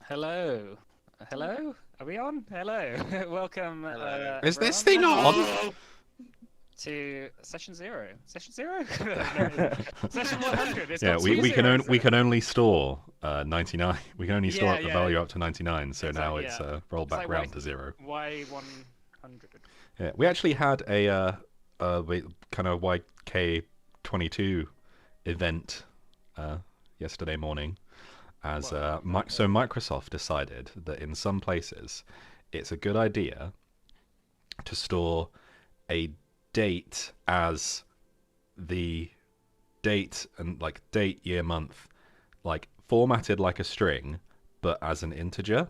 Hello. Hello? Are we on? Hello. Welcome, Hello. Is this everyone, thing on? to session 0. Session 0? No, session 100. It's Yeah, got we, two we can zeros in we it. can only store 99. We can only store Yeah, up the yeah. value up to 99. So It's like, now it's yeah. rolled It's back like round to 0. Y 100. Yeah, we actually had a kind of YK22 event yesterday morning. As What? so Microsoft decided that in some places it's a good idea to store a date as the date and like date, year, month, like formatted like a string, but as an integer.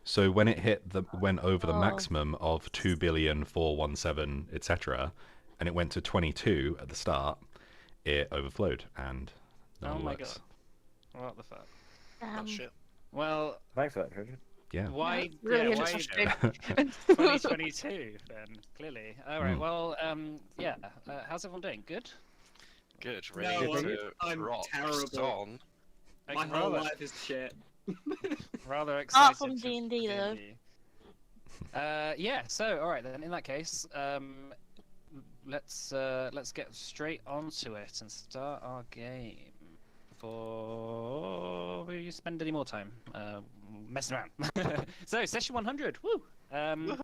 So when it went over the Oh, maximum of 2,417,000, etc., and it went to 22 at the start, it overflowed and no Oh longer my works. god. What the fuck? damn. shit. Well, Thanks for that, Richard. Yeah. why? Really Yeah, why interesting. 2022 then? Clearly. All right. Mm. Well, yeah. How's everyone doing? Good. Good. No, Ready to I'm rock terrible. on. My whole life is shit. Rather excited. Apart from D&D though. Yeah. So, all right then. In that case, let's get straight onto it and start our game. Before we spend any more time messing around. So, session 100. Woo. Alright,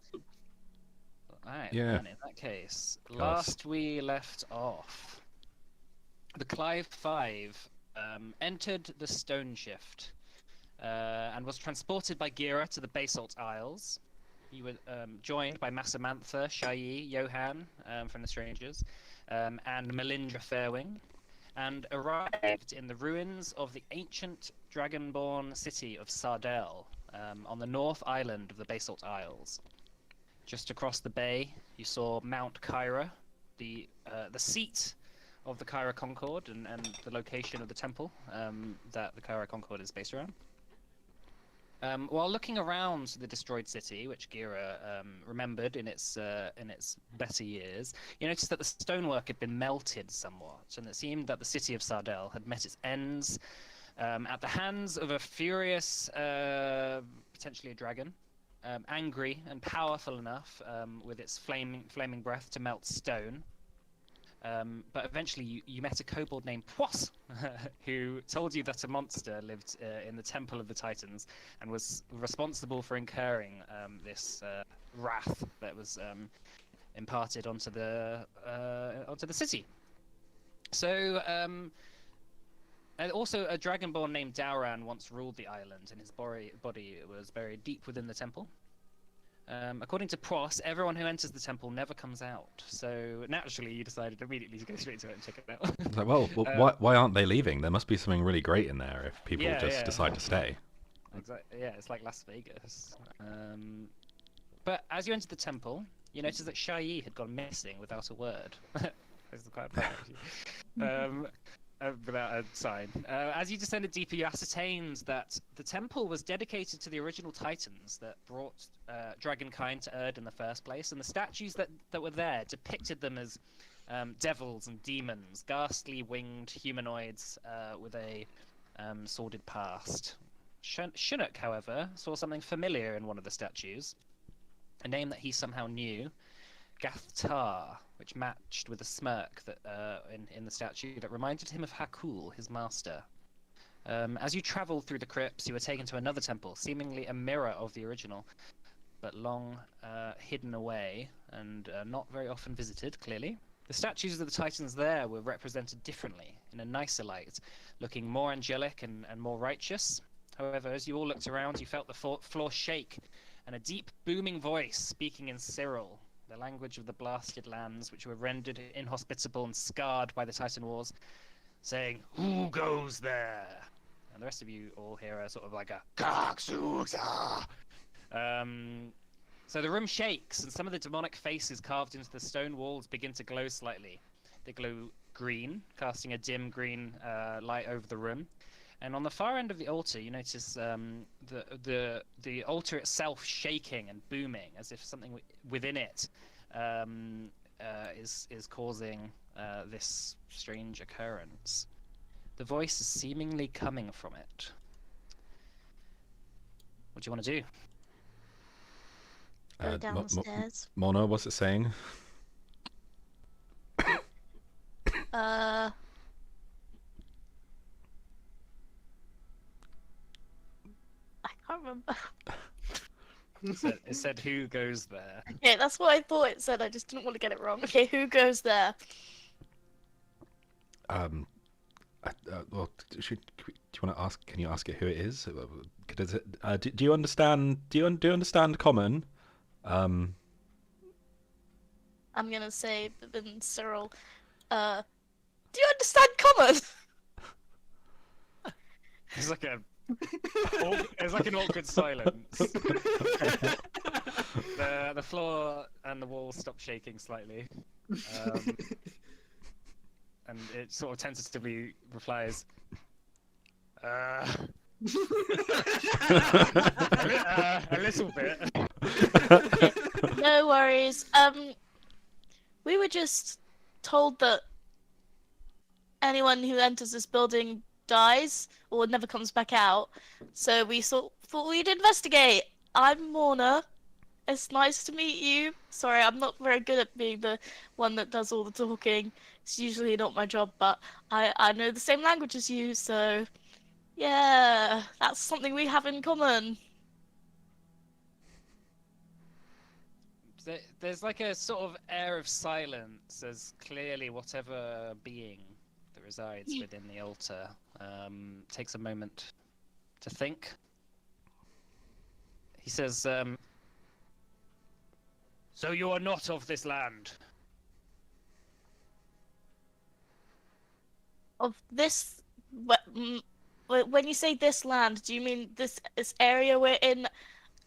Yeah. then in that case, last we left off, the Clive 5 entered the Stone Shift and was transported by Gira to the Basalt Isles. He was joined by Massamantha, Shayi, Johan from the Strangers, and Melindra Fairwing, and arrived in the ruins of the ancient dragonborn city of Sardell on the North Island of the Basalt Isles. Just across the bay, you saw Mount Kyra, the seat of the Kyra Concord and the location of the temple that the Kyra Concord is based around. While looking around the destroyed city, which Gira remembered in its better years, you noticed that the stonework had been melted somewhat, and it seemed that the city of Sardell had met its ends at the hands of a furious, potentially a dragon, angry and powerful enough with its flaming breath to melt stone. But eventually you met a kobold named Pwas, who told you that a monster lived in the Temple of the Titans and was responsible for incurring this wrath that was imparted onto the city. So, and also a dragonborn named Dauran once ruled the island, and his body was buried deep within the temple. According to Pros, everyone who enters the temple never comes out. So naturally, you decided immediately to go straight to it and check it out. It's like, well, why aren't they leaving? There must be something really great in there if people just decide to stay. Exactly. Yeah, it's like Las Vegas. But as you entered the temple, you noticed that Shayi had gone missing without a word. This is quite funny, actually. Without a sign. As you descended deeper, you ascertained that the temple was dedicated to the original Titans that brought dragonkind to Erd in the first place, and the statues that were there depicted them as devils and demons, ghastly winged humanoids with a sordid past. Chinook, however, saw something familiar in one of the statues, a name that he somehow knew, Gathtar, which matched with a smirk that in the statue that reminded him of Hakul, his master. As you travelled through the crypts, you were taken to another temple, seemingly a mirror of the original, but long hidden away and not very often visited, clearly. The statues of the Titans there were represented differently, in a nicer light, looking more angelic and more righteous. However, as you all looked around, you felt the floor shake, and a deep, booming voice speaking in Cyril, the language of the blasted lands, which were rendered inhospitable and scarred by the Titan Wars, saying, "Who goes there?" And the rest of you all hear a sort of like a "Kaksuza." So the room shakes, and some of the demonic faces carved into the stone walls begin to glow slightly. They glow green, casting a dim green light over the room. And on the far end of the altar, you notice the altar itself shaking and booming, as if something within it is causing this strange occurrence. The voice is seemingly coming from it. What do you want to do? Go down the stairs. Mona, what's it saying? I can't remember. It said who goes there. Okay, that's what I thought it said. I just didn't want to get it wrong. Okay, who goes there? Well, do you want to ask? Can you ask it who it is? Do you understand? Do you understand common? I'm gonna say then Cyril. Do you understand common? It's like an awkward silence. The floor and the wall stop shaking slightly, and it sort of tentatively replies, a little bit. No worries. We were just told that anyone who enters this building dies or never comes back out. So we thought we'd investigate. I'm Morna. It's nice to meet you. Sorry, I'm not very good at being the one that does all the talking. It's usually not my job, but I know the same language as you, so yeah, that's something we have in common. There's like a sort of air of silence as clearly whatever being that resides within the altar takes a moment to think. He says, so you are not of this land? Of this, when you say this land, do you mean this area we're in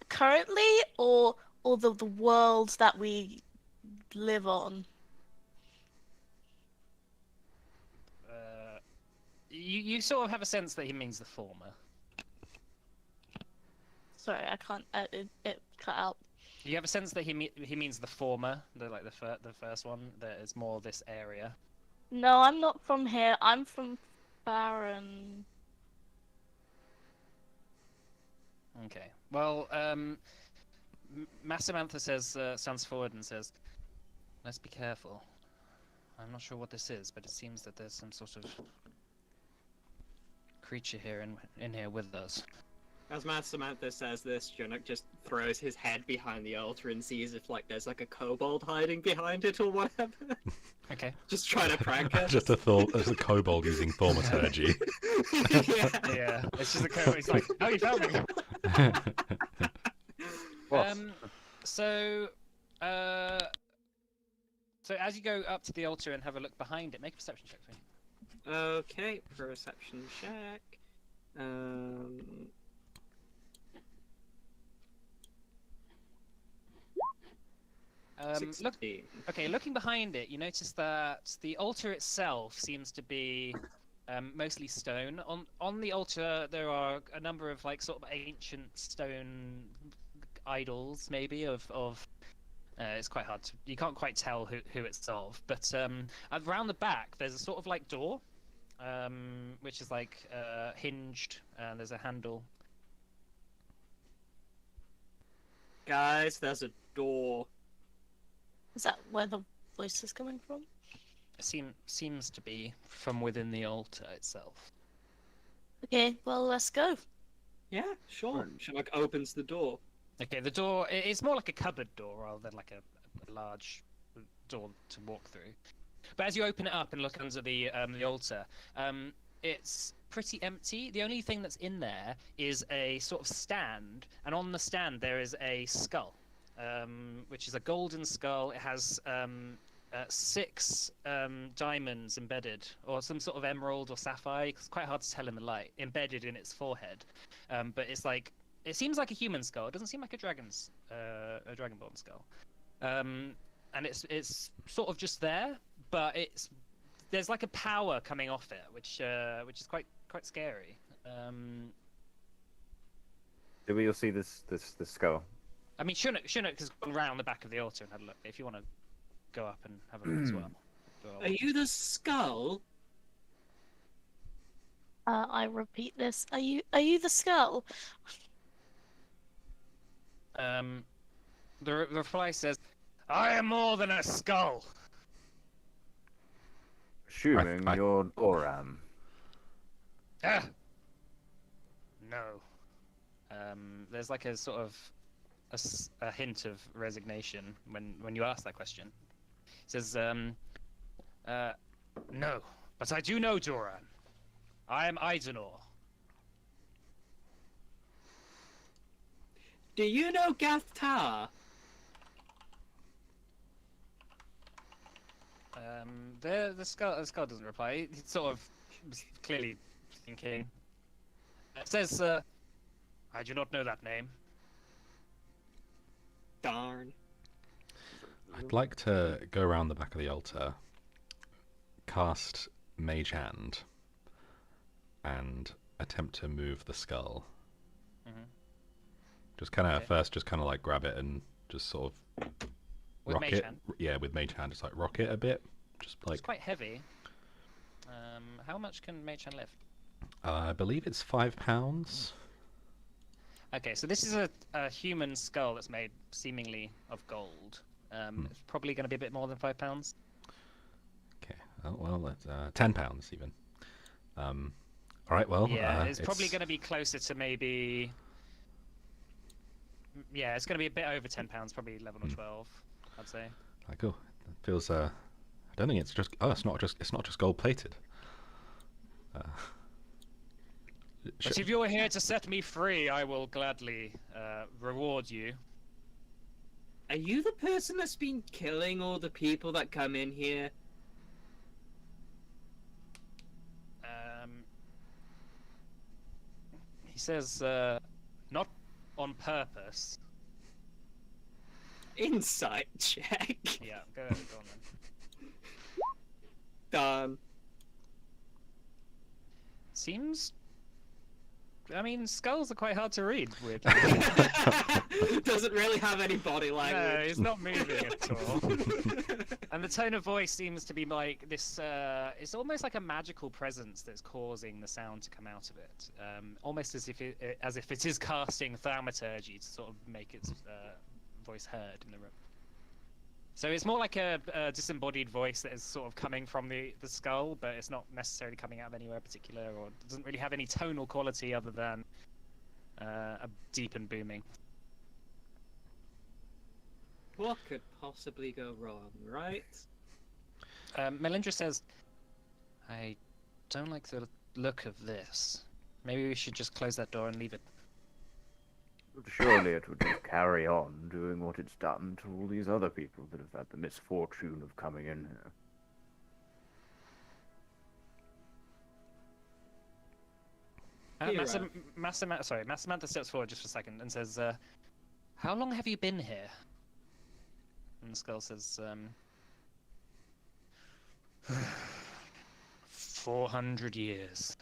currently, or the world that we live on? You sort of have a sense that he means the former. Sorry, I can't. It cut out. You have a sense that he means the former, the first one. That is more this area. No, I'm not from here. I'm from Baron. Okay. Well, Massamantha says, stands forward and says, "Let's be careful. I'm not sure what this is, but it seems that there's some sort of creature here in here with us." As Samantha says this, Junuk just throws his head behind the altar and sees if there's a kobold hiding behind it or whatever. Okay. Just trying to prank us. Just a kobold using thaumaturgy. Yeah. It's just a kobold. He's like, "Oh, you found me." So as you go up to the altar and have a look behind it, make a perception check for me. Okay, perception check. Looking behind it, you notice that the altar itself seems to be mostly stone. On the altar, there are a number of sort of ancient stone idols, maybe of. It's quite hard to. You can't quite tell who it's of, but around the back, there's a sort of door, which is hinged, and there's a handle. Guys, there's a door. Is that where the voice is coming from? It seems to be from within the altar itself. Okay, well, let's go. Yeah, sure. Sherlock opens the door. Okay, the door, it's more like a cupboard door rather than a large door to walk through. But as you open it up and look under the altar, it's pretty empty. The only thing that's in there is a sort of stand, and on the stand there is a skull, which is a golden skull. It has 6 diamonds embedded, or some sort of emerald or sapphire. It's quite hard to tell in the light. Embedded in its forehead, but it seems like a human skull. It doesn't seem like a dragonborn skull. And it's sort of just there, but there's a power coming off it, which is quite scary. Do we all see this skull? I mean, Shunuk has gone round the back of the altar and had a look. If you want to go up and have a look as well. Are you the skull? I repeat this. Are you the skull? The reply says, "I am more than a skull." Assuming I- you're Doram. Ah, no. There's like a sort of a hint of resignation when you ask that question. He says, "No, but I do know Doran. I am Idenor." Do you know Gathtar? The skull doesn't reply. He sort of was clearly thinking. It says, "I do not know that name." Darn. I'd like to go around the back of the altar, cast Mage Hand, and attempt to move the skull. Mhm. Just kind of Okay. first, just kind of like grab it and just sort of With rock Mage it. Hand? Yeah, with Mage Hand, just like rock it a bit. Just It's like quite heavy. How much can Mage Hand lift? I believe it's £5. Okay, so this is a human skull that's made seemingly of gold. It's probably going to be a bit more than £5. Okay. Oh, well, that's £10 even. All right. Well, Yeah, it's probably going to be closer to maybe. Yeah, it's going to be a bit over £10, probably 11 or 12, I'd say. Cool. It feels. I don't think it's just. Oh, it's not just gold plated. But if you're here to set me free, I will gladly reward you. Are you the person that's been killing all the people that come in here? He says, not on purpose. Insight check. Yeah, go on then. Darn. Seems. I mean, skulls are quite hard to read, weirdly. Doesn't really have any body No, language. he's not moving at all. And the tone of voice seems to be like this. It's almost like a magical presence that's causing the sound to come out of it. Almost as if it is casting thaumaturgy to sort of make its voice heard in the room. So it's more like a disembodied voice that is sort of coming from the skull, but it's not necessarily coming out of anywhere particular, or doesn't really have any tonal quality other than a deep and booming. What could possibly go wrong, right? Melindra says, "I don't like the look of this. Maybe we should just close that door and leave it." Surely it would just carry on doing what it's done to all these other people that have had the misfortune of coming in here. Hero. Massamantha steps forward just for a second and says, "How long have you been here?" And the skull says, 400 years.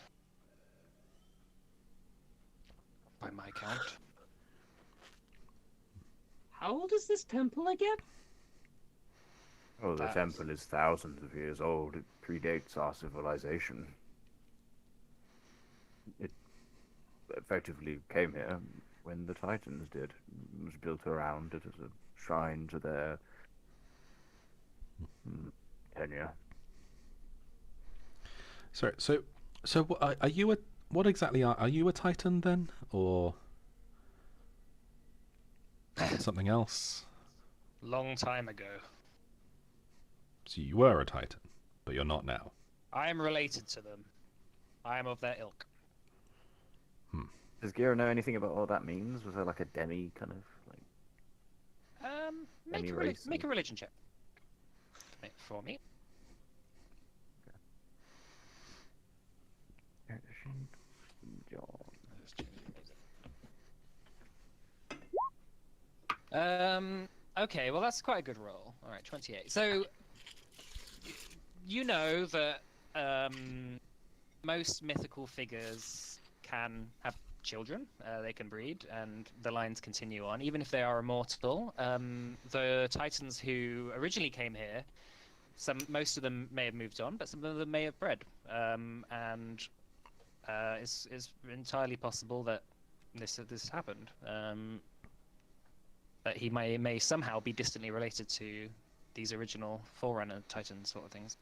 By my count. How old is this temple again? Oh, the That's- temple is thousands of years old. It predates our civilization. It effectively came here when the Titans did. It was built around it as a shrine to their tenure. Sorry. So are you a? What exactly are you a Titan then, or something else? Long time ago. So you were a Titan, but you're not now. I am related to them. I am of their ilk. Does Gira know anything about what that means? Was there like a demi kind of like? Make Any a, race make a and- religion check. For me. Okay, well that's quite a good roll. All right, 28. So you know that most mythical figures can have children. They can breed, and the lines continue on, even if they are immortal. The Titans who originally came here, most of them may have moved on, but some of them may have bred, and it's entirely possible that this happened. That he may somehow be distantly related to these original Forerunner Titan sort of things.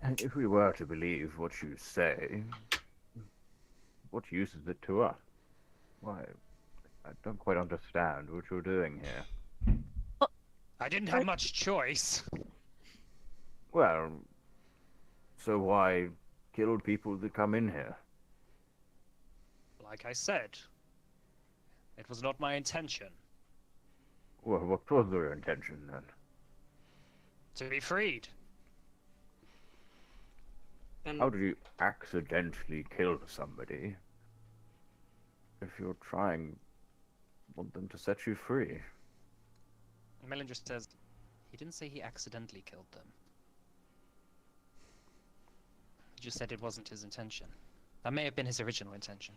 And if we were to believe what you say, what use is it to us? Why, I don't quite understand what you're doing here. I didn't have much choice. Well, so why kill people that come in here? Like I said, it was not my intention Well, what was your intention then? to be freed. And How did you accidentally kill somebody if you're want them to set you free? Melon just says, he didn't say he accidentally killed them. He just said it wasn't his intention. That may have been his original intention.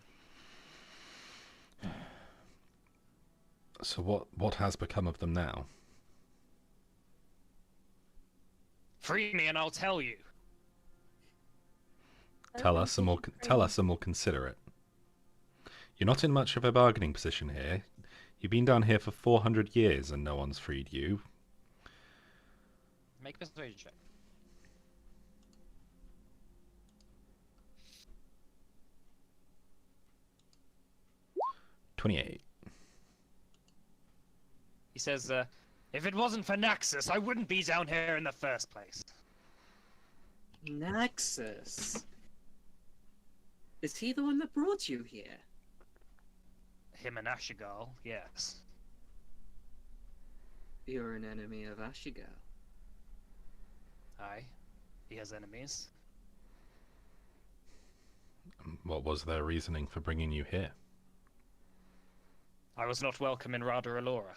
So what has become of them now? Free me and I'll tell you. Tell us and we'll consider it. You're not in much of a bargaining position here. You've been down here for 400 years and no one's freed you. Make a persuasion check. "28. He says, if it wasn't for Naxus, I wouldn't be down here in the first place. Naxus. Is he the one that brought you here? Him and Ashigal, yes. You're an enemy of Ashigal. Aye. He has enemies. What was their reasoning for bringing you here?" I was not welcome in Rada Alora.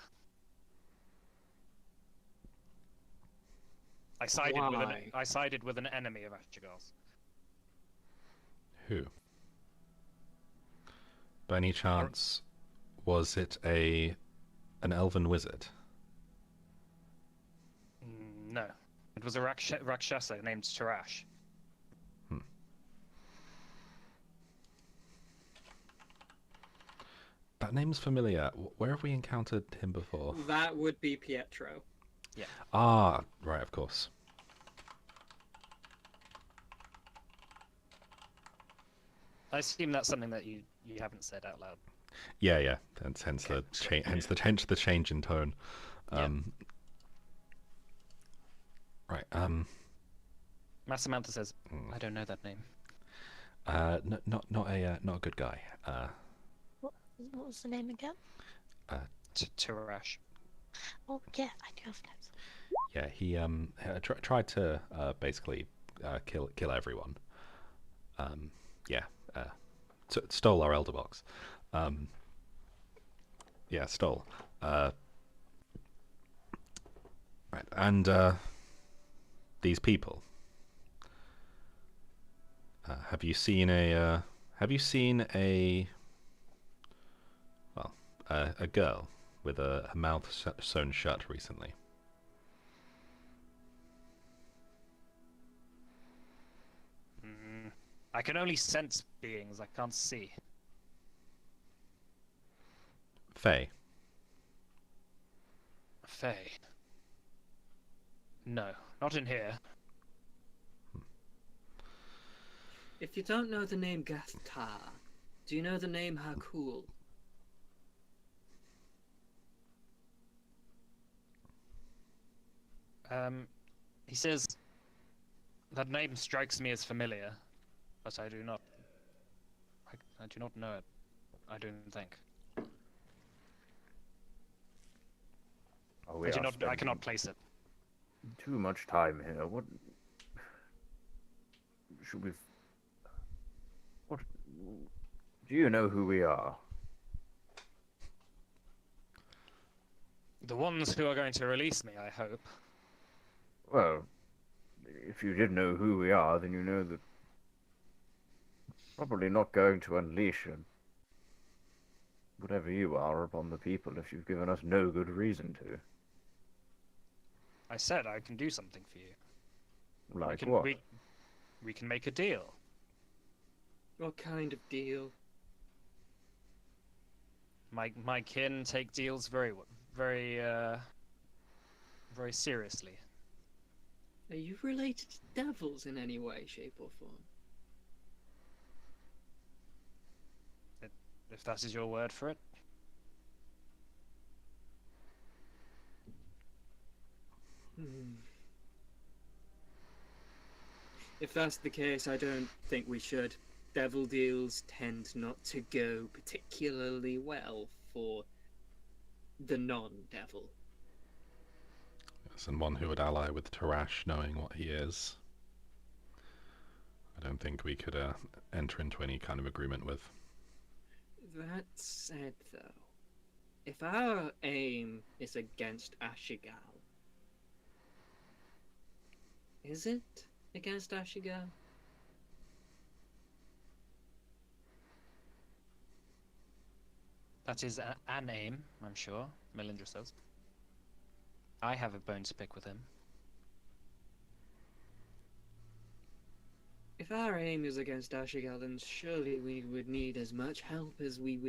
I sided with an enemy of Ashigal's. Who? By any chance, was it an elven wizard? No. It was a Rakshasa named Tarash. That name's familiar. Where have we encountered him before? That would be Pietro. Yeah. Ah, right, of course. I assume that's something that you haven't said out loud. Yeah. Hence the change in tone. Right. Massamantha says, I don't know that name. Not a good guy. What was the name again? Tarash. Oh yeah, I do have notes. Yeah, he tried to basically kill everyone. Stole our elder box. Stole. Right, and these people. Have you seen a girl with her mouth sewn shut recently? I can only sense beings, I can't see. Faye. Faye. No, not in here. If you don't know the name Gathtar, do you know the name Hakul? He says, that name strikes me as familiar, but I do not know it. I don't think. Oh, I cannot place it. Too much time here. What should we? What? Do you know who we are? The ones who are going to release me, I hope. Well, if you did know who we are, then you know that probably not going to unleash whatever you are upon the people if you've given us no good reason to. I said I can do something for you. Like what? We can make a deal. What kind of deal? My kin take deals very seriously. Are you related to devils in any way, shape, or form? If that is your word for it. Hmm. If that's the case, I don't think we should. Devil deals tend not to go particularly well for the non-devil. Yes, and one who would ally with Tarash, knowing what he is, I don't think we could enter into any kind of agreement with. That said, though, if our aim is against Ashigal, is it against Ashigal? That is an aim, I'm sure, Melindra says. I have a bone to pick with him. If our aim is against Ashigal, then surely we would need as much help as we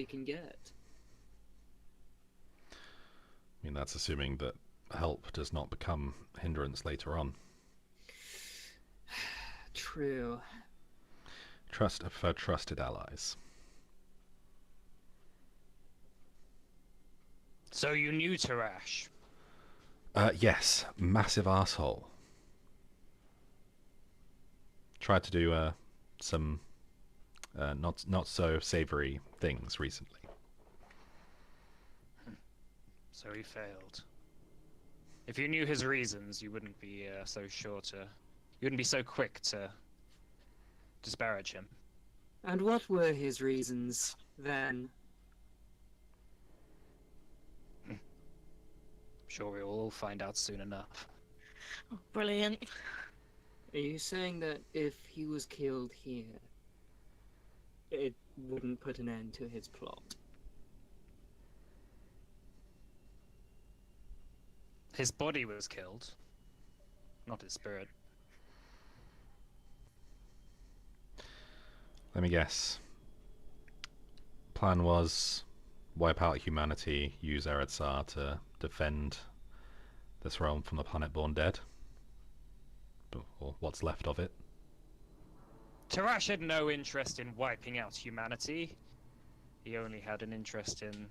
can get. I mean, that's assuming that help does not become hindrance later on. True. Trust for trusted allies. So you knew Tarash? Yes, massive asshole. Tried to do some not so savoury things recently. So he failed. If you knew his reasons, you wouldn't be you wouldn't be so quick to disparage him. And what were his reasons then? Sure, we will all find out soon enough. Brilliant. Are you saying that if he was killed here, it wouldn't put an end to his plot? His body was killed, not his spirit. Let me guess. Plan was wipe out humanity, use Eretzar to defend this realm from the planet-born dead. Or what's left of it. Tarash had no interest in wiping out humanity. He only had an interest in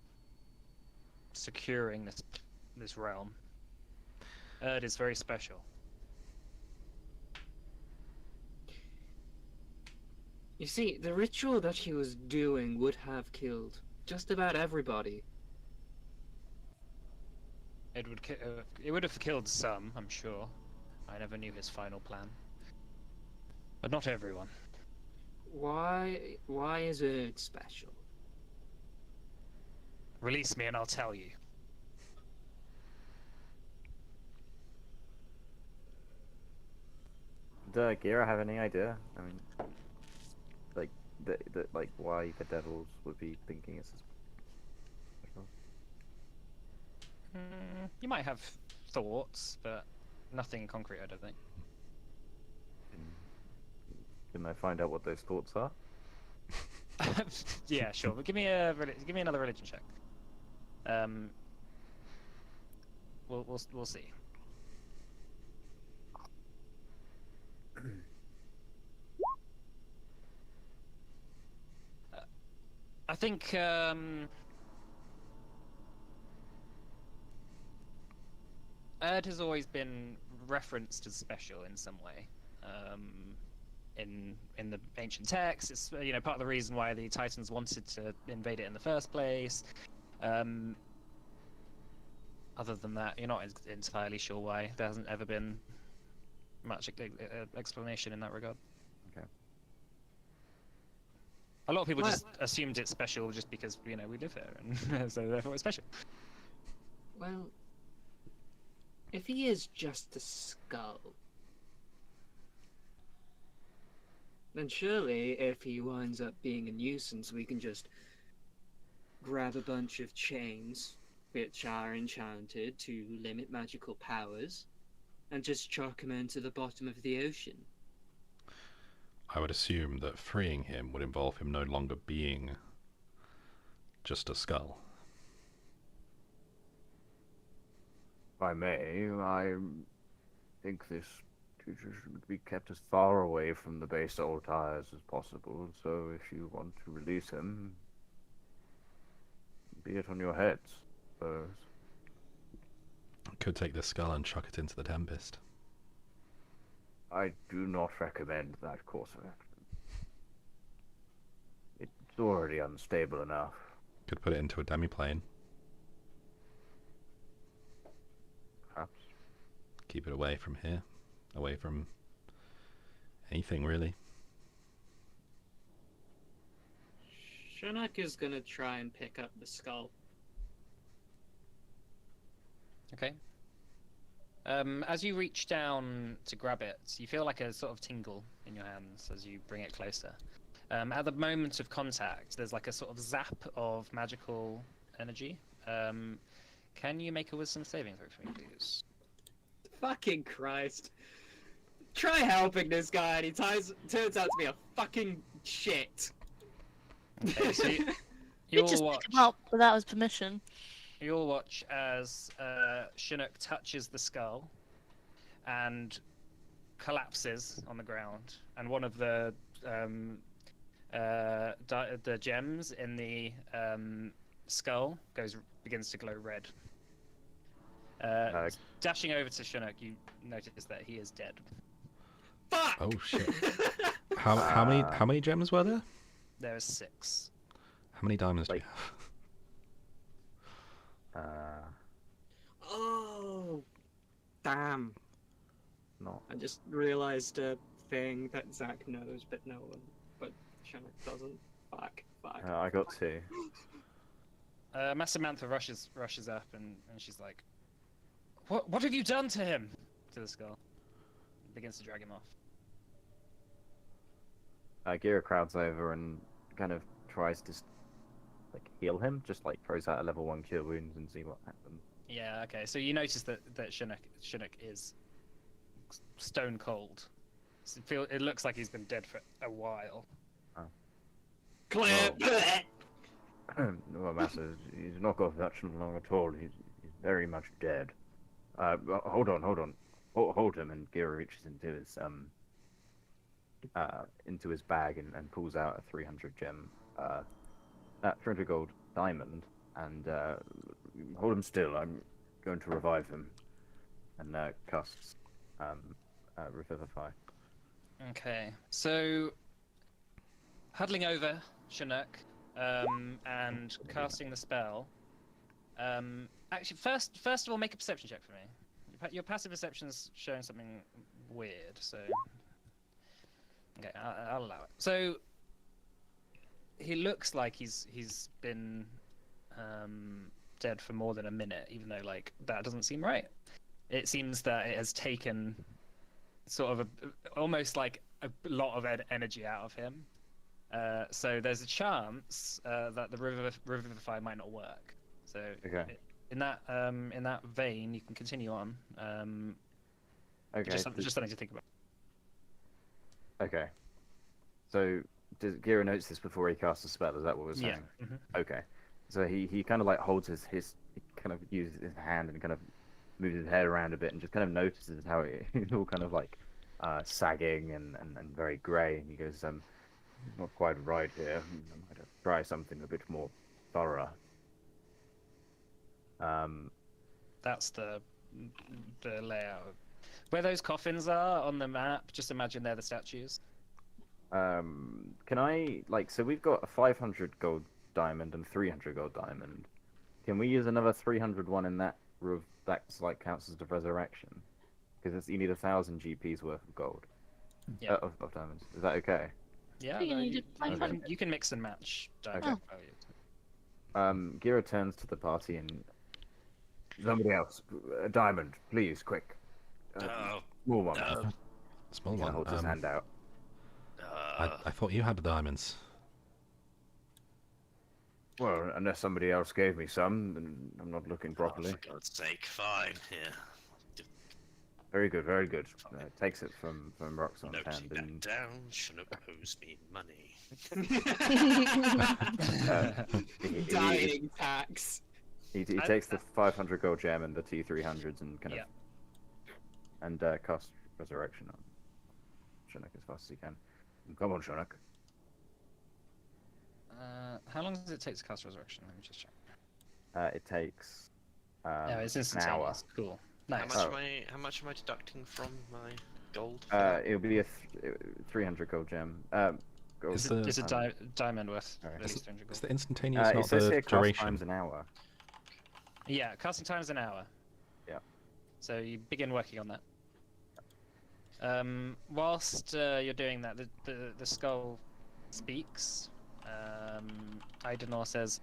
securing this realm. Erd is very special. You see, the ritual that he was doing would have killed just about everybody. It would have killed some, I'm sure. I never knew his final plan. But not everyone. Why is Erd special? Release me and I'll tell you. Does Gira have any idea? I mean, like why the devils would be thinking it's special? You might have thoughts, but nothing concrete, I don't think. Can I find out what those thoughts are? Yeah, sure. But give me another religion check. We'll see. I think Erd has always been referenced as special in some way. In the ancient texts, it's part of the reason why the Titans wanted to invade it in the first place. Other than that, you're not entirely sure why. There hasn't ever been much explanation in that regard. Okay. A lot of people just assumed it's special just because we live here, and so therefore it's special. Well, if he is just a skull, then surely if he winds up being a nuisance, we can just grab a bunch of chains, which are enchanted to limit magical powers, and just chuck him into the bottom of the ocean. I would assume that freeing him would involve him no longer being just a skull? If I may, I think this creature should be kept as far away from the base altars as possible, so if you want to release him, be it on your heads, suppose. Could take the skull and chuck it into the Tempest. I do not recommend that course of action. It's already unstable enough. Could put it into a demiplane. Perhaps. Keep it away from here. Away from anything, really. Shinnok is gonna try and pick up the skull. Okay. As you reach down to grab it, you feel like a sort of tingle in your hands as you bring it closer. At the moment of contact, there's like a sort of zap of magical energy. Can you make a wisdom saving throw for me, please? Fucking Christ. Try helping this guy and he turns out to be a fucking shit. Okay, so You you'll just watch. pick him up without his permission. You'll watch as Chinook touches the skull and collapses on the ground, and one of the gems in the skull begins to glow red. Dashing over to Chinook, you notice that he is dead. Fuck! Oh shit! How many gems were there? There is 6. How many diamonds do you Like- have? Oh, damn. Not. I just realized a thing that Zach knows, but no one, but Shinnok doesn't. Fuck. I got 2. Massamantha rushes up and she's like, What have you done to him? To the skull. Begins to drag him off. Gira crowds over and kind of tries to heal him, just throws out a level 1 cure wounds and see what happens. Yeah, okay. So you notice that Chinook is stone cold. It looks like he's been dead for a while. Clear. Well, Master, he's not got that long at all. He's very much dead. Hold on. Hold him, and Gira reaches into his bag and pulls out a 300 gem, 300 gold diamond, and hold him still. I'm going to revive him, and casts Revivify. Okay, so huddling over Chinook and casting the spell. Actually, first of all, make a perception check for me. Your passive perception's showing something weird, so okay, I'll allow it. So he looks like he's been dead for more than a minute, even though that doesn't seem right. It seems that it has taken sort of almost like a lot of energy out of him. So there's a chance that the Revivify might not work. So Okay. in that vein, you can continue on. Okay. Just something to think about. Okay. So does Gira notice this before he casts the spell? Is that what we're saying? Yeah. Okay. So he kind of holds his he kind of uses his hand and kind of moves his head around a bit and just kind of notices how he's all kind of sagging and very grey, and he goes, not quite right here. I might have to try something a bit more thorough. That's the layout. Where those coffins are on the map, just imagine they're the statues. Can I so we've got a 500 gold diamond and 300 gold diamond. Can we use another 300 one in that that's counts as the resurrection? Because you need 1,000 GP's worth of gold. Yeah. Of diamonds. Is that okay? Yeah, You no, need you 500. you can mix and match diamond Okay. values. Gira turns to the party and somebody else, a diamond, please, quick. Small one. Small He one. holds his hand out. I thought you had the diamonds. Well, unless somebody else gave me some, then I'm not looking properly. For God's sake, fine. Here. Very good, very good. Takes it from Roxanne's Noting hand that and down. Chinook owes me money. he, Dying tax. he takes the 500 gold gem and the T300s and kind of and casts resurrection on Chinook as fast as he can. Come on, Chinook. How long does it take to cast resurrection? Let me just check. It takes Oh, it's an hour. instantaneous. Cool. Nice. How much am I deducting from my gold? It'll be a 300 gold gem. Gold, Is It's a the- diamond worth. Alright. At least 200 Is gold. the instantaneous it not says the here cast duration? times an hour. Yeah, casting time's an hour. Yeah. So you begin working on that. Whilst you're doing that, the skull speaks. Idenor says,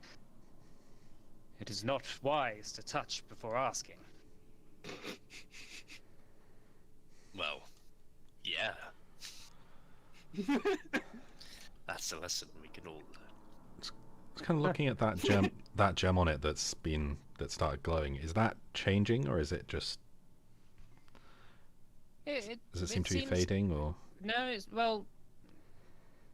"It is not wise to touch before asking." Well, yeah. That's a lesson we can all learn. I was kind of looking at that gem on it that started glowing. Is that changing, or is it just? Does it seem to be seems- fading, or? No, it's well.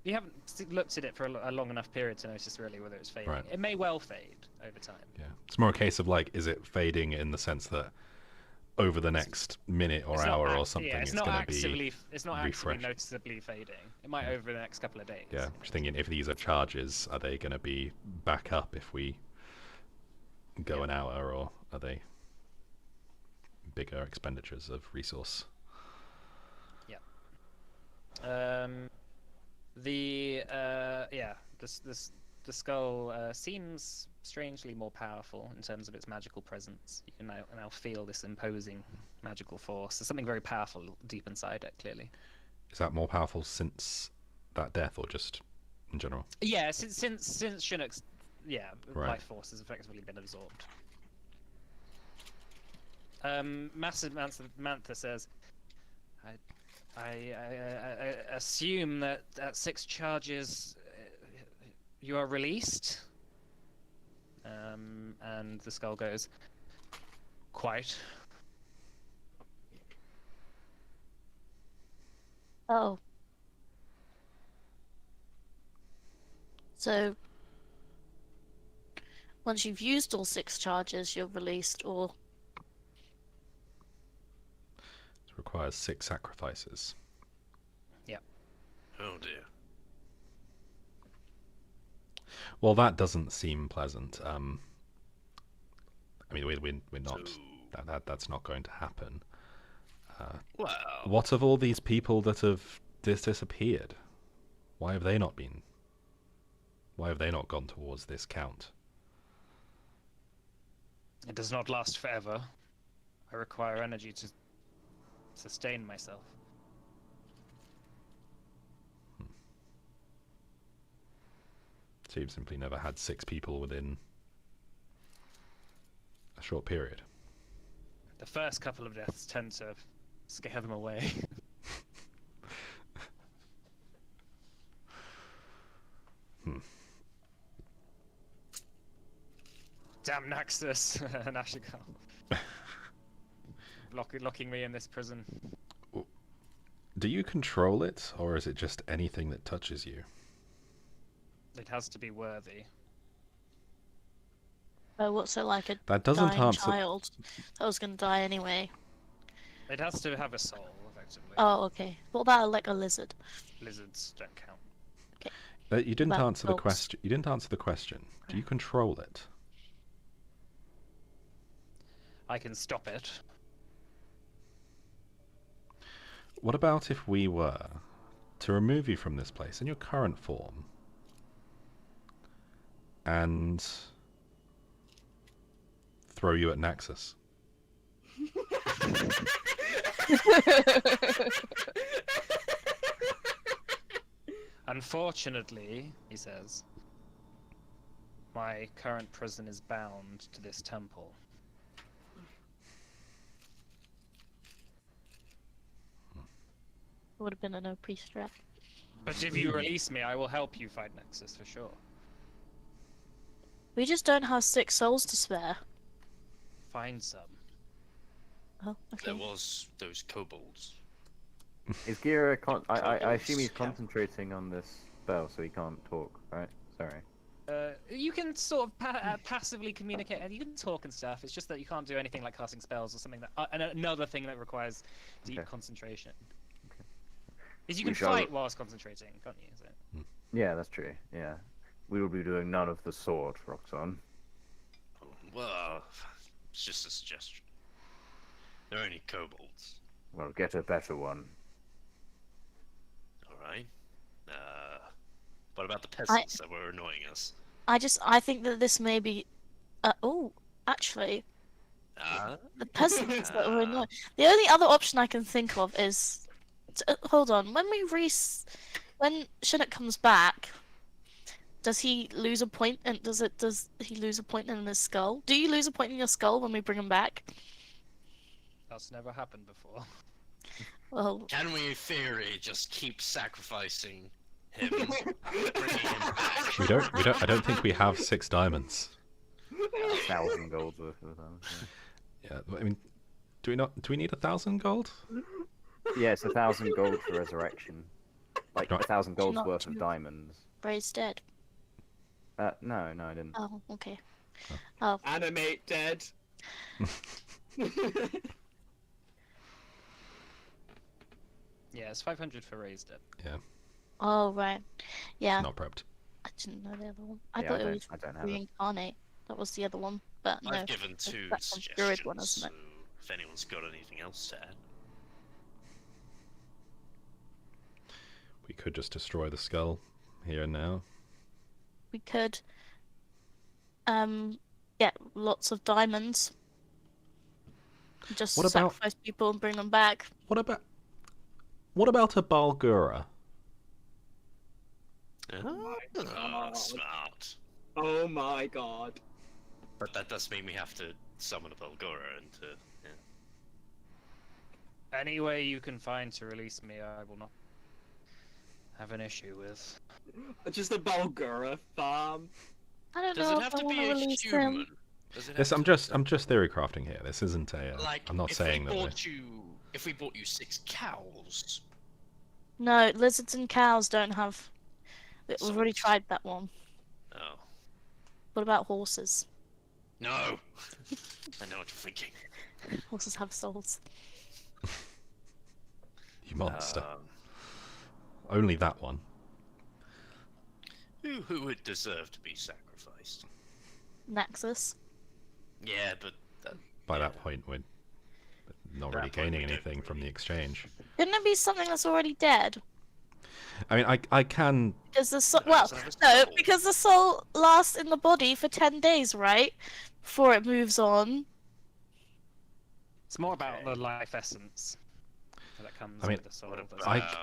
You haven't looked at it for a long enough period to notice really whether it's fading. Right. It may well fade over time. Yeah, it's more a case of like, is it fading in the sense that over the next minute or It's not hour or act- something, yeah, it's not going to actively. be. It's not actively refreshed. noticeably fading. It might over the next couple of days. Yeah, just thinking if these are charges, are they going to be back up if we go an hour, or are they bigger expenditures of resource? The skull seems strangely more powerful in terms of its magical presence. You can now feel this imposing magical force. There's something very powerful deep inside it, clearly. Is that more powerful since that death, or just in general? Yeah, since Chinook's Right. life force has effectively been absorbed. Massive Mantha says, I assume that at 6 charges you are released. And the skull goes, quite. Oh. So, once you've used all 6 charges, you're released, or... It requires 6 sacrifices. Oh dear. Well, that doesn't seem pleasant. I mean, we're not. So, That's not going to happen. well, What of all these people that have disappeared? Why have they not been? Why have they not gone towards this count? It does not last forever. I require energy to sustain myself. So you've simply never had 6 people within a short period. The first couple of deaths tend to scare them away. Damn Naxus and Ashikal. Locking me in this prison. Do you control it, or is it just anything that touches you? It has to be worthy. Oh, what's it like a That doesn't dying answer. child that was gonna die anyway? It has to have a soul, effectively. Oh, okay. What about like a lizard? Lizards don't count. You didn't Well, answer the dogs. question. You didn't answer the question. Do you control it? I can stop it. What about if we were to remove you from this place in your current form and throw you at Naxus? Unfortunately, he says, my current prison is bound to this temple. Would have been an OP strat. But if you release me, I will help you fight Nexus for sure. We just don't have 6 souls to spare. Find some. Oh, okay. There was those kobolds. Is Gira I assume he's Kobolds. concentrating on this spell, so he can't talk, right? Sorry. You can sort of passively communicate, and you can talk and stuff. It's just that you can't do anything like casting spells or something that. And another thing that requires deep Okay. concentration. Okay. Is you We can shall- fight whilst concentrating, can't you? So... Yeah, that's true. Yeah. We will be doing none of the sword, Roxon. Well, it's just a suggestion. They're only kobolds. Well, get a better one. Alright. What about the peasants that were annoying us? I think that this may be. Oh, actually, the peasants that were annoying. The only other option I can think of is. Hold on. When Chinook comes back, does he lose a point? And does he lose a point in his skull? Do you lose a point in your skull when we bring him back? That's never happened before. Well, Can we, in theory, just keep sacrificing him, bringing him back? We don't. I don't think we have 6 diamonds. 1,000 gold worth of them. Yeah. I mean, do we need 1,000 gold? Yeah, it's 1,000 gold for resurrection. Like Right. 1,000 gold's Not worth of too- diamonds. Ray's dead. No, I didn't. Oh, okay. Oh, Animate dead. Yeah, it's 500 for raised it. oh right. Yeah, Not prepped. I didn't know the other one. I Yeah, thought it was I don't have it. reincarnate. That was the other one, but no. I've given 2 that's a druid one, suggestions, isn't so it? if anyone's got anything else to add. We could just destroy the skull here and now. We could get lots of diamonds. Just What about- sacrifice people and bring them back. What about a Balgura? God. Smart. Oh my god. But that does mean we have to summon a Belgora and Any way you can find to release me, I will not have an issue with. Just a Balgura farm. I don't Does know it if have I to want be to a release human? him. Does it This, have I'm just theory crafting here. This isn't a. like, I'm not if saying we that. bought if we bought you 6 cows, No, lizards and cows don't have. We've already Souls. tried that one. oh What about horses? no, I know what you're thinking. Horses have souls. You monster. Um, Only that one. who would deserve to be sacrificed? Nexus. Yeah, but By yeah. that point, we're not That really point, gaining we don't anything from the really- exchange. Couldn't it be something that's already dead? I mean, I can. Because the soul. No, Well, it's not a no, soul. because the soul lasts in the body for 10 days, right? Before it moves on. It's more about Okay. the life essence that comes I mean, with the soul. what doesn't about- it?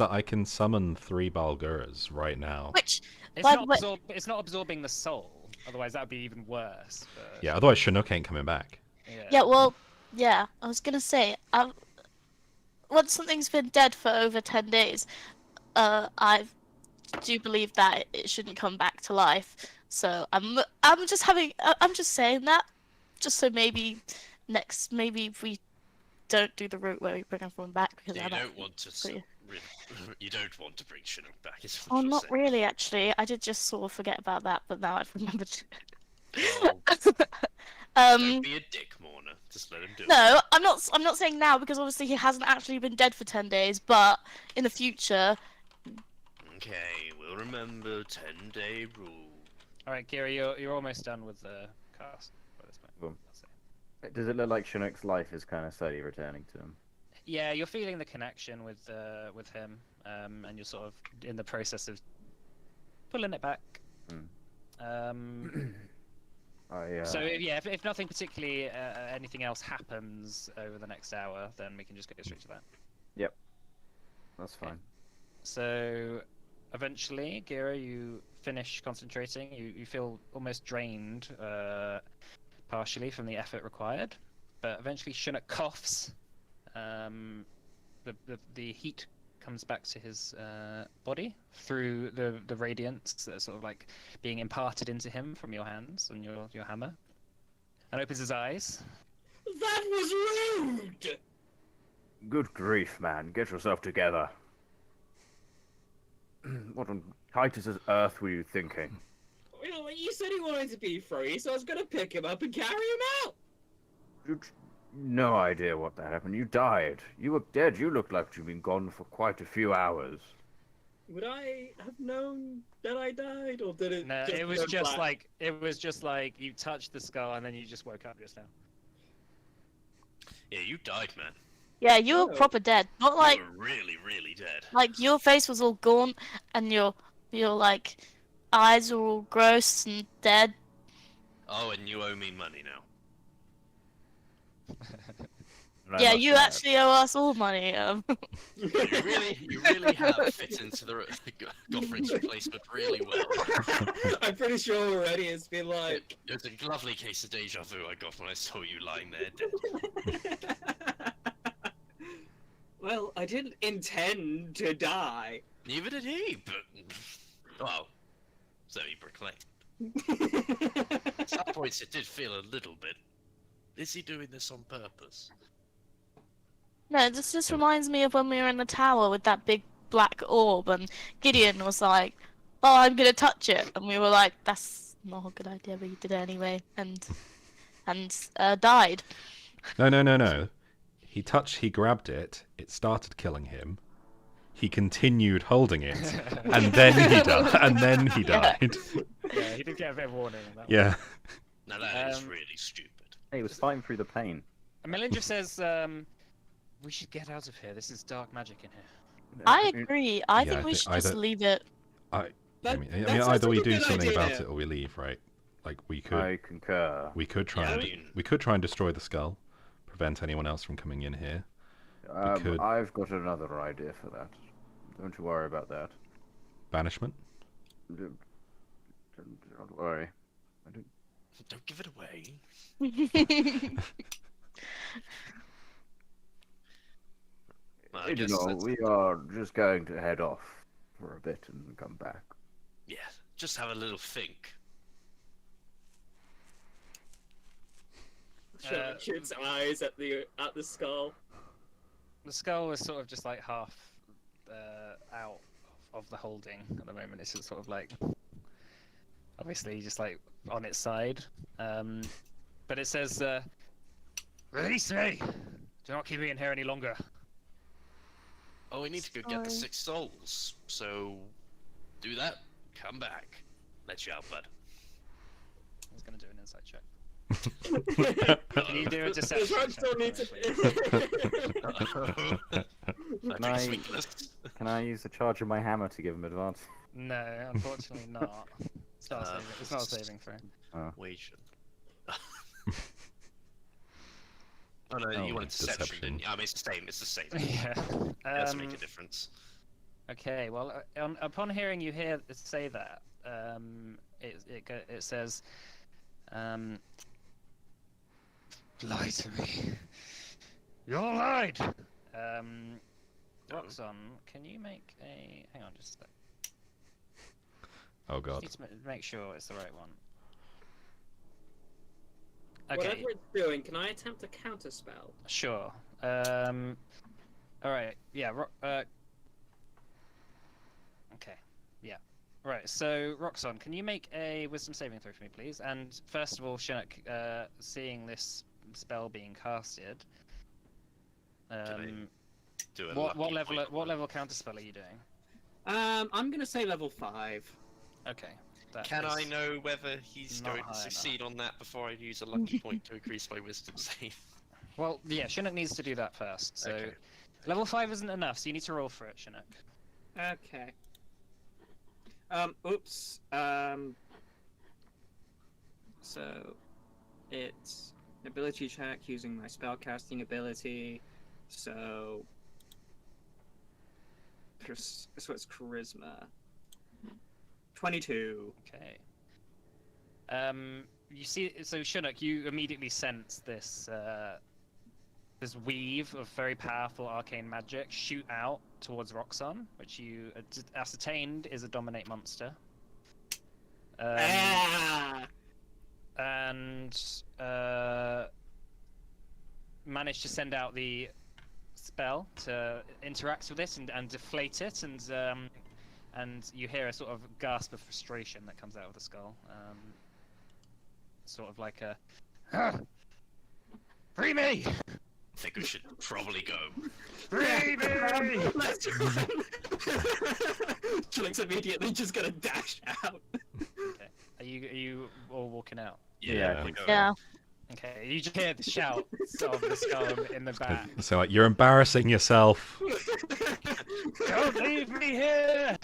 I can summon 3 Balguras right now. Which, It's by not, the way, it's not absorbing the soul. Otherwise, that would be even worse. But... Yeah, otherwise Chinook ain't coming back. yeah, well, yeah, I was gonna say, once something's been dead for over 10 days, I do believe that it shouldn't come back to life. So I'm just saying that, just so maybe if we don't do the route where we bring everyone back, because So you I'm don't actually want to. pretty- You don't want to bring Chinook back. Is Oh, what you're not saying. really, actually. I did just sort of forget about that, but now I've remembered. Oh, um, don't be a dick, Morna. Just let him do it. no, I'm not. I'm not saying now because obviously he hasn't actually been dead for 10 days. But in the future, Okay, we'll remember 10-day rule. All right, Kira, you're almost done with the cast by this point. Boom. That's it. Does it look like Chinook's life is kind of slowly returning to him? Yeah, you're feeling the connection with him, and you're sort of in the process of pulling it back. So yeah, if nothing particularly anything else happens over the next hour, then we can just go straight to that. That's fine. So eventually, Gira, you finish concentrating. You feel almost drained, partially from the effort required, but eventually Chinook coughs. The heat comes back to his body through the radiance that's sort of like being imparted into him from your hands and your hammer, and opens his eyes. That was rude! Good grief, man. Get yourself together. What on Titus's earth were you thinking? Well, you said he wanted to be free, so I was gonna pick him up and carry him out! No idea what that happened. You died. You were dead. You looked like you'd been gone for quite a few hours. Would I have known that I died, or did it No, just it was go just black? like you touched the skull and then you just woke up just now. Yeah, you died, man. Yeah, you were Oh. proper dead. Not like You were really, really dead. like your face was all gaunt and your like eyes were all gross and dead. Oh, and you owe me money now. And I Yeah, must you add, actually owe us all money. You really have fit into the Goffrin's replacement really well. I'm pretty sure already it's been like. It was a lovely case of deja vu I got when I saw you lying there dead. Well, I didn't intend to die. Neither did he, but... Well, so he proclaimed. At some points it did feel a little bit... Is he doing this on purpose? No, this just reminds me of when we were in the tower with that big black orb, and Gideon was like, "Oh, I'm gonna touch it," and we were like, "That's not a good idea," but he did it anyway, and died. No. He grabbed it, it started killing him. He continued holding it, and then he died. Yeah, he did get a bit of warning on that one. Yeah. Now that is Um, really stupid. He was fighting through the pain. Melindra says, we should get out of here. This is dark magic in here. I agree. I Yeah, think I we thi- should I just don't- leave it. I That- mean, that sounds either we like a do good something idea. about it or we leave, right? Like we could, I concur. we could try Yeah, I and mean- we could try and destroy the skull, prevent anyone else from coming in here. could- I've got another idea for that. Don't you worry about that. Banishment. Don't worry. Don't give it away. Well, I guess that's- We are just going to head off for a bit and come back. Yeah, just have a little think. Shoots eyes at the skull. The skull is sort of just like half out of the holding at the moment. It's just sort of like, obviously, just like on its side. But it says, "Release me! Do not keep me in here any longer." Oh, we need to go get the Sorry. 6 souls. So, do that, come back. Let you out, bud. I was gonna do an insight check. Can you do a deception Drug check still needs for me, Can I- Can I use the charge of my hammer to give him advance? No, unfortunately not. It's not a saving. It's not a saving throw. Wait. Oh no, Oh, you wanted deception, deception. didn't you? I mean, it's the same. It's the same. Yeah. It doesn't make a difference. Okay, well, upon hearing you say that, it says, "Lie to me. You're lied." Roxon, can you make a? Hang on, just a sec. Oh god. Just need to make sure it's the right one. Okay, Whatever it's doing, can I attempt a counterspell? sure. All right. Yeah. Okay. Yeah. Right. So, Roxon, can you make a Wisdom saving throw for me, please? And first of all, Chinook, seeing this spell being casted, Do a what lucky level point. counterspell are you doing? I'm gonna say level 5. Okay. that Can is- I know whether he's not going high to enough. succeed on that before I use a lucky point to increase my wisdom save? Well, yeah, Chinook needs to do that first. So, Okay. level 5 isn't enough, so you need to roll for it, Chinook. Okay. Oops. So, it's an ability check using my spellcasting ability. So, so it's charisma. 22. Okay. You see, so Chinook, you immediately sense this this weave of very powerful arcane magic shoot out towards Roxon, which you ascertained is a dominate monster. Ah! And manage to send out the spell to interact with it and deflate it, and you hear a sort of gasp of frustration that comes out of the skull. Sort of like a, free me! I think we should probably go. Free me! Let's run! Shilling's immediately just gonna dash out. Okay. Are you all walking out? Yeah. we're going. Yeah. Okay, you just hear the shout of the skull in the back. So like, you're embarrassing yourself. Don't leave me here!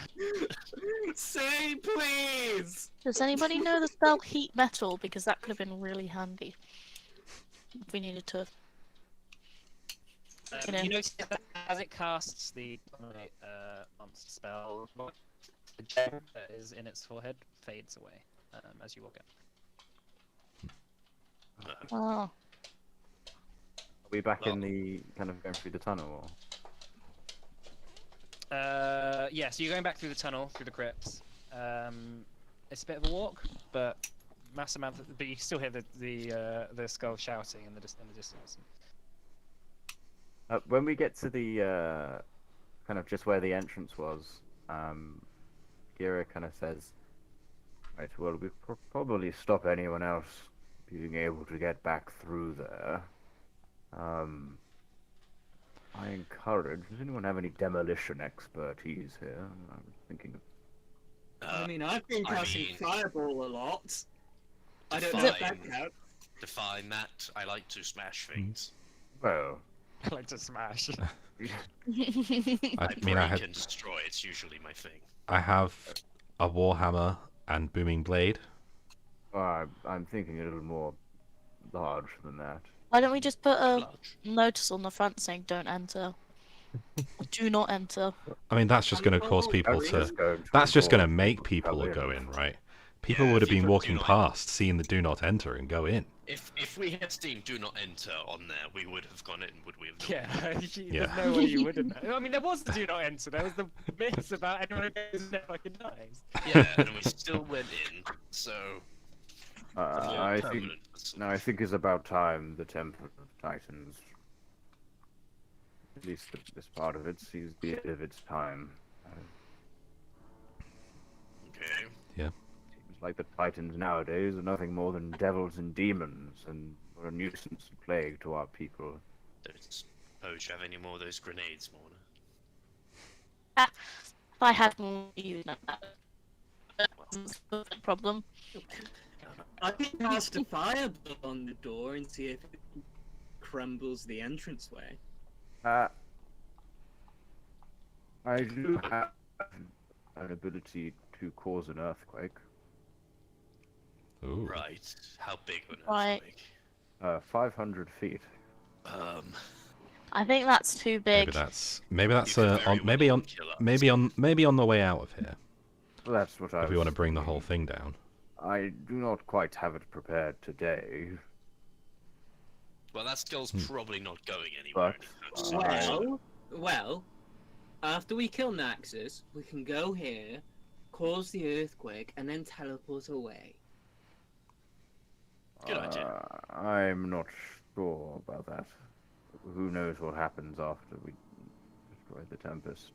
Say please! Does anybody know the spell heat metal? Because that could have been really handy if we needed to. You notice that as it casts the dominate monster spell, the gem that is in its forehead fades away as you walk in. Oh. Are we back in the kind of going through the tunnel? Or... Yeah, so you're going back through the tunnel, through the crypts. It's a bit of a walk, but mass amount. But you still hear the skull shouting in the distance. When we get to the kind of just where the entrance was, Gira kind of says, "Right, well, we probably stop anyone else being able to get back through there. I encourage. Does anyone have any demolition expertise here? I was thinking of I mean, I've been casting Fireball a lot. I don't know Fine. if that counts. Define that. I like to smash things. well, I like to smash. I I mean, I break had, and destroy. It's usually my thing. I have a warhammer and booming blade. I'm thinking a little more large than that. Why don't we just put a Large. notice on the front saying "Don't enter"? Or "Do not enter." I mean, that's just going to cause people to. That's just going to make people go in, right? People Yeah, would have if you been put walking do not past, seeing the "Do not enter" and go in. If we had Steam Do Not Enter on there, we would have gone in, would we have not? Yeah, Yeah. there's no way you wouldn't. I mean, there was the do not enter. There was the myths about anyone who goes in there fucking dies. Yeah, and we still went in, so... I think permanent. no, I think it's about time the Temple of Titans, at least this part of it, sees the end of its time. Okay. Seems like the Titans nowadays are nothing more than devils and demons, and are a nuisance and plague to our people. Don't suppose you have any more of those grenades, Morna? If I had more, you know that wasn't the problem. I can cast a Fireball on the door and see if it crumbles the entranceway. I do have an ability to cause an earthquake. Ooh. Right. How big of an Right. earthquake? 500 feet. I think that's too big. Maybe that's You could very on maybe well on kill us. maybe on the way out of here. Well, that's what I If we was want to bring the whole thinking. thing down. I do not quite have it prepared today. Well, that skull's probably not going anywhere. But, anytime soon. Well, after we kill Naxus, we can go here, cause the earthquake, and then teleport away. Good idea. I'm not sure about that. Who knows what happens after we destroy the Tempest?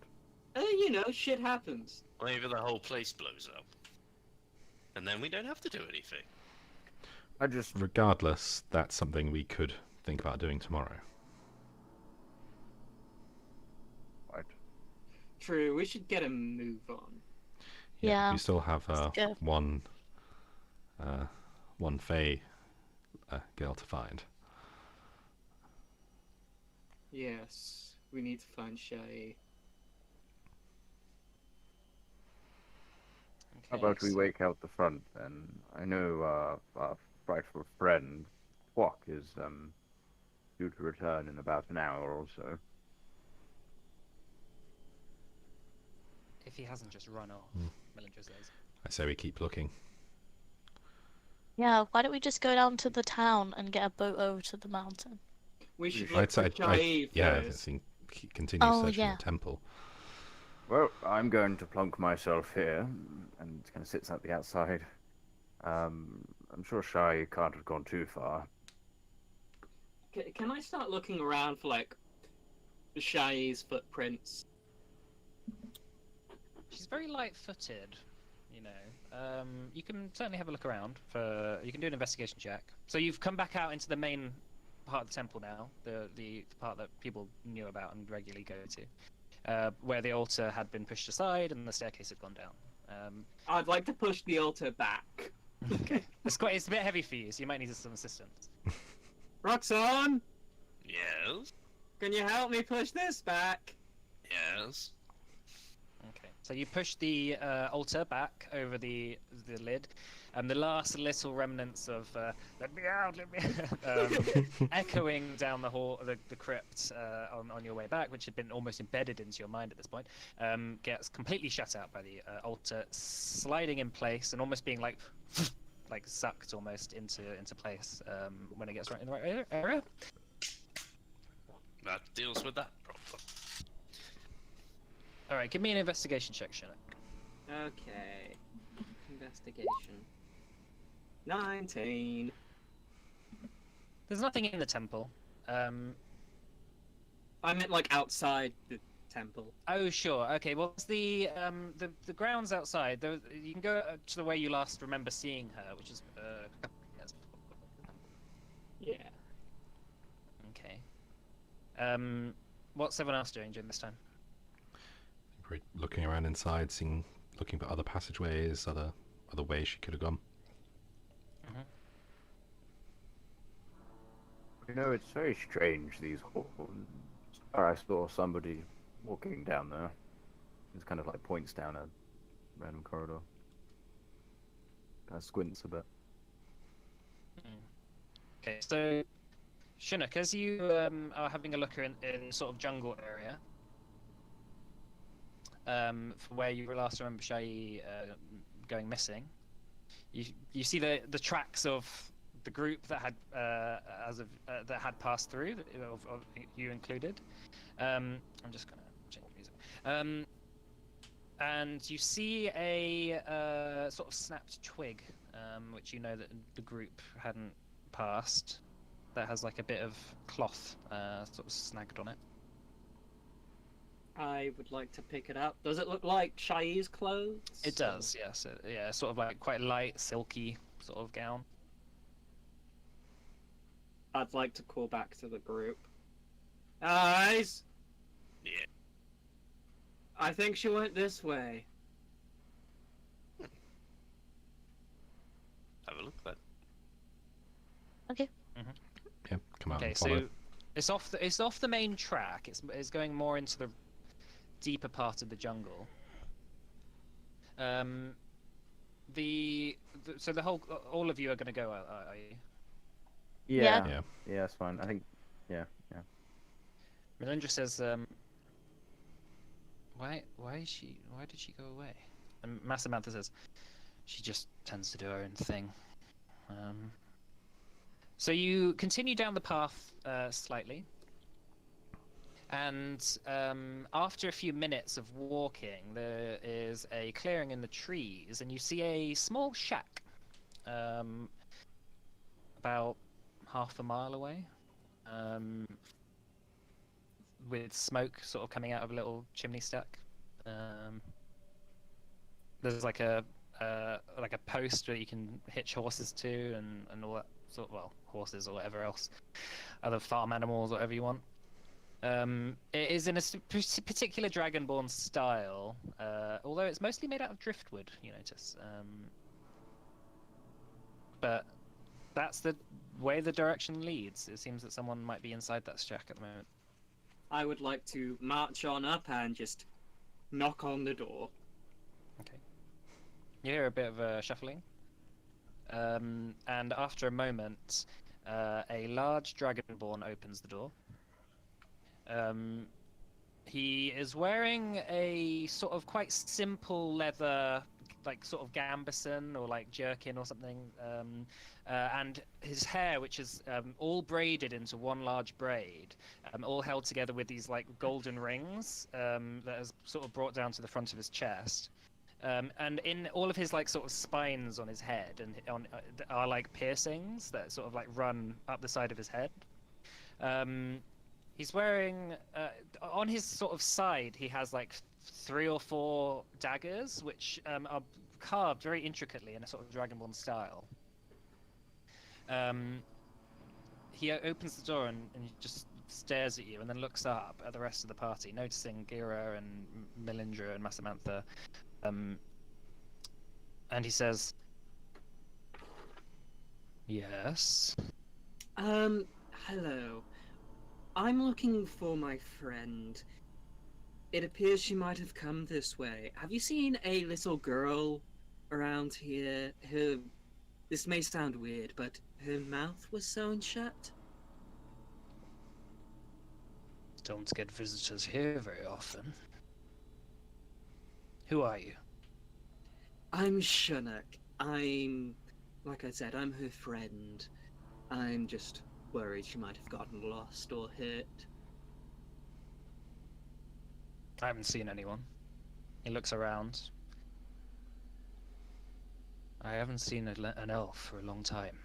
You know, shit happens. Maybe the whole place blows up. And then we don't have to do anything. I just... Regardless, that's something we could think about doing tomorrow. Right. True, we should get a move on. Yeah. We still have Let's go. one Fey girl to find. Yes, we need to find Shay. How about we wake out the front then? I know our frightful friend, Quack, is due to return in about an hour or so. If he hasn't just run off, Millinger says. I say we keep looking. Yeah, why don't we just go down to the town and get a boat over to the mountain? We should I'd look for say, Shay yeah, I first. think continue Oh, searching yeah. the temple. Well, I'm going to plunk myself here and kind of sits at the outside. I'm sure Shai can't have gone too far. Can I start looking around for like Shai's footprints? She's very light-footed, you know. You can certainly have a look around for. You can do an investigation check. So you've come back out into the main part of the temple now, the part that people knew about and regularly go to, where the altar had been pushed aside and the staircase had gone down. I'd like to push the altar back. Okay, it's a bit heavy for you, so you might need some assistance. Roxanne, Yes. can you help me push this back? Yes. Okay, so you push the altar back over the lid, and the last little remnants of "let me out, let me," echoing down the hall, the crypt on your way back, which had been almost embedded into your mind at this point, gets completely shut out by the altar, sliding in place and almost being like sucked almost into place when it gets right in the right area. That deals with that problem. All right, give me an investigation check, Shinnock. Okay. Investigation. 19. There's nothing in the temple. I meant like outside the temple. Oh, sure. Okay. Well, it's the grounds outside. You can go to the way you last remember seeing her, which is yes. Yeah. Okay. What's everyone else doing during this time? We're looking around inside, looking for other passageways, other ways she could have gone. You know, it's very strange, these halls. I saw somebody walking down there. It's kind of like points down a random corridor. Kind of squints a bit. Okay. So, Chinook, as you are having a look in sort of jungle area, for where you last remember Shai going missing, you see the tracks of the group that had that had passed through, of you included. I'm just gonna change music. And you see a sort of snapped twig, which you know that the group hadn't passed. That has like a bit of cloth sort of snagged on it. I would like to pick it up. Does it look like Shai's clothes? It does, yes. Yeah, sort of like quite light, silky sort of gown. I'd like to call back to the group. Guys! Yeah. I think she went this way. Have a look then. Okay. Yeah, come out Okay, and follow. so it's off the main track. It's going more into the deeper part of the jungle. So all of you are going to go out, are you? Yeah. Yeah. Yeah, that's fine. I think, yeah. Melindra says, why did she go away? And Massamantha says, she just tends to do her own thing. So you continue down the path slightly, and after a few minutes of walking, there is a clearing in the trees, and you see a small shack about half a mile away, with smoke sort of coming out of a little chimney stack. There's like a post where you can hitch horses to and all that sort of, well, horses or whatever else, other farm animals, whatever you want. It is in a particular Dragonborn style, although it's mostly made out of driftwood, you notice. But that's the way the direction leads. It seems that someone might be inside that shack at the moment. I would like to march on up and just knock on the door. Okay. You hear a bit of shuffling. And after a moment, a large Dragonborn opens the door. He is wearing a sort of quite simple leather, like sort of gambeson or like jerkin or something, and his hair, which is all braided into one large braid, all held together with these like golden rings that is sort of brought down to the front of his chest. And in all of his like sort of spines on his head and are like piercings that sort of like run up the side of his head. He's wearing on his sort of side. He has like 3 or 4 daggers, which are carved very intricately in a sort of Dragonborn style. He opens the door and he just stares at you, and then looks up at the rest of the party, noticing Gira and Melindra and Masamantha. And he says, "Yes." Hello. I'm looking for my friend. It appears she might have come this way. Have you seen a little girl around here? This may sound weird, but her mouth was sewn shut. Don't get visitors here very often. Who are you? I'm Shunak. Like I said, I'm her friend. I'm just worried she might have gotten lost or hurt. I haven't seen anyone. He looks around. I haven't seen an elf for a long time.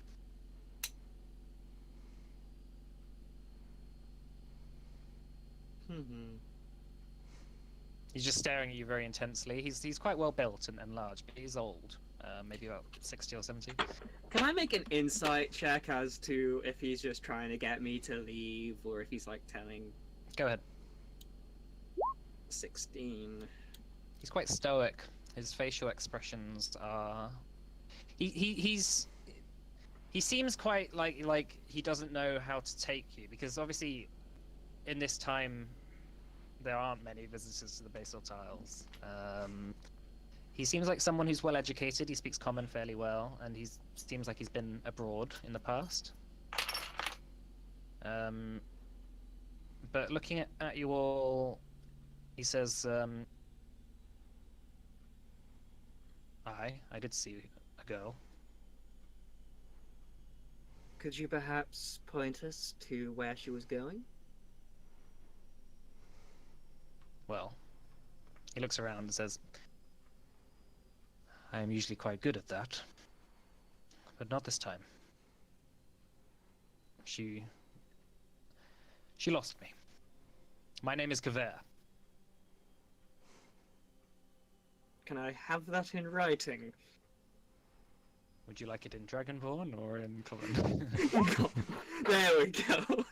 He's just staring at you very intensely. He's quite well built and large, but he's old. Maybe about 60 or 70. Can I make an insight check as to if he's just trying to get me to leave or if he's like telling? Go ahead. 16. He's quite stoic. His facial expressions are. He seems quite like he doesn't know how to take you, because obviously in this time there aren't many visitors to the Basal Tiles. He seems like someone who's well educated. He speaks Common fairly well, and he seems like he's been abroad in the past. But looking at you all, he says, I did see a girl. Could you perhaps point us to where she was going? Well, he looks around and says, I am usually quite good at that, but not this time. She lost me. My name is Kvare. Can I have that in writing? Would you like it in Dragonborn or in Common? There we go.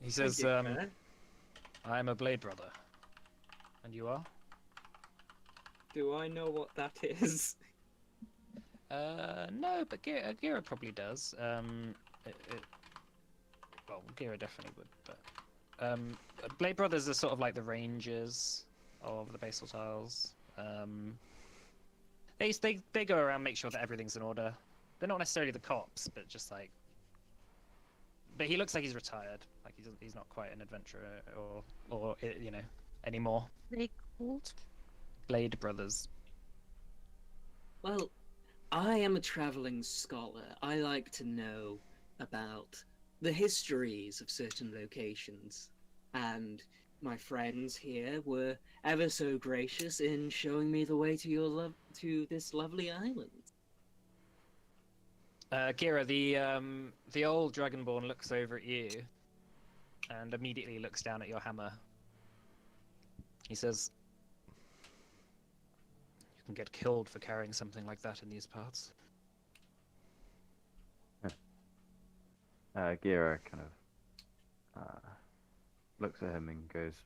He says, Thank you, Claire. I'm a Blade Brother. And you are? Do I know what that is? No, but Gira probably does. Well, Gira definitely would, but Blade Brothers are sort of like the rangers of the Basal Tiles. They go around, make sure that everything's in order. They're not necessarily the cops, but just like. But he looks like he's retired. Like he's not quite an adventurer or you know anymore. They called? Blade Brothers. Well, I am a traveling scholar. I like to know about the histories of certain locations, and my friends here were ever so gracious in showing me the way to to this lovely island. Gira, the old Dragonborn looks over at you, and immediately looks down at your hammer. He says, "You can get killed for carrying something like that in these parts." Gira kind of looks at him and goes,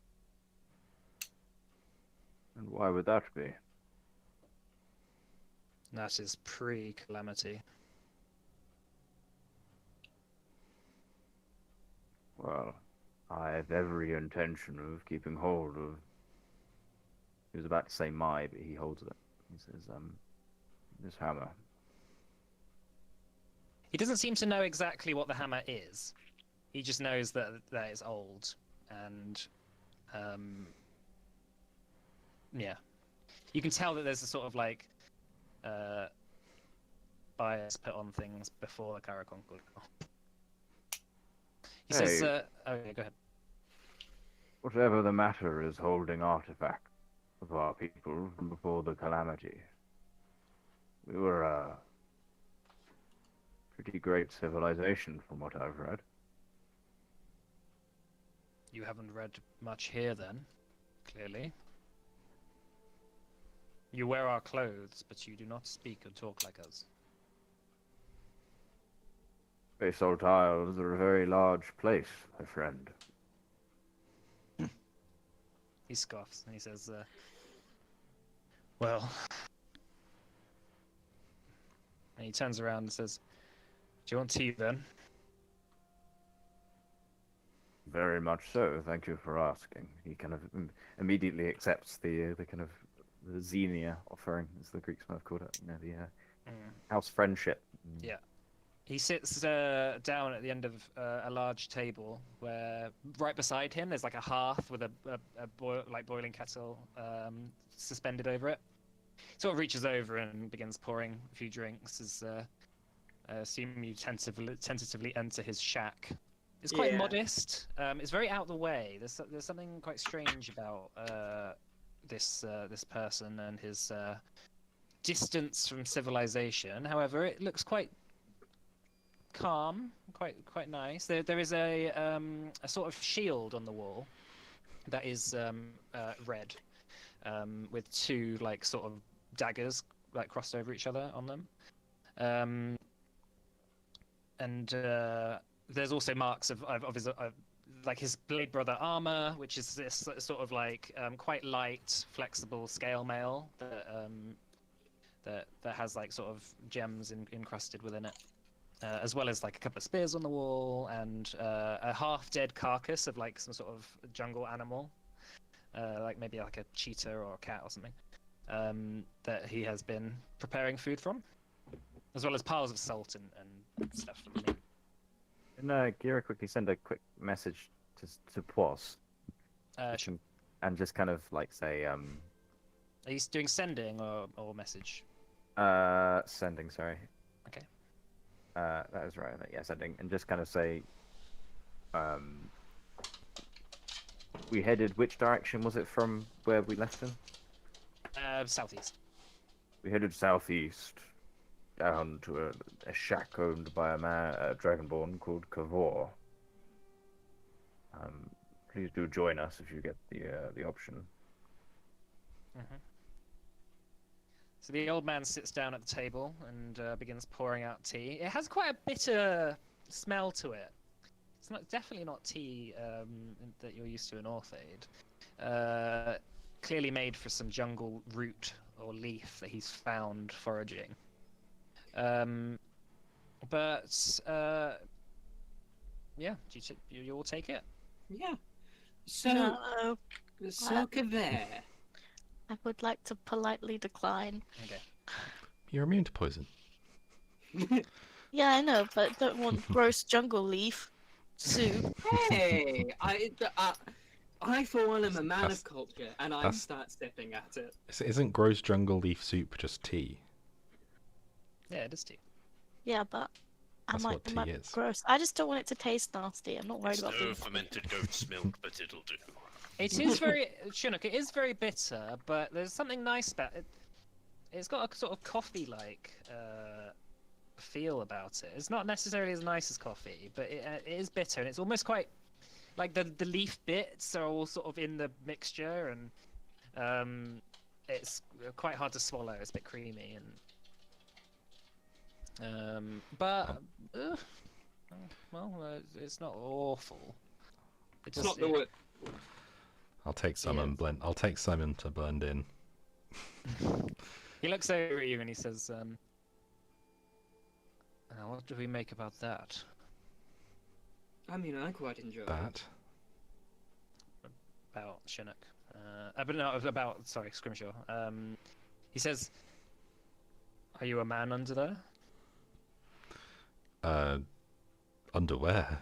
"And why would that be?" That is pre-calamity. Well, I have every intention of keeping hold of. He was about to say my, but he holds it. He says, this hammer. He doesn't seem to know exactly what the hammer is. He just knows that it's old, and yeah, you can tell that there's a sort of like bias put on things before the Caraconquer. He says, okay, go ahead. Whatever the matter is holding artifacts of our people from before the calamity. We were pretty great civilization from what I've read. You haven't read much here then, clearly. You wear our clothes, but you do not speak or talk like us. Basalt Isles are a very large place, my friend. He scoffs and he says, well... And he turns around and says, do you want tea then? Very much so. Thank you for asking. He kind of immediately accepts the kind of the xenia offering, as the Greeks might have called it. You know, the house friendship. Yeah. He sits down at the end of a large table where right beside him there's like a hearth with a boiling kettle suspended over it. Sort of reaches over and begins pouring a few drinks as I assume you tentatively enter his shack. It's quite modest. It's very out of the way. There's something quite strange about this person and his distance from civilization. However, it looks quite calm, quite nice. There is a sort of shield on the wall that is red, with two like sort of daggers like crossed over each other on them, and there's also marks of his like his blade brother armor, which is this sort of like quite light, flexible scale mail that has like sort of gems encrusted within it. As well as like a couple of spears on the wall and a half-dead carcass of like some sort of jungle animal, like maybe like a cheetah or a cat or something, that he has been preparing food from, as well as piles of salt and stuff. Can Gira quickly send a quick message to Pois? Sure. And just kind of like say, Are you doing sending or message? Sending, sorry. Okay. That is right. Yeah, sending, and just kind of say, we headed which direction was it from where we left him? Southeast. We headed southeast, down to a shack owned by a man, a dragonborn called Kvare. Please do join us if you get the option. Mm-hmm. So the old man sits down at the table and begins pouring out tea. It has quite a bitter smell to it. It's definitely not tea that you're used to in Orthaid. Clearly made for some jungle root or leaf that he's found foraging. But yeah, you all take it? Yeah. So, No, so Kvare. I would like to politely decline. Okay. You're immune to poison. Yeah, I know, but don't want gross jungle leaf soup. Hey, I for one am a man of culture, and I start stepping at it. Isn't gross jungle leaf soup just tea? Yeah, it is tea. Yeah, but That's what tea might be is. gross. I just don't want it to taste nasty. I'm not worried It's about no being. fermented goat's milk, but it'll do. It is very Chinook. It is very bitter, but there's something nice about it. It's got a sort of coffee-like feel about it. It's not necessarily as nice as coffee, but it is bitter, and it's almost quite like the leaf bits are all sort of in the mixture, and it's quite hard to swallow. It's a bit creamy, and it's not awful. It's not the word. I'll take some and blend. I'll take some to blend in. He looks over at you and he says, "What do we make about that?" I mean, I quite enjoy That. About Chinook. But no, about Scrimshaw. He says, "Are you a man under there?" Underwear.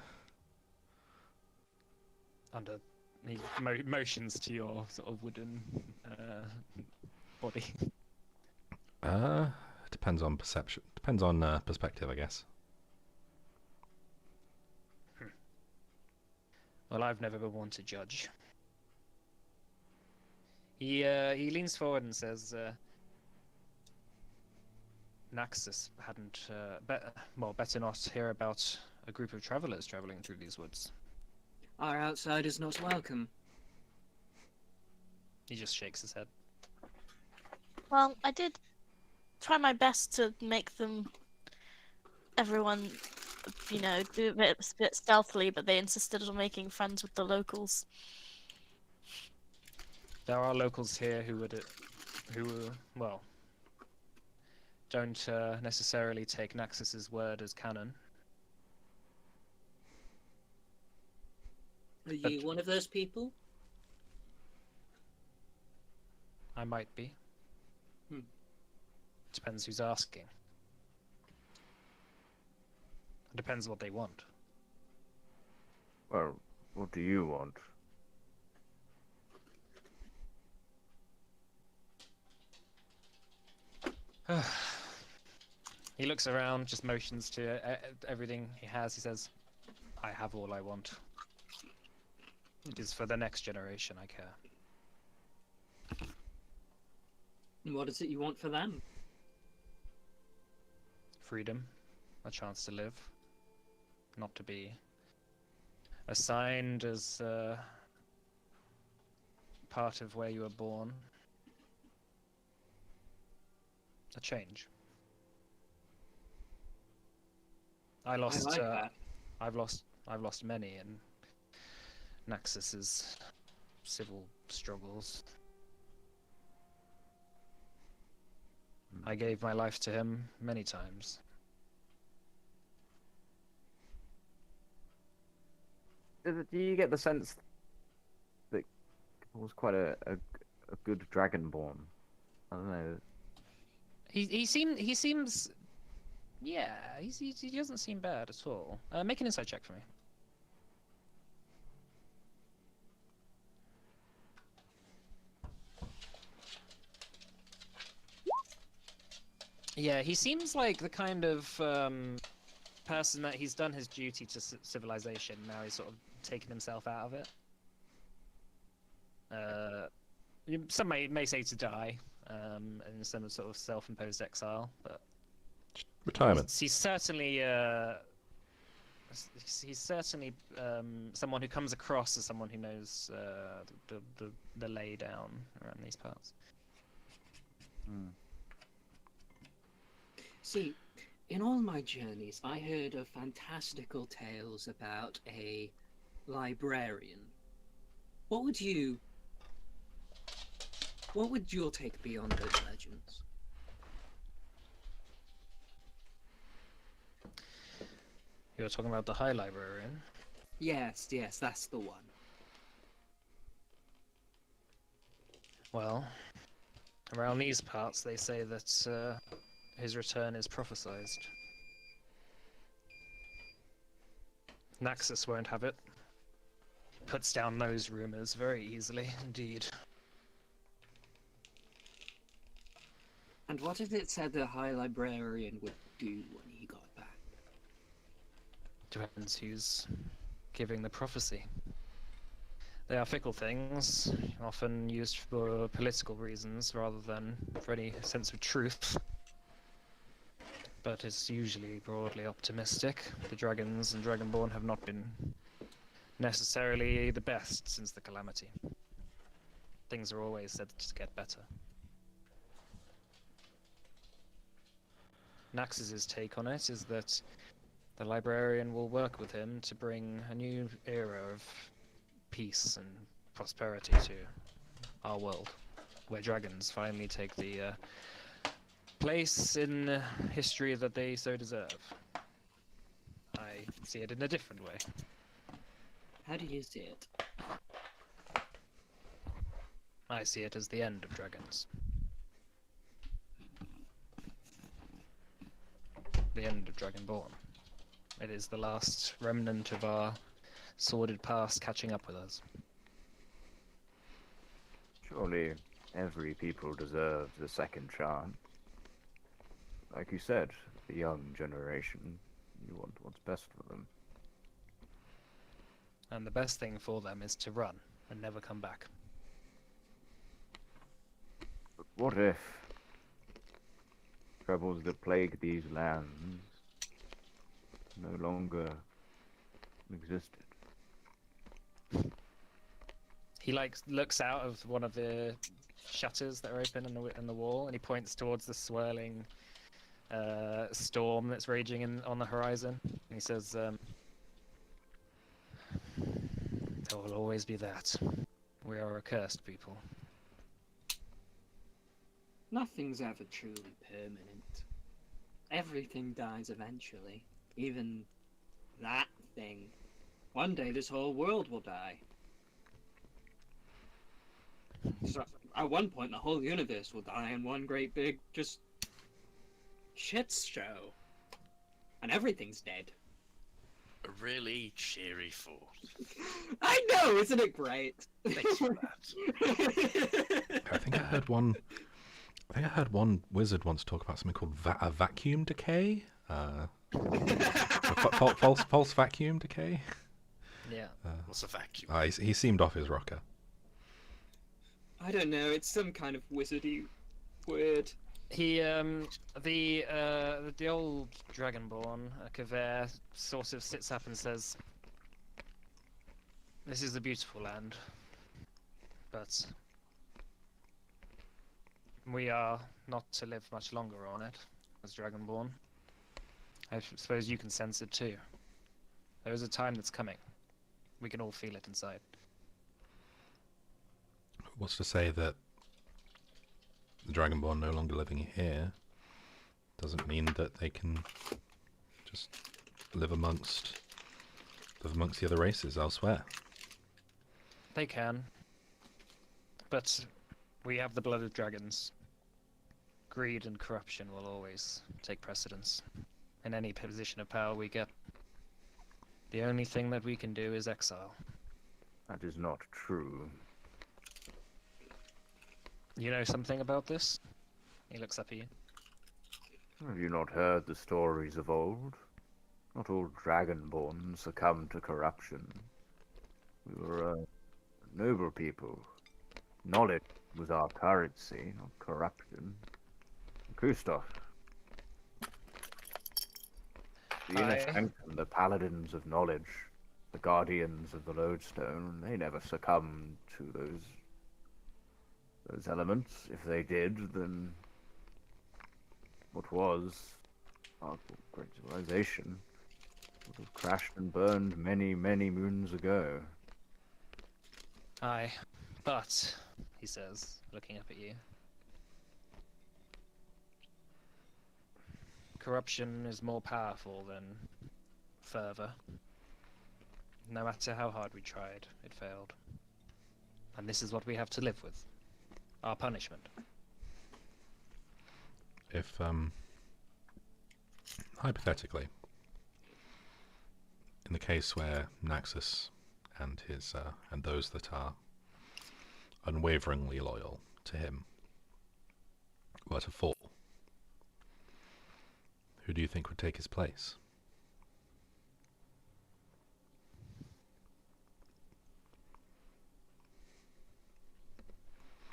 Under. He motions to your sort of wooden body. Depends on perception. Depends on perspective, I guess. Well, I've never been one to judge. He leans forward and says, Naxos hadn't, better not hear about a group of travelers traveling through these woods. Our outsiders not welcome. He just shakes his head. Well, I did try my best to make everyone, do a bit stealthily, but they insisted on making friends with the locals. There are locals here who don't necessarily take Naxos's word as canon. Are you But- one of those people? I might be. Hmm. Depends who's asking. Depends what they want. Well, what do you want? He looks around, just motions to everything he has. He says, I have all I want. It is for the next generation I care. And what is it you want for them? Freedom, a chance to live, not to be assigned as part of where you were born. A change. I lost. I like that. I've lost many in Naxos's civil struggles. I gave my life to him many times. Do you get the sense that he was quite a good dragonborn? I don't know. He seems. Yeah, he doesn't seem bad at all. Make an insight check for me. Yeah, he seems like the kind of person that he's done his duty to civilization. Now he's sort of taken himself out of it. Some may say to die, in some sort of self-imposed exile, but Retirement. he's certainly someone who comes across as someone who knows the lay down around these parts. See, in all my journeys, I heard of fantastical tales about a librarian. What would your take be on those legends? You're talking about the High Librarian? Yes, that's the one. Well, around these parts they say that his return is prophesized. Naxos won't have it. Puts down those rumors very easily indeed. And what is it said the High Librarian would do when he got back? Depends who's giving the prophecy. They are fickle things, often used for political reasons rather than for any sense of truth. But it's usually broadly optimistic. The dragons and Dragonborn have not been necessarily the best since the calamity. Things are always said to get better. Naxos's take on it is that the librarian will work with him to bring a new era of peace and prosperity to our world, where dragons finally take the place in history that they so deserve. I see it in a different way. How do you see it? I see it as the end of dragons. The end of Dragonborn. It is the last remnant of our sordid past catching up with us. Surely every people deserves a second chance. Like you said, the young generation, you want what's best for them. And the best thing for them is to run and never come back. But what if troubles that plague these lands no longer existed. He looks out of one of the shutters that are open in the wall, and he points towards the swirling storm that's raging on the horizon. And he says, "There will always be that. We are a cursed people." Nothing's ever truly permanent. Everything dies eventually. Even that thing. One day this whole world will die. So at one point the whole universe will die in one great big just shit show. And everything's dead. A really cheery thought. I know, isn't it great? Thanks for that. I think I heard one wizard once talk about something called a vacuum decay. False vacuum decay. Yeah. What's a vacuum? He seemed off his rocker. I don't know, it's some kind of wizardy word. He, the old dragonborn, Kvare, sort of sits up and says, "This is a beautiful land, but we are not to live much longer on it, as dragonborn. I suppose you can sense it too. There is a time that's coming. We can all feel it inside." What's to say that the Dragonborn no longer living here doesn't mean that they can just live amongst the other races elsewhere? They can. But we have the blood of dragons. Greed and corruption will always take precedence. In any position of power we get. The only thing that we can do is exile. That is not true. You know something about this? He looks up at you. Have you not heard the stories of old? Not all dragonborn succumbed to corruption. We were a noble people. Knowledge was our currency, not corruption. Kustos. The inner Aye. sanctum, the paladins of knowledge, the guardians of the lodestone, they never succumbed to those elements. If they did, then what was our great civilization would have crashed and burned many, many moons ago. Aye. But, he says, looking up at you, corruption is more powerful than fervor. No matter how hard we tried, it failed. And this is what we have to live with. Our punishment. If, hypothetically, in the case where Naxus and his, and those that are unwaveringly loyal to him were to fall, who do you think would take his place?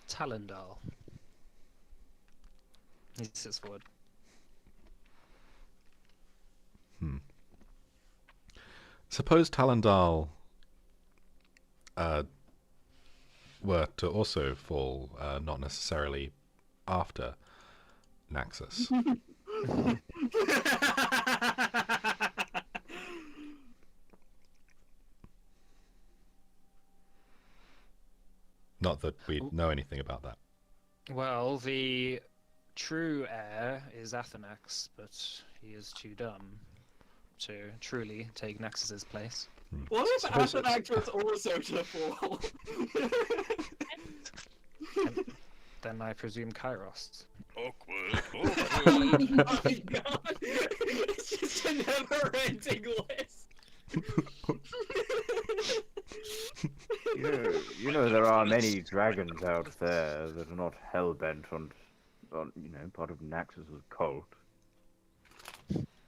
Talendal. He sits forward. Suppose Talendal were to also fall, not necessarily after Naxus. Not that we know anything about that. Well, the true heir is Athanax, but he is too dumb to truly take Naxus's place. What if Suppose Athanax was also to fall? Then I presume Kairos. Awkward. Oh my god! It's just a never-ending list. You know there are many dragons out there that are not hell-bent on part of Naxxus's cult.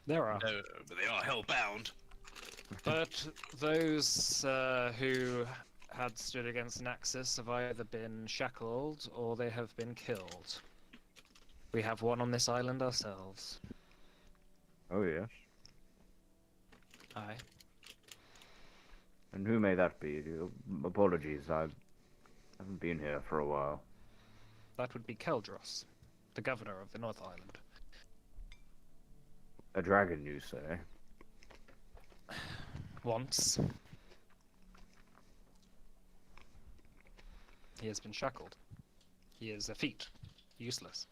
There are. No, but they are hellbound. But those who had stood against Naxus have either been shackled or they have been killed. We have one on this island ourselves. Oh, yes. Aye. And who may that be? Apologies, I haven't been here for a while. That would be Keldros, the governor of the North Island. A dragon, you say? Once. He has been shackled. He is effete, useless,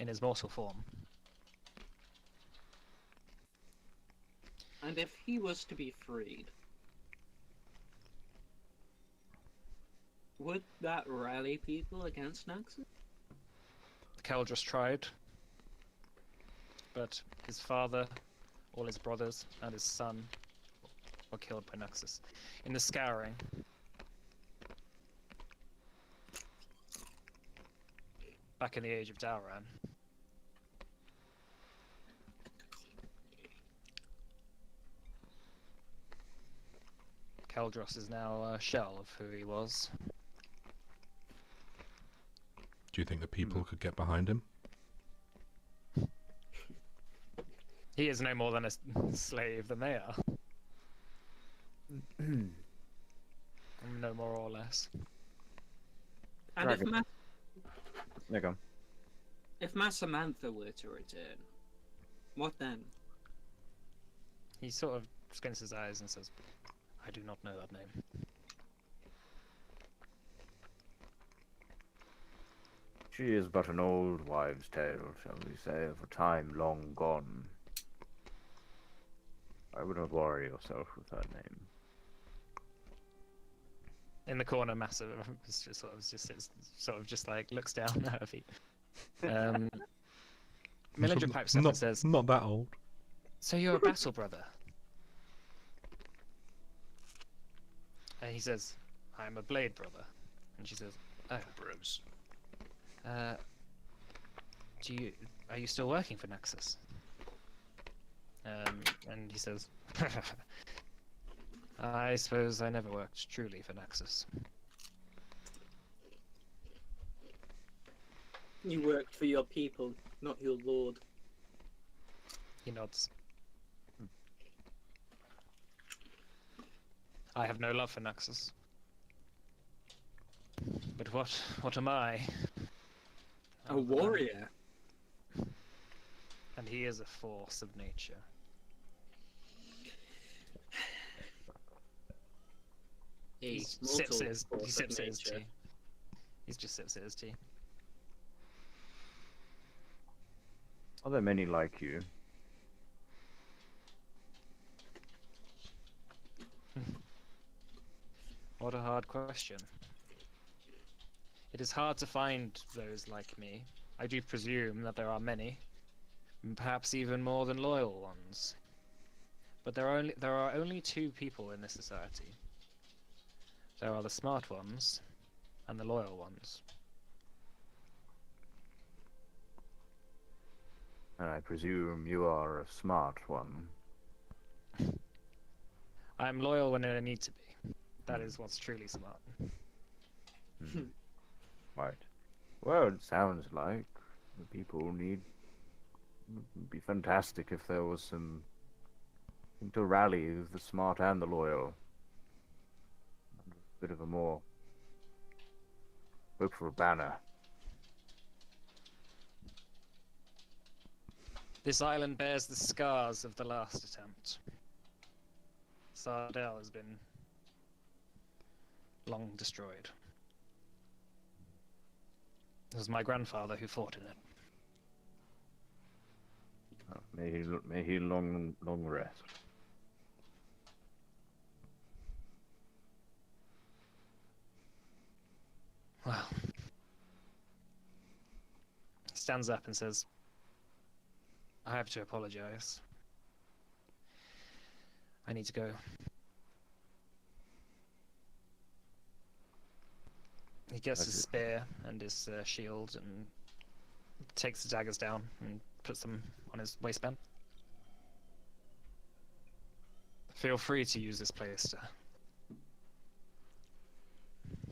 in his mortal form. And if he was to be freed, would that rally people against Naxos? Keldros tried, but his father, all his brothers, and his son were killed by Naxos in the scouring. Back in the age of Dalran. Keldros is now a shell of who he was. Do you think the people could get behind him? He is no more than a slave than they are. No more or less. And if, Dragon. There you go. if Massamantha were to return, what then? He sort of squints his eyes and says, I do not know that name. She is but an old wives' tale, shall we say, of a time long gone. I would not worry yourself with her name. In the corner, Massive just sort of just like looks down at her feet. Melindra pipes up and says, Not that old. so you're a battle brother? And he says, I'm a blade brother. And she says, oh, Bros. are you still working for Nexus? And he says, I suppose I never worked truly for Nexus. You worked for your people, not your lord. He nods. I have no love for Nexus. But what am I? A warrior. And he is a force of nature. A He sips mortal at his force of nature. tea. He just sips at his tea. Are there many like you? What a hard question. It is hard to find those like me. I do presume that there are many, and perhaps even more than loyal ones. But there are only two people in this society. There are the smart ones and the loyal ones. And I presume you are a smart one. I am loyal when I need to be. That is what's truly smart. Right. Well, it sounds like the people need. It'd be fantastic if there was some. To rally the smart and the loyal. A bit of a more. Hope for a banner. This island bears the scars of the last attempt. Sardell has been long destroyed. It was my grandfather who fought in it. May he long rest. Well, he stands up and says, I have to apologize. I need to go. He gets his spear and his shield and takes the daggers down and puts them on his waistband. Feel free to use this place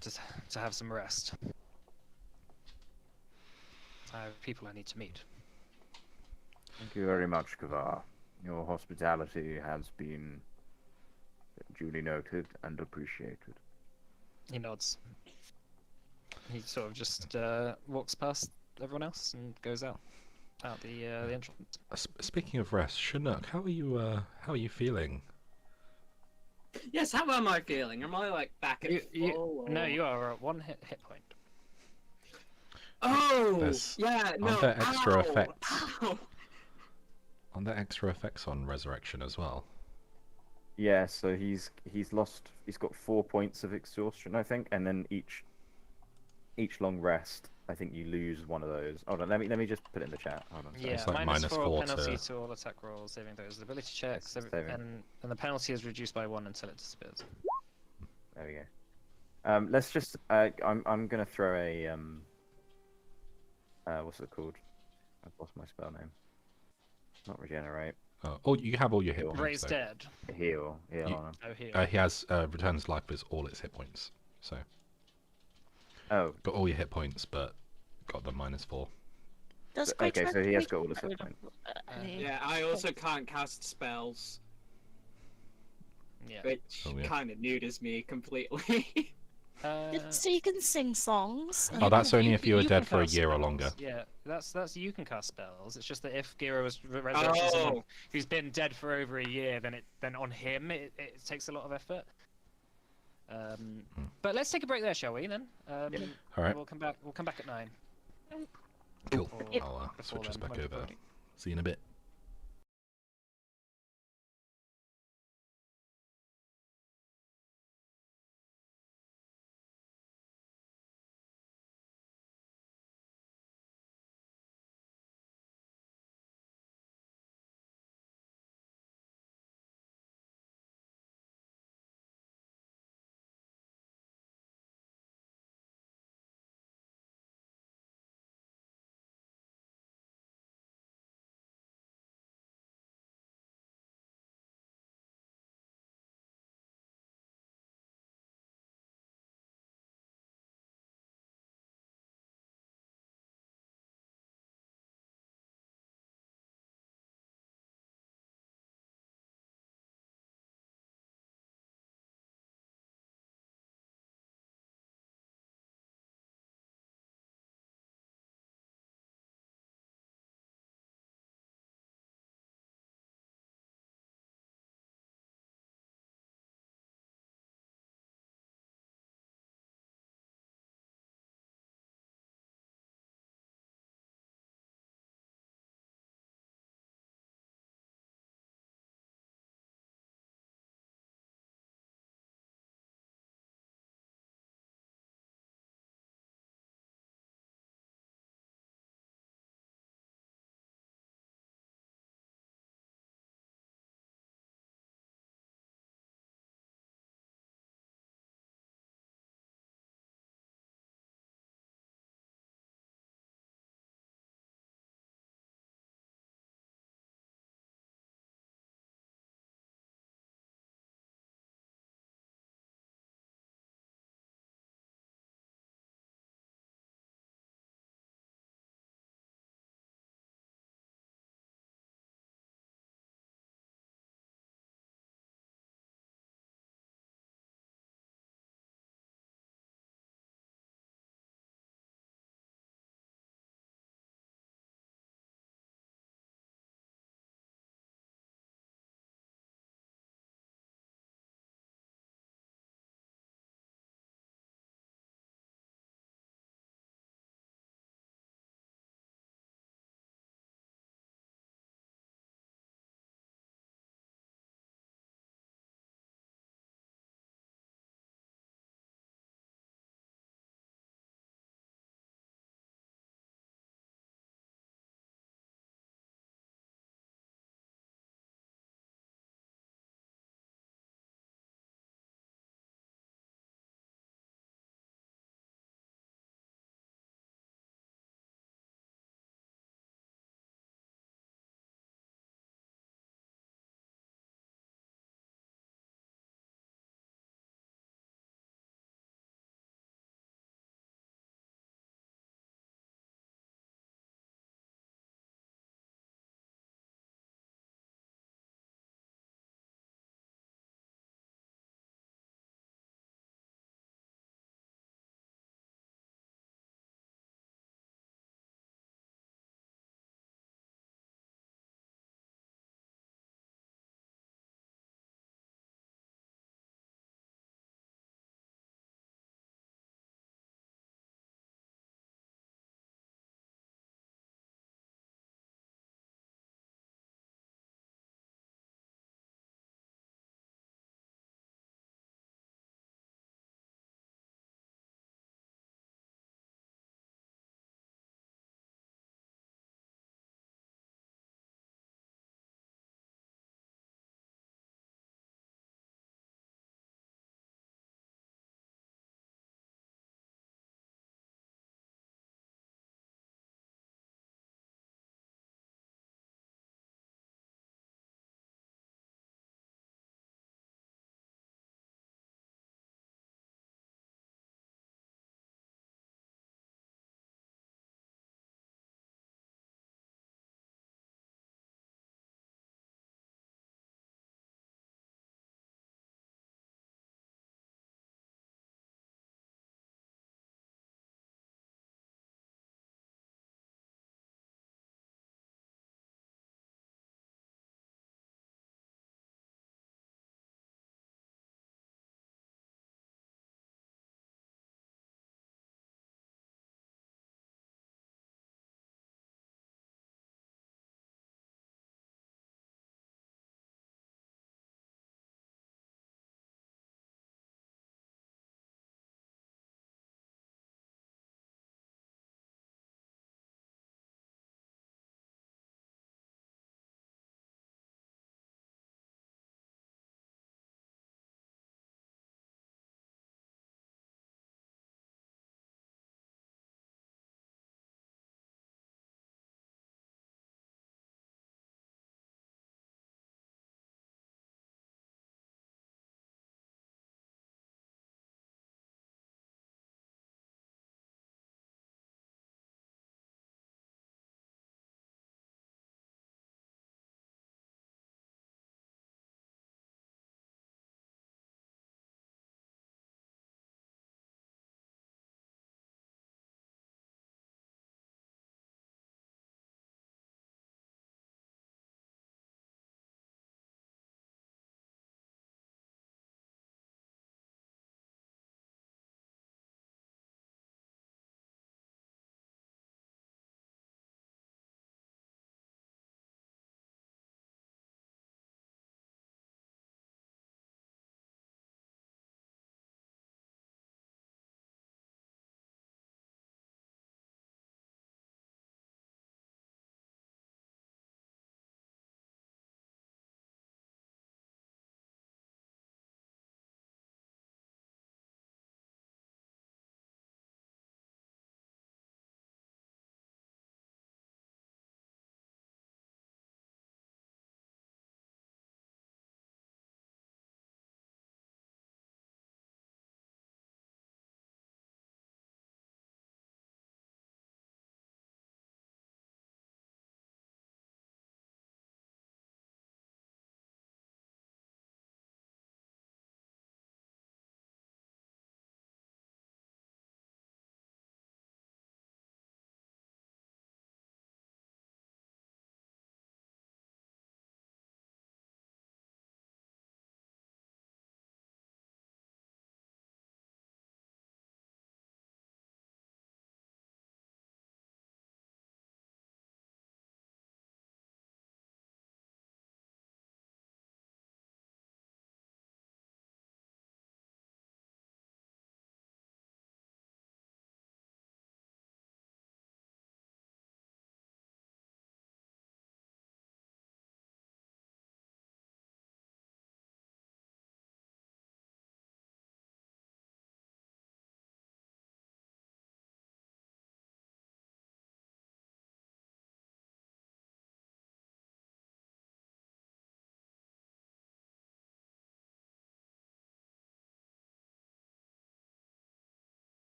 to have some rest. I have people I need to meet. Thank you very much, Kvare. Your hospitality has been duly noted and appreciated. He nods. He sort of just walks past everyone else and goes out the entrance. Speaking of rest, Chinook, how are you feeling? Yes, how am I feeling? Am I like back at full? No, or- you are at one hit point. Oh, There's- yeah, no. aren't there extra ow, effects? ow. Aren't there extra effects on resurrection as well? Yeah, so he's got 4 points of exhaustion, I think, and then each long rest, I think you lose one of those. Hold on, let me just put it in the chat. Hold on. Sorry. Yeah, It's like minus minus 4 4 penalty to- to all attack rolls, saving throws, ability checks, Yes, saving. and the penalty is reduced by 1 until it disappears. There we go. Let's just. I'm gonna throw a what's it called? I've lost my spell name. Not regenerate. Oh, you have all your hit Heal. points. Raise though. dead. Heal. Heal You- on him. Oh, here. He has returns life with all its hit points. So Oh, got all your hit points, but got the -4. Does okay. So he has Great got all his Dragon hit points. any- Yeah, I also can't cast spells, Yeah. which Oh, yeah. kind of neuters me completely. So you can sing songs. Oh, that's only if you were can dead for a cast year or spells. longer. Yeah, that's you can cast spells. It's just that if Gira was resurrecting someone Oh, who's been dead for over a year, then on him it takes a lot of effort. But let's take a break there, shall we? Then. All right. We'll come back. We'll come back at 9. Cool. Or I'll before switch us then, back when we're over. recording. See you in a bit.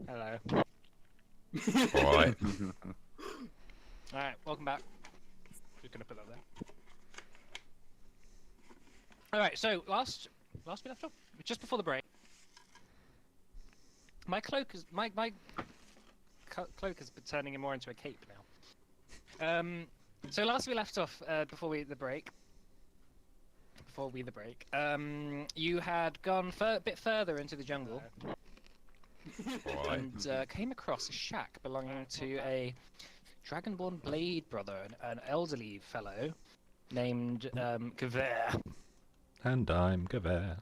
Hello. All right. Alright, welcome back. Just gonna put that there. Alright, so last we left off, just before the break. My cloak is cloak is turning more into a cape now. So last we left off before the break, you had gone a bit further into the jungle All right. and came across a shack belonging to a dragonborn blade brother, an elderly fellow named Kvare. And I'm Kvare.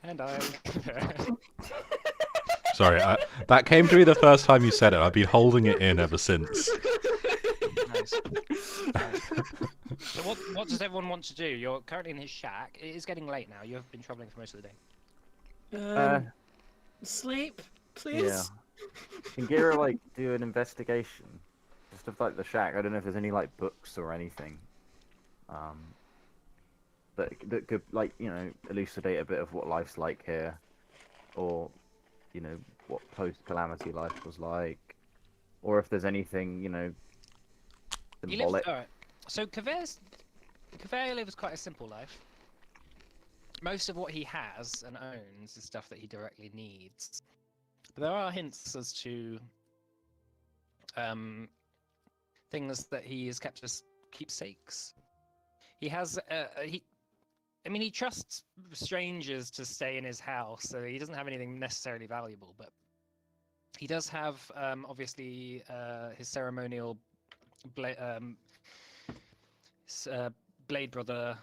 And I'm Kvare. Sorry, that came to me the first time you said it. I've been holding it in ever since. Nice. So what does everyone want to do? You're currently in his shack. It is getting late now. You have been traveling for most of the day. Sleep, please. Yeah. Can Gira like do an investigation? Just of like the shack. I don't know if there's any like books or anything. That could like, you know, elucidate a bit of what life's like here. Or, you know, what post-calamity life was like. Or if there's anything, you know, symbolic. Alright. So Kvare lives quite a simple life. Most of what he has and owns is stuff that he directly needs. But there are hints as to things that he has kept as keepsakes. He has he trusts strangers to stay in his house, so he doesn't have anything necessarily valuable, but he does have obviously his ceremonial blade brother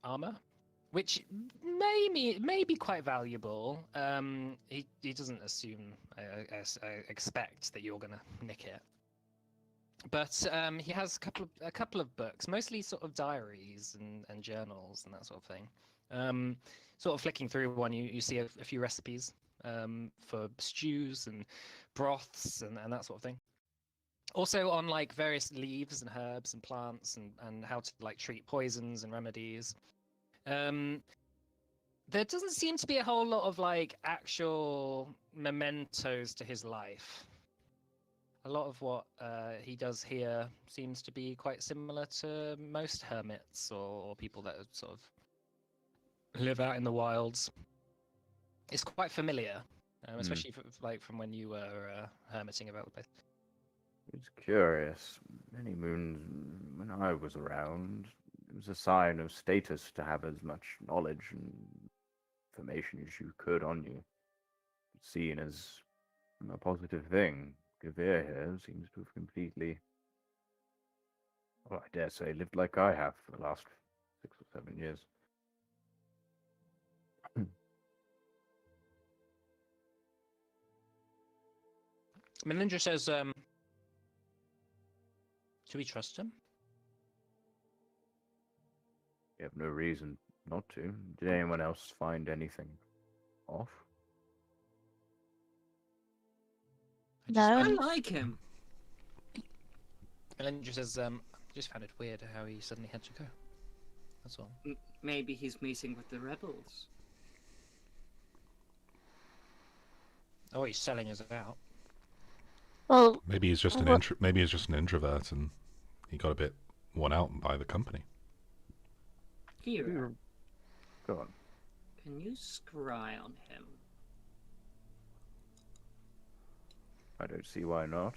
armor, which may be quite valuable. He doesn't assume, expect that you're gonna nick it. But he has a couple of books, mostly sort of diaries and journals and that sort of thing. Sort of flicking through one, you see a few recipes for stews and broths and that sort of thing. Also on like various leaves and herbs and plants and how to like treat poisons and remedies. There doesn't seem to be a whole lot of like actual mementos to his life. A lot of what he does here seems to be quite similar to most hermits or people that sort of live out in the wilds. It's quite familiar, especially from when you were hermiting about the place. It's curious. Many moons when I was around, it was a sign of status to have as much knowledge and information as you could on you. Seen as a positive thing. Kvare here seems to have completely, well, I dare say, lived like I have for the last 6 or 7 years. Melindra says, do we trust him? You have no reason not to. Did anyone else find anything off? I No. like him. Melindra says, just found it weird how he suddenly had to go. That's all. Maybe he's meeting with the rebels. Oh, he's selling us out. Well, Maybe he's just an introvert, and he got a bit worn out by the company. Here, Go on. can you scry on him? I don't see why not.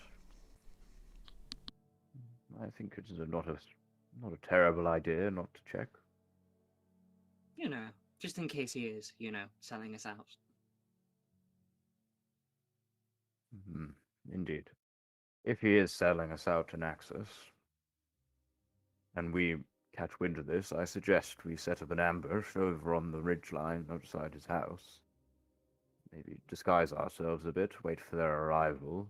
I think it's not a terrible idea not to check. You know, just in case he is, selling us out. Indeed. If he is selling us out to Naxos, and we catch wind of this, I suggest we set up an ambush over on the ridgeline outside his house. Maybe disguise ourselves a bit, wait for their arrival,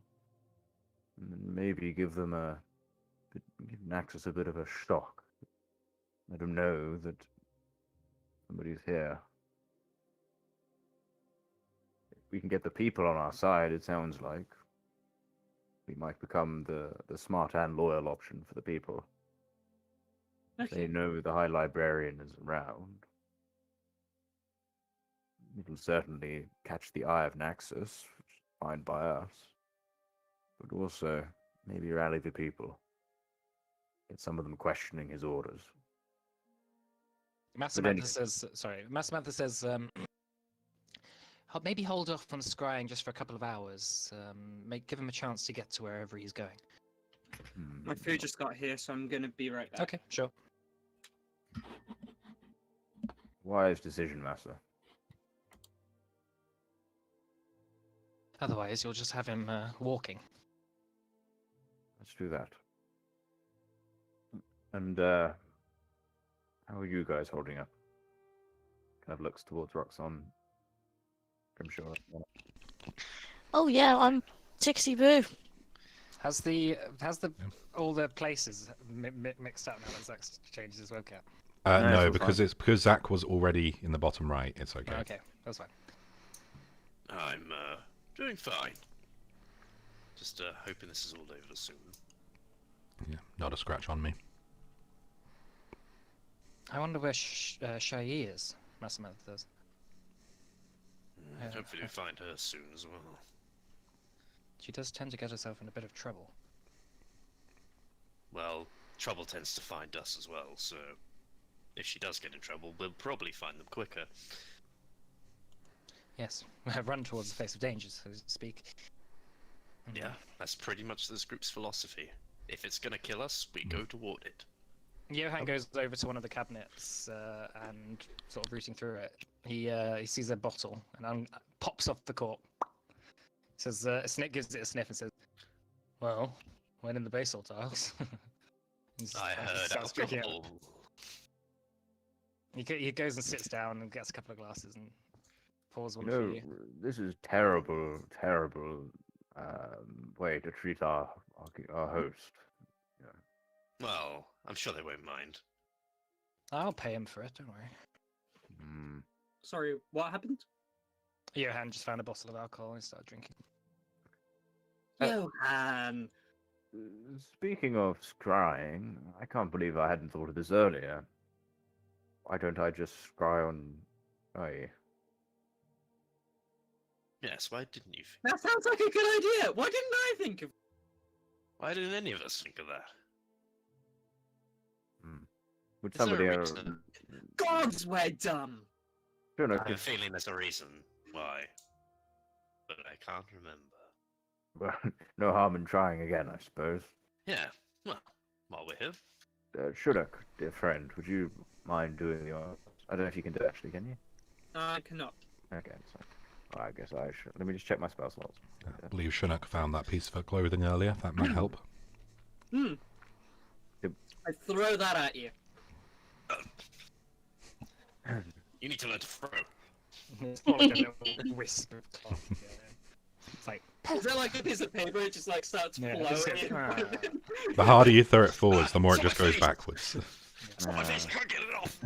and then maybe give Naxos a bit of a shock. Let them know that somebody's here. If we can get the people on our side, it sounds like we might become the smart and loyal option for the people. Okay. They know the High Librarian is around. It'll certainly catch the eye of Naxos, which fine by us. But also, maybe rally the people. Get some of them questioning his orders. Massamantha says, sorry, Massamantha says, maybe hold off on scrying just for a couple of hours. Give him a chance to get to wherever he's going. My food just got here, so I'm gonna be right back. Okay, sure. Wise decision, Master. Otherwise, you'll just have him walking. Let's do that. And how are you guys holding up? Kind of looks towards Roxanne. I'm sure. Oh yeah, I'm Tixie Boo. Has the all the places mixed up now that Zach's changed his vocab? No, it's because fine. it's because Zach was already in the bottom right. It's okay. Okay, that's fine. I'm doing fine. Just hoping this is all over soon. Yeah, not a scratch on me. I wonder where Shai is. Massamantha does. Hopefully we find her soon as well. She does tend to get herself in a bit of trouble. Well, trouble tends to find us as well, so if she does get in trouble, we'll probably find them quicker. Yes, run towards the face of danger, so to speak. Yeah, that's pretty much this group's philosophy. If it's gonna kill us, we go toward it. Johan goes over to one of the cabinets and sort of rooting through it. He sees a bottle and pops off the cork. Says, gives it a sniff and says, "Well, when in the basalt tiles." I heard starts drinking it. alcohol. He goes and sits down and gets a couple of glasses and pours one You for know, you. this is terrible, terrible way to treat our host. Well, I'm sure they won't mind. I'll pay him for it, don't worry. Sorry, what happened? Johan just found a bottle of alcohol and started drinking. Johan! Speaking of scrying, I can't believe I hadn't thought of this earlier. Why don't I just scry on... Yes, why didn't you? That sounds like a good idea! Why didn't I think of... Why didn't any of us think of that? Would Is there a somebody... reason? Gods, we're dumb! Don't know, I have a feeling there's a reason why, but I can't remember. well, no harm in trying again, I suppose. Yeah, well, while we're here. Shudok, dear friend, would you mind doing your... I don't know if you can do it, actually, can you? I cannot. Okay, so I guess I should. Let me just check my spell slots. I believe Shinnok found that piece of her clothing earlier. That might help. Hmm. Yep. I throw that at you. You need to learn to throw. It's more like a little wisp of cloth. Yeah. It's like, Is that like a piece of paper? It just like starts Yeah, just floating. gets- The harder you throw it forwards, the more it just goes backwards. It's on my face, I can't get it off!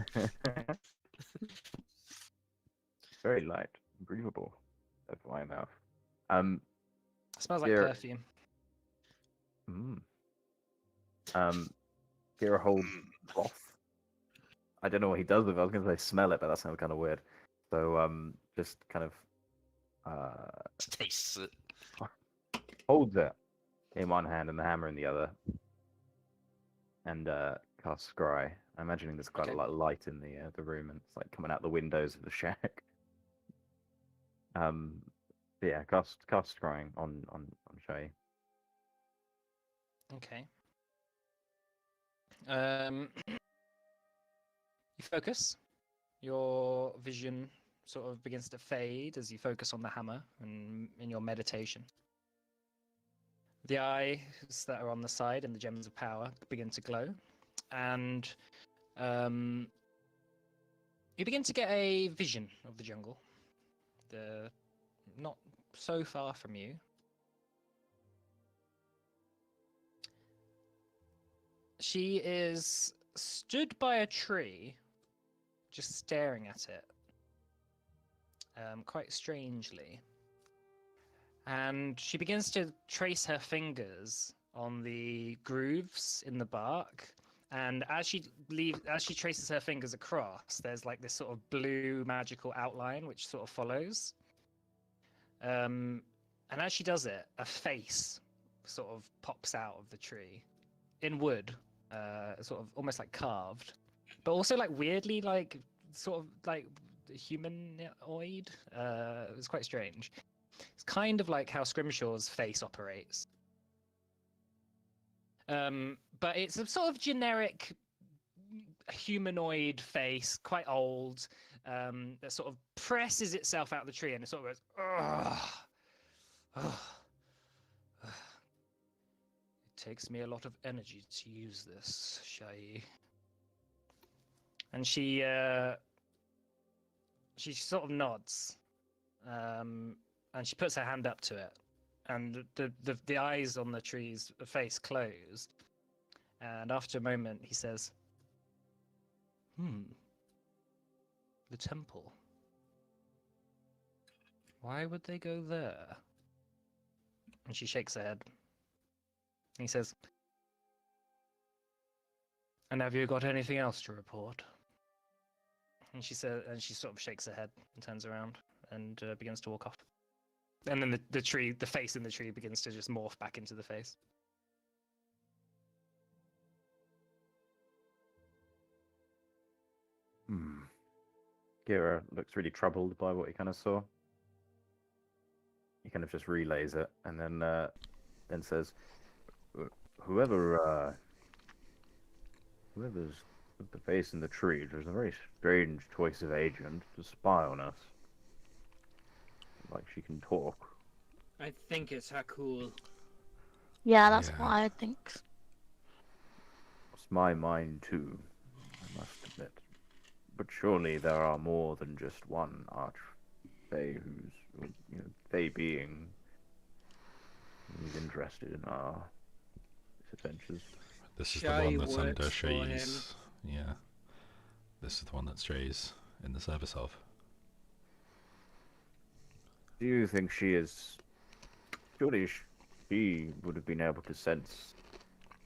Very light, breathable. That's my mouth. smells like Here- perfume. Kira holds broth. I don't know what he does with it. I was going to say smell it, but that sounds kind of weird. So, just kind of Tastes it. holds it in one hand and the hammer in the other, and casts scry. I'm imagining there's quite a lot of light in the room, and it's like coming out the windows of the shack. But yeah, cast scrying on Shay. Okay. You focus. Your vision sort of begins to fade as you focus on the hammer and in your meditation. The eyes that are on the side and the gems of power begin to glow, and you begin to get a vision of the jungle. Not so far from you. She is stood by a tree, just staring at it, quite strangely. And she begins to trace her fingers on the grooves in the bark. And as she traces her fingers across, there's like this sort of blue magical outline which sort of follows. And as she does it, a face sort of pops out of the tree in wood, sort of almost like carved, but also like weirdly like sort of like humanoid. It was quite strange. It's kind of like how Scrimshaw's face operates. But it's a sort of generic humanoid face, quite old, that sort of presses itself out of the tree and it sort of goes, ugh. Ugh. Ugh. It takes me a lot of energy to use this, Shai. And she sort of nods, and she puts her hand up to it, and the eyes on the tree's face closed. And after a moment, he says, the temple. Why would they go there? And she shakes her head. And he says, and have you got anything else to report? And she said, and she sort of shakes her head and turns around and begins to walk off. And then the face in the tree begins to just morph back into the face. Gira looks really troubled by what he kind of saw. He kind of just relays it, and then says, "Whoever's with the face in the tree, there's a very strange choice of agent to spy on us. Like she can talk." I think it's Hakul. Yeah, that's Yeah. what I think. It's my mind too, I must admit. But surely there are more than just one Archfey Fey being who's interested in our adventures. This is the Shai one that's under works for him. Shai's. Yeah. This is the one that Shai's in the service of. Do you think she is? Surely she would have been able to sense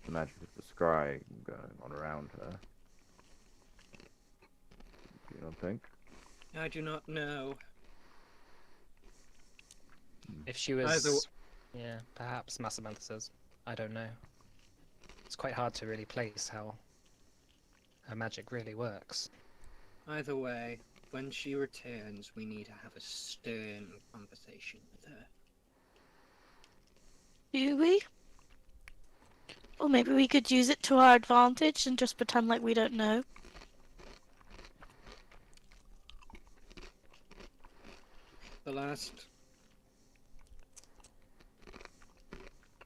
the magic of the scry going on around her. Do you not think? I do not know. If she was, yeah, perhaps Massamantha says, I don't know. It's quite hard to really place how her magic really works. Either way, when she returns, we need to have a stern conversation with her. Do we? Or maybe we could use it to our advantage and just pretend like we don't know.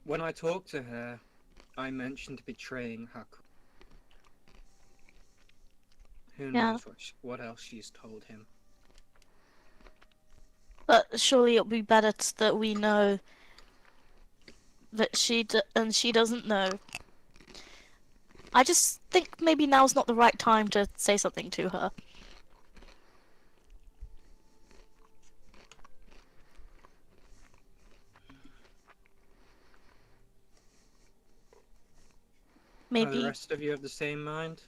When I talked to her, I mentioned betraying Haku. Who Yeah. knows what else she's told him. But surely it'll be better that we know that she doesn't know. I just think maybe now's not the right time to say something to her. Are the Maybe. rest of you of the same mind?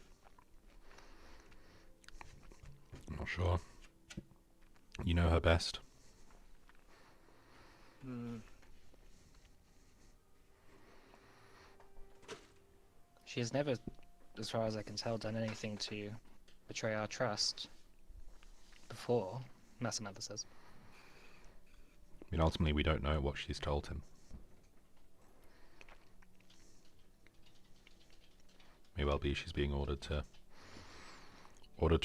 I'm not sure. You know her best. She has never, as far as I can tell, done anything to betray our trust before, Massamantha says. I mean, ultimately, we don't know what she's told him. May well be she's being ordered to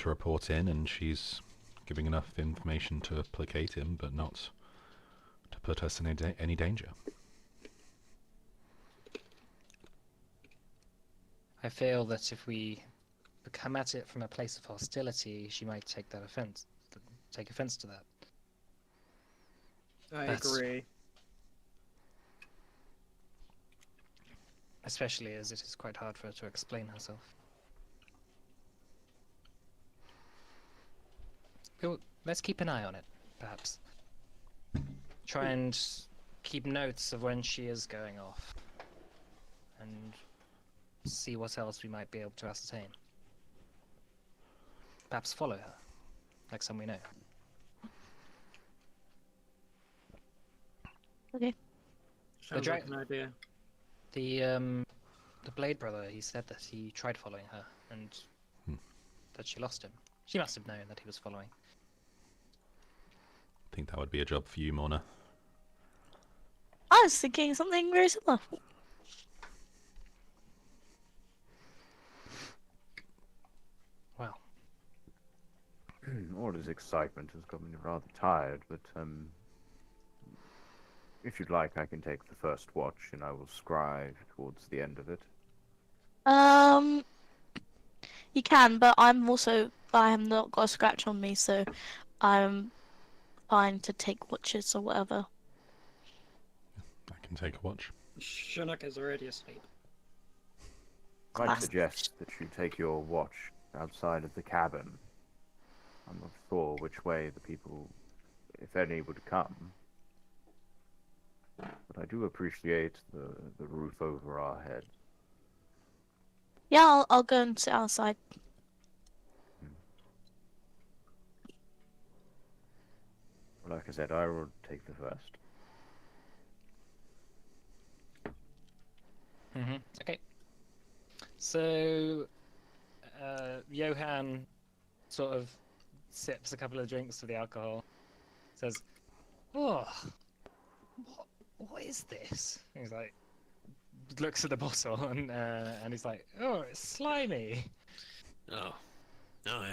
report in, and she's giving enough information to placate him, but not to put us in any danger. I feel that if we come at it from a place of hostility, she might take offense to that. I That's- agree. Especially as it is quite hard for her to explain herself. Let's keep an eye on it, perhaps. Try and keep notes of when she is going off. And see what else we might be able to ascertain. Perhaps follow her, like some we know. Sounds like an idea. The Blade Brother, he said that he tried following her and that she lost him. She must have known that he was following. I think that would be a job for you, Mona. I was thinking something very similar. Well, All this excitement has got me rather tired, but if you'd like, I can take the first watch, and I will scribe towards the end of it. You can, but I have not got a scratch on me, so I'm fine to take watches or whatever. I can take a watch. Shunak is already asleep. I'd Classic. suggest that you take your watch outside of the cabin. I'm not sure which way the people, if any, would come. But I do appreciate the roof over our heads. Yeah, I'll go and sit outside. Like I said, I will take the first. Okay. So, Johan sort of sips a couple of drinks of the alcohol, says, "Oh, what is this?" He's like, looks at the bottle and he's like, "Oh, it's slimy." Oh, no,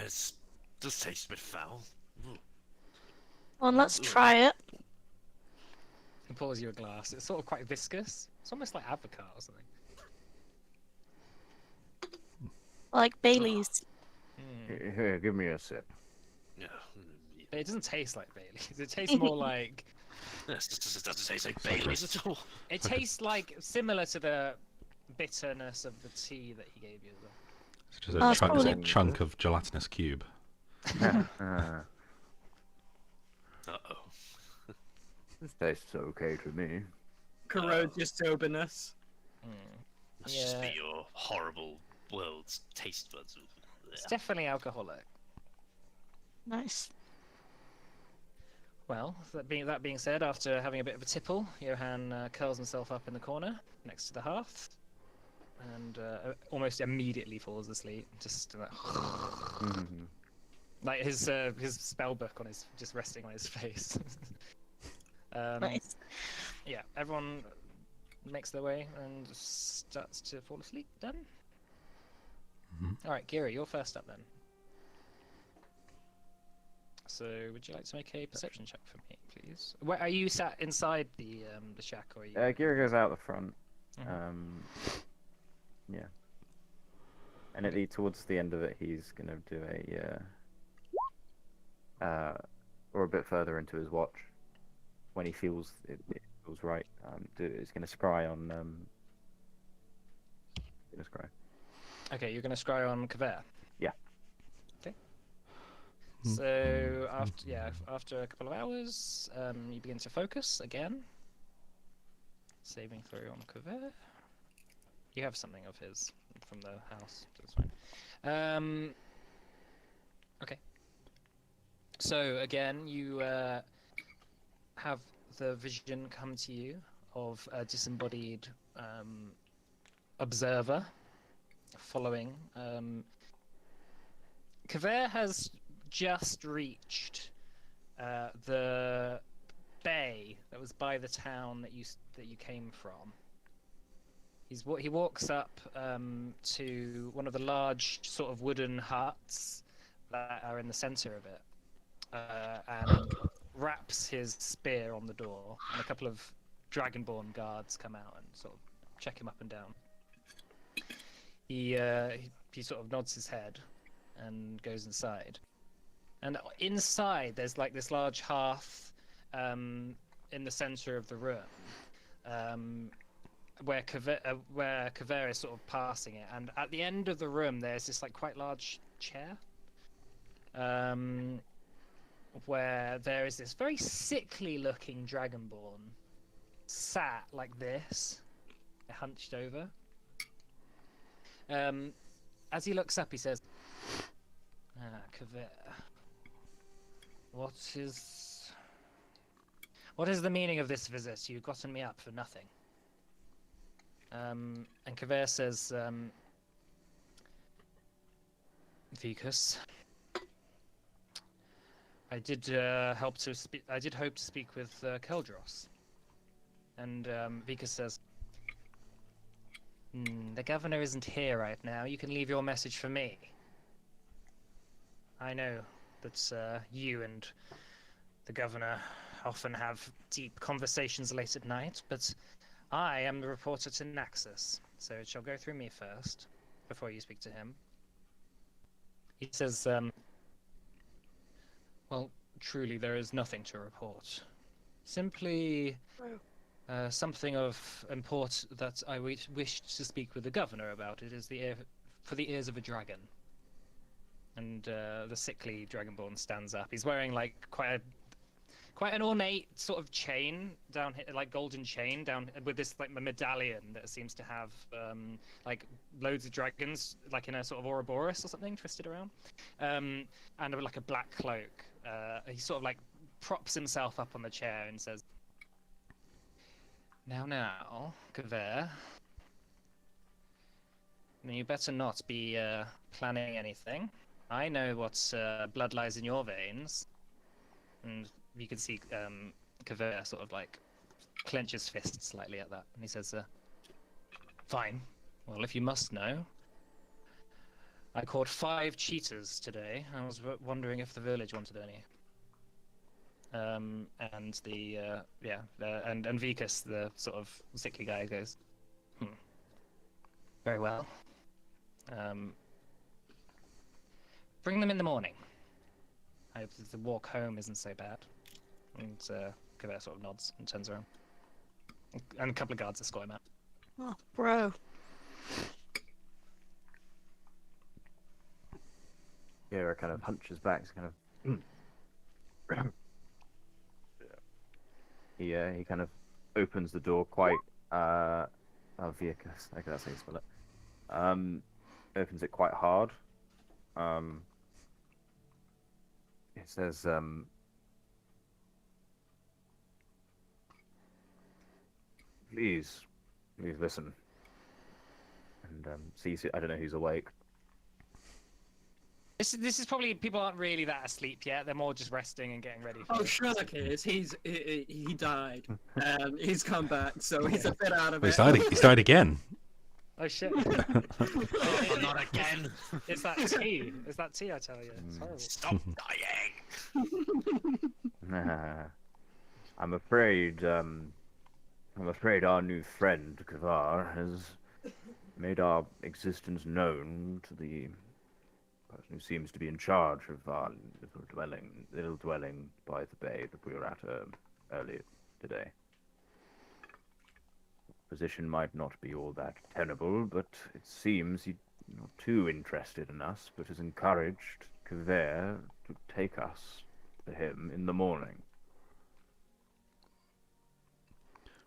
does taste a bit foul. Ooh. Well, let's Ooh. try it. He pours you a glass. It's sort of quite viscous. It's almost like avocado or something. Like Bailey's. Here, give me a sip. Yeah. But it doesn't taste like Bailey's. It tastes more like... This doesn't taste like Bailey's at all. It tastes like similar to the bitterness of the tea that he gave you as well. It's just it's it's a probably- chunk of gelatinous cube. Uh-oh. This tastes okay to me. Corrode your soberness. That's just Yeah. be your horrible world's taste buds. It's definitely alcoholic. Nice. Well, that being said, after having a bit of a tipple, Johan curls himself up in the corner next to the hearth, and almost immediately falls asleep. Just like his spell book on his just resting on his face. Nice. Yeah, everyone makes their way and starts to fall asleep. Done. All right, Gira, you're first up then. So, would you like to make a perception check for me, please? Where are you sat inside the shack, or are you? Gira goes out the front. Mhm. Yeah. And towards the end of it, he's gonna do or a bit further into his watch, when he feels it feels right. He's gonna scry on. Gonna scry. Okay, you're going to scry on Kvare. Yeah. Okay. So after a couple of hours, you begin to focus again. Saving throw on Kvare. You have something of his from the house. That's fine. Okay. So again, you have the vision come to you of a disembodied observer following. Kvare has just reached the bay that was by the town that you came from. He walks up to one of the large sort of wooden huts that are in the center of it, and raps his spear on the door, and a couple of dragonborn guards come out and sort of check him up and down. He sort of nods his head and goes inside. And inside, there's like this large hearth in the center of the room, where Kvare is sort of passing it. And at the end of the room, there's this like quite large chair, where there is this very sickly-looking dragonborn sat like this, hunched over. As he looks up, he says, Kvare, What is the meaning of this visit? You've gotten me up for nothing. And Kvare says, Viekus, I did hope to speak with Keldros. And Viekus says, the governor isn't here right now. You can leave your message for me. I know that you and the governor often have deep conversations late at night, but I am the reporter to Naxos, so it shall go through me first, before you speak to him. He says, well, truly there is nothing to report. Simply something of import that I wish to speak with the governor about. It is for the ears of a dragon. And the sickly dragonborn stands up. He's wearing like quite an ornate sort of chain down here, like golden chain down with this like medallion that seems to have like loads of dragons, like in a sort of Ouroboros or something, twisted around, and like a black cloak. He sort of like props himself up on the chair and says, "Now, Kvare, you better not be planning anything. I know what blood lies in your veins." And you can see Kvare sort of like clench his fist slightly at that, and he says, "Fine. Well, if you must know, I caught 5 cheetahs today. I was wondering if the village wanted any." And the and Viekus, the sort of sickly guy, goes, "Very well. Bring them in the morning. I hope the walk home isn't so bad." And Kvare sort of nods and turns around. And a couple of guards escort him out. Oh, bro. Kvare kind of hunches back, kind of. He kind of opens the door quite. Viekus. Okay, that's how you spell it. Opens it quite hard. It says, please listen. And sees it. I don't know who's awake. This is probably, people aren't really that asleep yet. They're more just resting and getting ready for Oh, it. Sherlock is. He died. He's come back, so he's a bit out of Well, it. he's died again. Oh shit. Oh, not again. It's that tea. It's that tea, I tell you. It's horrible. Stop dying. I'm afraid our new friend Kvare has made our existence known to the person who seems to be in charge of our little dwelling by the bay that we were at earlier today. Position might not be all that tenable, but it seems he's not too interested in us, but has encouraged Kvare to take us to him in the morning.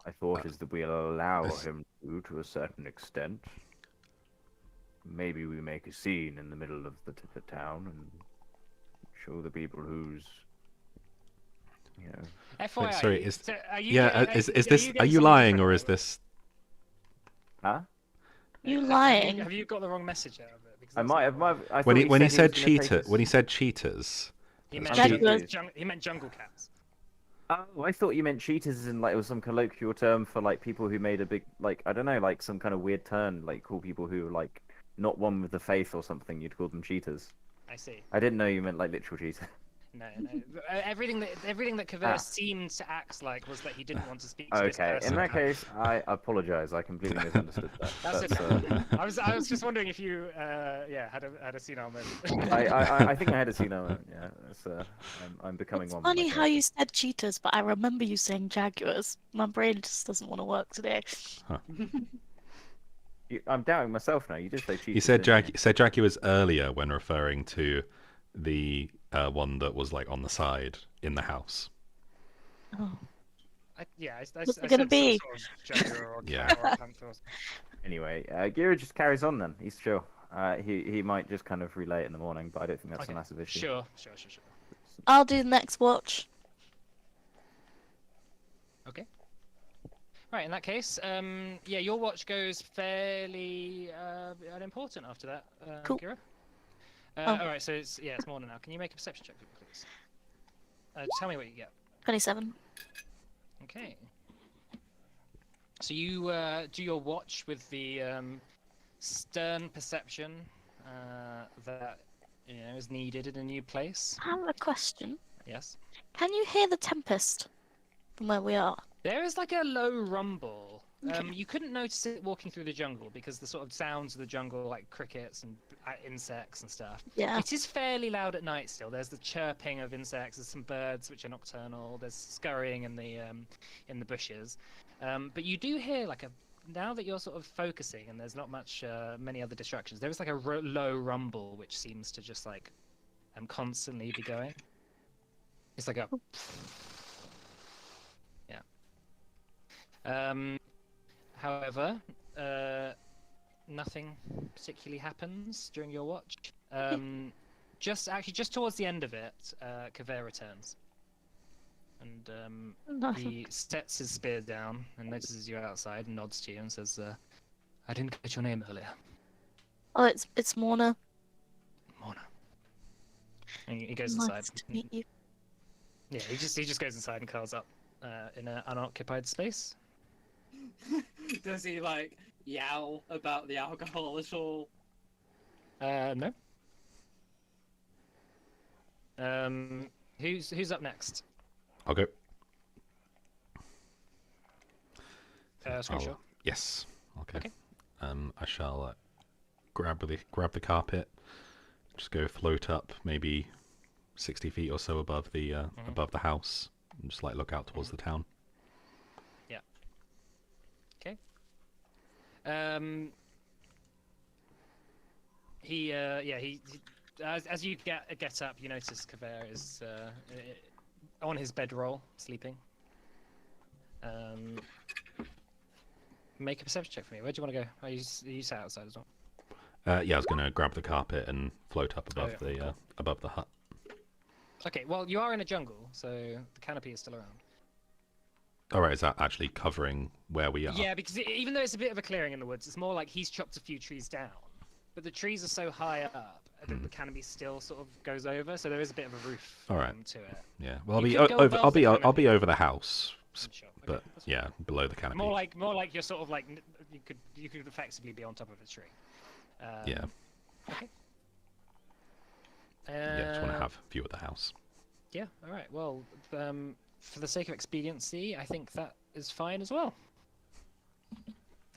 I thought is that we'll allow him to a certain extent. Maybe we make a scene in the middle of the town and show the people who's, you know. FYI, sorry, so are you, Yeah, are is you this? getting Are you something lying, different or out is of it? this? You lying? Have you got the wrong message out of it? Because I that's might not have. right. I When thought he said was gonna take cheetah, us- when he said cheetahs, He that's meant, Jaguars. he meant jungle cats. Oh, I thought you meant cheaters and like it was some colloquial term for like people who made a big like I don't know like some kind of weird turn like call people who like not one with the faith or something. You'd call them cheaters. I see. I didn't know you meant like literal cheater. No. Everything that Kvare seemed to act like was that he didn't want to speak to this Okay, person. in that case, I apologize. I completely misunderstood that. That's okay. I was just wondering if you had a senile moment. I think I had a senile moment. Yeah, it's, I'm becoming It's one. funny with how you said cheetahs, but I remember you saying jaguars. My brain just doesn't want to work today. I'm doubting myself now. You did say cheaters. he said didn't you? said Jaguars earlier when referring to the one that was like on the side in the house. Oh. I What's it said gonna some be? sort of jaguar or Yeah. cat or a panther or something. Anyway, Gira just carries on then. He's chill. He might just kind of relay it in the morning, but I don't think that's Okay. a massive issue. Sure. I'll do the next watch. Okay. Right, in that case, yeah, your watch goes fairly unimportant after that, Cool. Kira. Oh. All right, so it's morning now. Can you make a perception check, please? Tell me what you get. 27. Okay. So you do your watch with the stern perception that is needed in a new place. I have a question. Yes. Can you hear the tempest from where we are? There is like a low rumble. Okay. You couldn't notice it walking through the jungle because the sort of sounds of the jungle, like crickets and insects and stuff. Yeah. It is fairly loud at night still. There's the chirping of insects. There's some birds which are nocturnal. There's scurrying in the bushes. But you do hear like now that you're sort of focusing and there's not many other distractions. There is like a low rumble which seems to just like constantly be going. It's like a however, nothing particularly happens during your watch. Just towards the end of it, Kvare returns, and Nothing. he sets his spear down and notices you outside and nods to you and says, "I didn't get your name earlier." Oh, it's Morna. Mona. And he goes Nice inside. to meet you. Yeah, he just goes inside and curls up in an unoccupied space. Does he like yowl about the alcohol at all? No. Who's up next? I'll go. Scrimshaw. Yes. Okay. Okay. I shall grab the carpet. Just go float up, maybe 60 feet or so above the above the house, and just like look out towards the town. He as you get up, you notice Kvare is on his bedroll, sleeping. Make a perception check for me. Where do you want to go? Are you sat outside as well? Yeah, I was gonna grab the carpet and float up above above the hut. Okay, well you are in a jungle, so the canopy is still around. Alright, is that actually covering where we are? Yeah, because even though it's a bit of a clearing in the woods, it's more like he's chopped a few trees down. But the trees are so high up that the canopy still sort of goes over, so there is a bit of a roof to it. Yeah. Well, You I'll could be go I'll above be the I'll be canopy. over the house, Sure. Okay, but that's fine. yeah, below the canopy. More like you're sort of like you could effectively be on top of a tree. Yeah. Okay. Yeah, just want to have a view of the house. Yeah. All right. Well, for the sake of expediency, I think that is fine as well.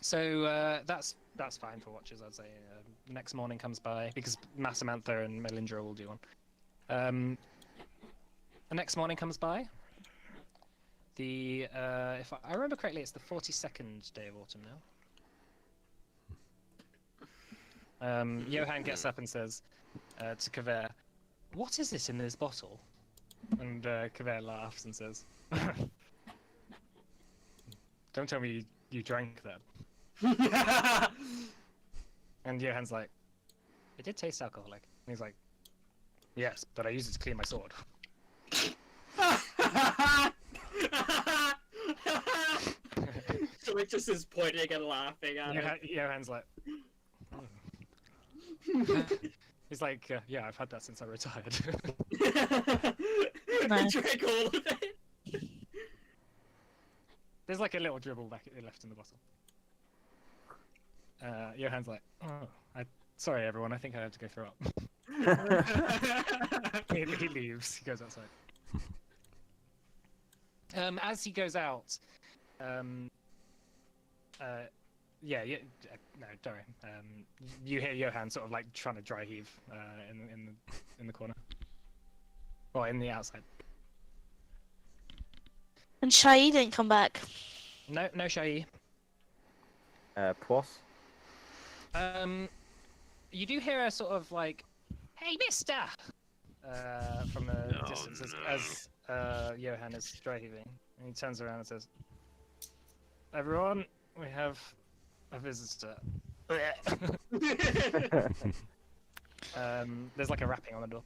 So that's fine for watchers, I'd say. The next morning comes by because Massamantha and Melindra will do one. The next morning comes by. If I remember correctly, it's the 42nd day of autumn now. Johan gets up and says to Kvare, "What is it in this bottle?" And Kvare laughs and says, "Don't tell me you drank that." And Johan's like, "It did taste alcoholic." And he's like, "Yes, but I used it to clean my sword." So it just is pointing and laughing at him. Johan's like, "Oh." He's like, "Yeah, I've had that since I retired." Nice. Drink all of it. There's like a little dribble left in the bottle. Johan's like, "Oh, sorry everyone, I think I had to go throw up." He leaves. He goes outside. As he goes out, no, don't worry. You hear Johan sort of like trying to dry heave in the corner, or in the outside. And Shai didn't come back. No Shai. Pwas? You do hear a sort of like, "Hey, Mister," from a Oh, distance no. as Johan is dry heaving, and he turns around and says, "Everyone, we have a visitor." There's like a rapping on the door.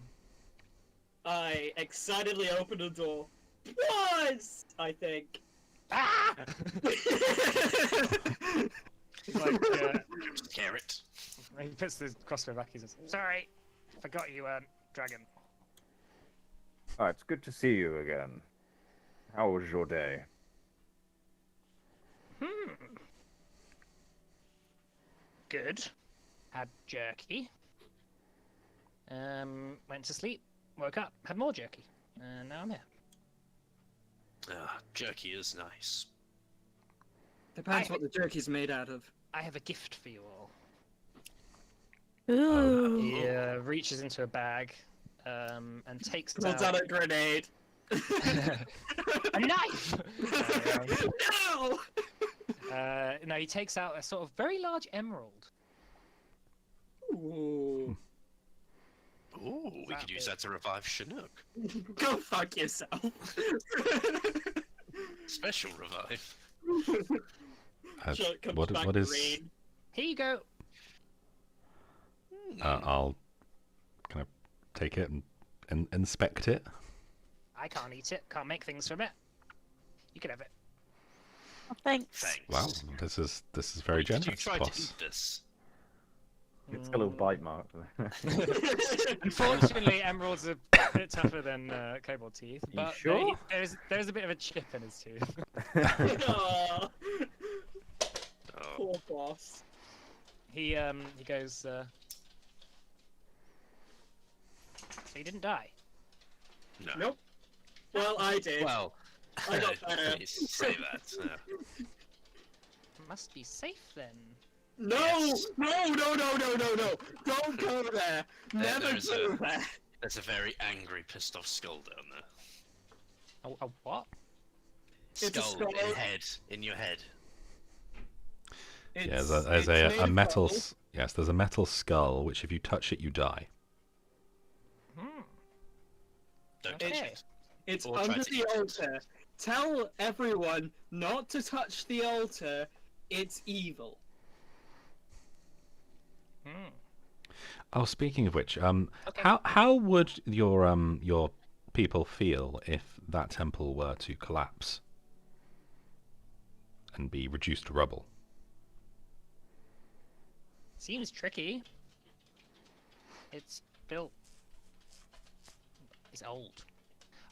I excitedly open the door. Was I think. Ah! He's like, Carrot. he puts the crossbow back. He says, "Sorry, forgot you weren't dragon." Oh, it's good to see you again. How was your day? Good. Had jerky. Went to sleep. Woke up. Had more jerky. And now I'm here. Jerky is nice. Depends what the jerky's made out of. I have a gift for you all. Ooh. He reaches into a bag and takes Pulls out out a grenade. a knife. No! No, he takes out a sort of very large emerald. Ooh. Ooh, we could use that to revive Chinook. Go fuck yourself. Special revive. Shot comes what back is? green. Here you go. I'll kind of take it and inspect it. I can't eat it. Can't make things from it. You can have it. Oh, thanks. Thanks. Wow, this is very Did you generous, try boss. to eat this? It's got a little bite mark. Unfortunately, emeralds are a bit tougher than cobalt teeth, You but sure? there's a bit of a chip in his tooth. Aw, Oh, poor boss. He goes. So he didn't die. no. Nope. Well, I did. Well, I got better. please say that. Must be safe then. No! Yes. No! Don't go there! Never there's go a- there! There's a very angry, pissed off skull down there. A what? It's a Skull skull. in your head. Yeah, It's, there's it's made a of metal. gold. Yes, there's a metal skull which, if you touch it, you die. Don't Okay. touch it. It's Or try under to the eat it. altar. Tell everyone not to touch the altar. It's evil. Oh, speaking of which, Okay. how would your people feel if that temple were to collapse and be reduced to rubble? Seems tricky. It's built. It's old.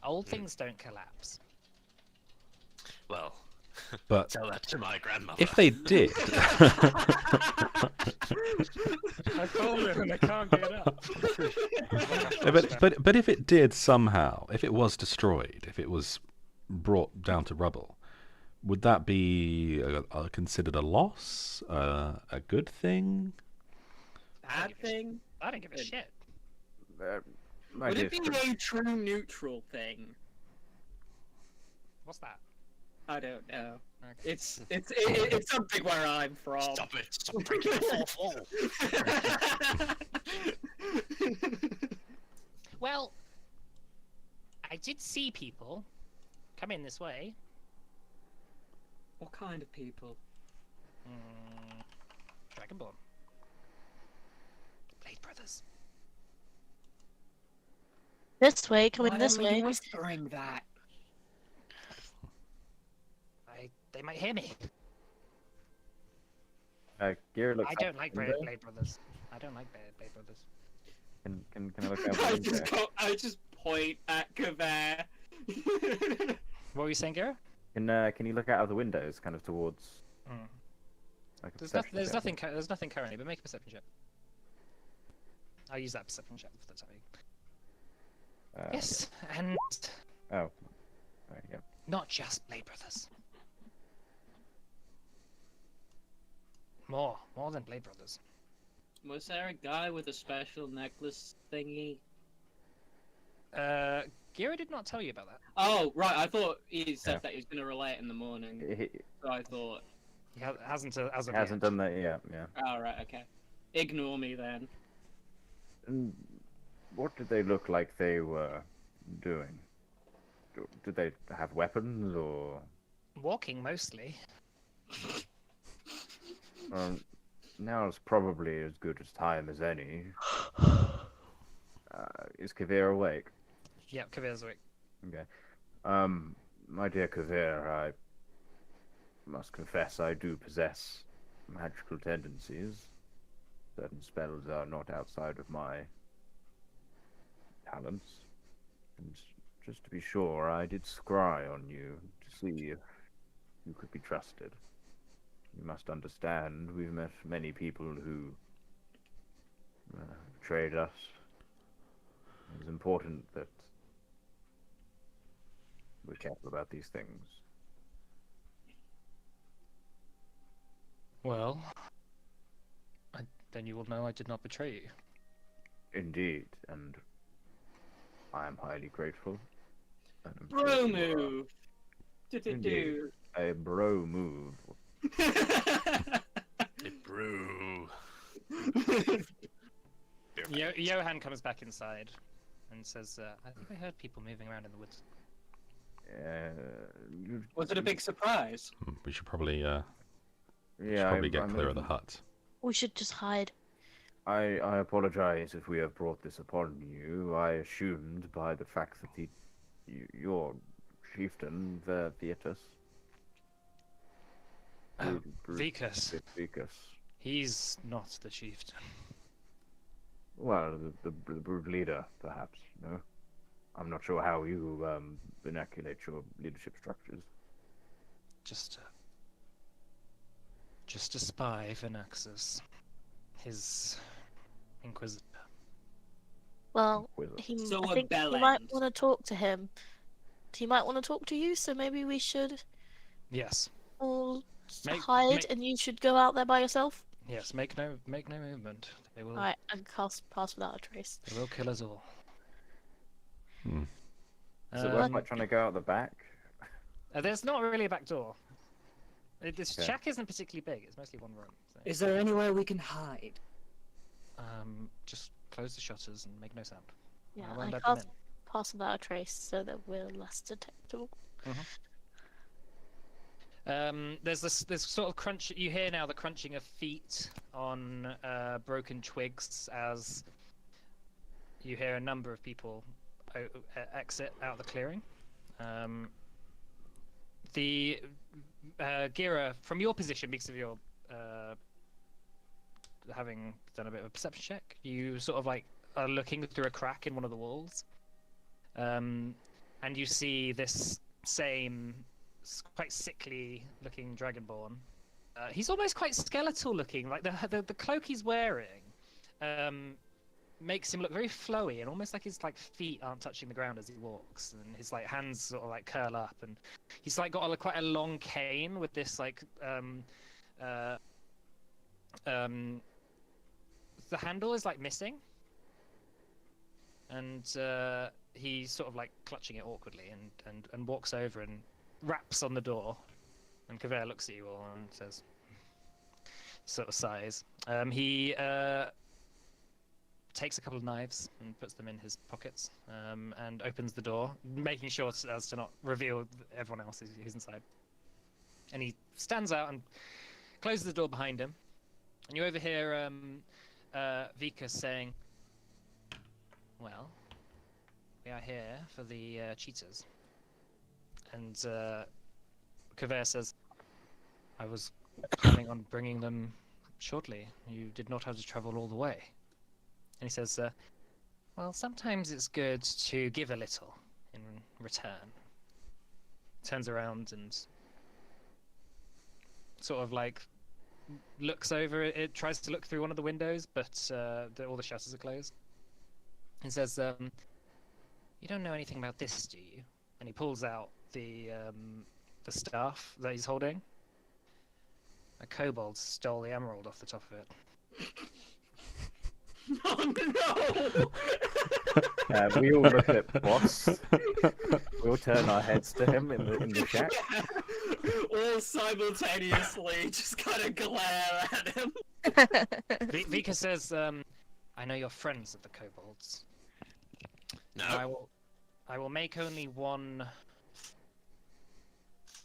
Old things don't collapse. Well, But tell that to my grandmother. if they did, I called it and I can't get up. but if it did somehow, if it was destroyed, if it was brought down to rubble, would that be considered a loss, a good thing? Bad thing? I don't give a shit. My Would dear it be Scrooge, a true neutral thing? What's that? I don't know. Okay. It's something where I'm from. Stop it! Stop breaking the fourth wall! Well, I did see people come in this way. What kind of people? Dragonborn. Blade Brothers. This way, coming Why this are you way. whispering that? They might hear me. Gear looks I out don't the like window. Blade Brothers. I don't like Blade Brothers. Can I look out the window? I just point at Kvare. What were you saying, Gara? Can you look out of the windows, kind of towards? Like a There's perception check? there's nothing currently, but make a perception check. I'll use that perception check for the time being. Yes, and Oh. Right, yeah. not just Blade Brothers. More than Blade Brothers. Was there a guy with a special necklace thingy? Gira did not tell you about that. Oh, right. I thought he said Yeah. that he was going to relay it in the morning. He So I thought, He hasn't as of hasn't yet. done that yet. Yeah. oh, right, okay. Ignore me then. And what did they look like they were doing? Did they have weapons or? Walking mostly. Now's probably as good as time as any. Is Kvare awake? Yeah, Kavir's awake. Okay. My dear Kvare, must confess I do possess magical tendencies. Certain spells are not outside of my talents. And just to be sure, I did scry on you to see if you could be trusted. You must understand, we've met many people who betrayed us. It's important that we're careful about these things. Well, then you will know I did not betray you. Indeed, and I am highly grateful. And I'm Bro sure you are. move. Do. A bro move. Hey, brew. Johan comes back inside and says, I think I heard people moving around in the woods. Was it a big surprise? We should probably Yeah, get clear of the hut. We should just hide. I apologize if we have brought this upon you. I assumed by the fact that your chieftain, Viekus. Viekus. Viekus. He's not the chieftain. Well, the brood leader, perhaps. No, I'm not sure how you vernaculate your leadership structures. Just a spy for Naxus. His inquisitor. Well, Wizard. So I a think you bellend. might want to talk to him. He might want to talk to you, so maybe we should Yes. all Make- and you should go out there by yourself. Yes, make no movement. They will Alright, and pass without a trace. they will kill us all. Hmm. Is it worth like trying to go out the back? There's not really a back door. This Okay. shack isn't particularly big. It's mostly one room. So, Is there anywhere we can hide? just close the shutters and make no sound. Yeah, I won't and let them pass without a trace so that we're less detectable. There's this sort of crunch. You hear now the crunching of feet on broken twigs as you hear a number of people exit out of the clearing. The Gira, from your position, because of your having done a bit of a perception check, you sort of like are looking through a crack in one of the walls, and you see this same quite sickly looking dragonborn. He's almost quite skeletal looking, like the cloak he's wearing makes him look very flowy and almost like his like feet aren't touching the ground as he walks, and his like hands sort of like curl up, and he's like got quite a long cane with this like the handle is like missing, and he's sort of like clutching it awkwardly and walks over and raps on the door, and Kvare looks at you all and says, sort of sighs. He takes a couple of knives and puts them in his pockets, and opens the door, making sure as to not reveal everyone else who's inside. And he stands out and closes the door behind him, and you overhear Viekus saying, "Well, we are here for the cheaters." And Kvare says, "I was planning on bringing them shortly. You did not have to travel all the way." And he says, "Well, sometimes it's good to give a little in return." Turns around and sort of like looks over it, tries to look through one of the windows, but all the shutters are closed. And says, "You don't know anything about this, do you?" And he pulls out the staff that he's holding. A kobold stole the emerald off the top of it. Oh no! We all look at Boss. We all turn our heads to him in the shack. All simultaneously, just kind of glare at him. Vika says, "I know you're friends of the kobolds. No. I will make only one.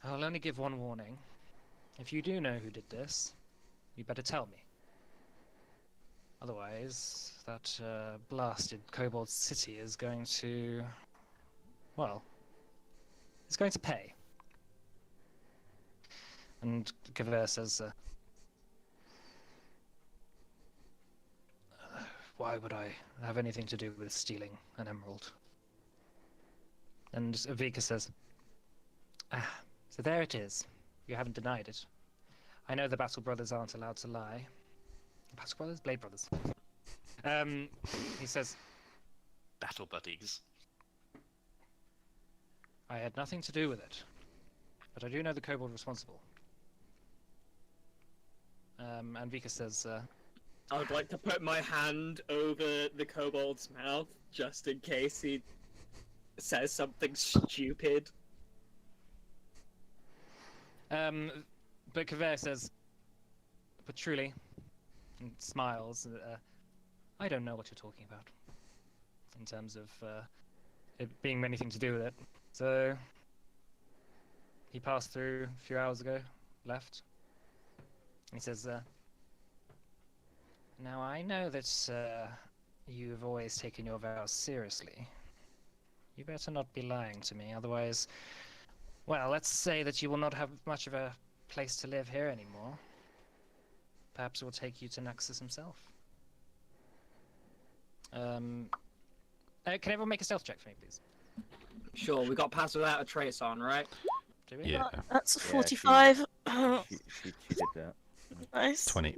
I will only give one warning. If you do know who did this, you better tell me. Otherwise, that blasted kobold city is going to, well, it's going to pay." And Kvare says, why would I have anything to do with stealing an emerald? And Viekus says, so there it is. You haven't denied it. I know the Battle Brothers aren't allowed to lie. Battle Brothers? Blade Brothers. He says, Battle buddies. I had nothing to do with it, but I do know the kobold responsible. And Viekus says, I would like to put my hand over the kobold's mouth just in case he says something stupid. but Kvare says, but truly, and smiles, I don't know what you're talking about, in terms of it being anything to do with it. So, he passed through a few hours ago, left. He says, now I know that you've always taken your vows seriously. You better not be lying to me, otherwise, well, let's say that you will not have much of a place to live here anymore. Perhaps it will take you to Naxos himself. Can everyone make a stealth check for me, please? Sure, we got past without a trace on, right? Do we? Yeah. That's Yeah, 45. She did that. Nice. 20.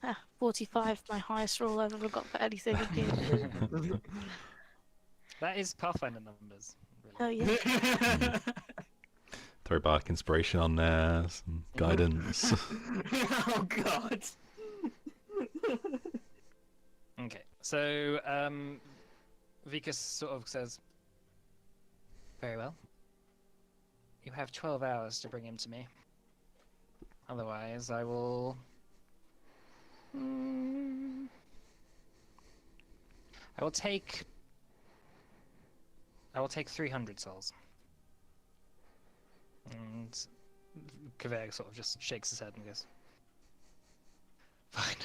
Ah, 45, my highest roll I've ever got for anything in game. That is Pathfinder numbers. Oh Really. yeah. Throw bardic inspiration on there, some guidance. Oh god. Okay, so Viekus sort of says, very well. You have 12 hours to bring him to me. Otherwise, I will... I will take 300 souls. And Kvare sort of just shakes his head and goes, fine,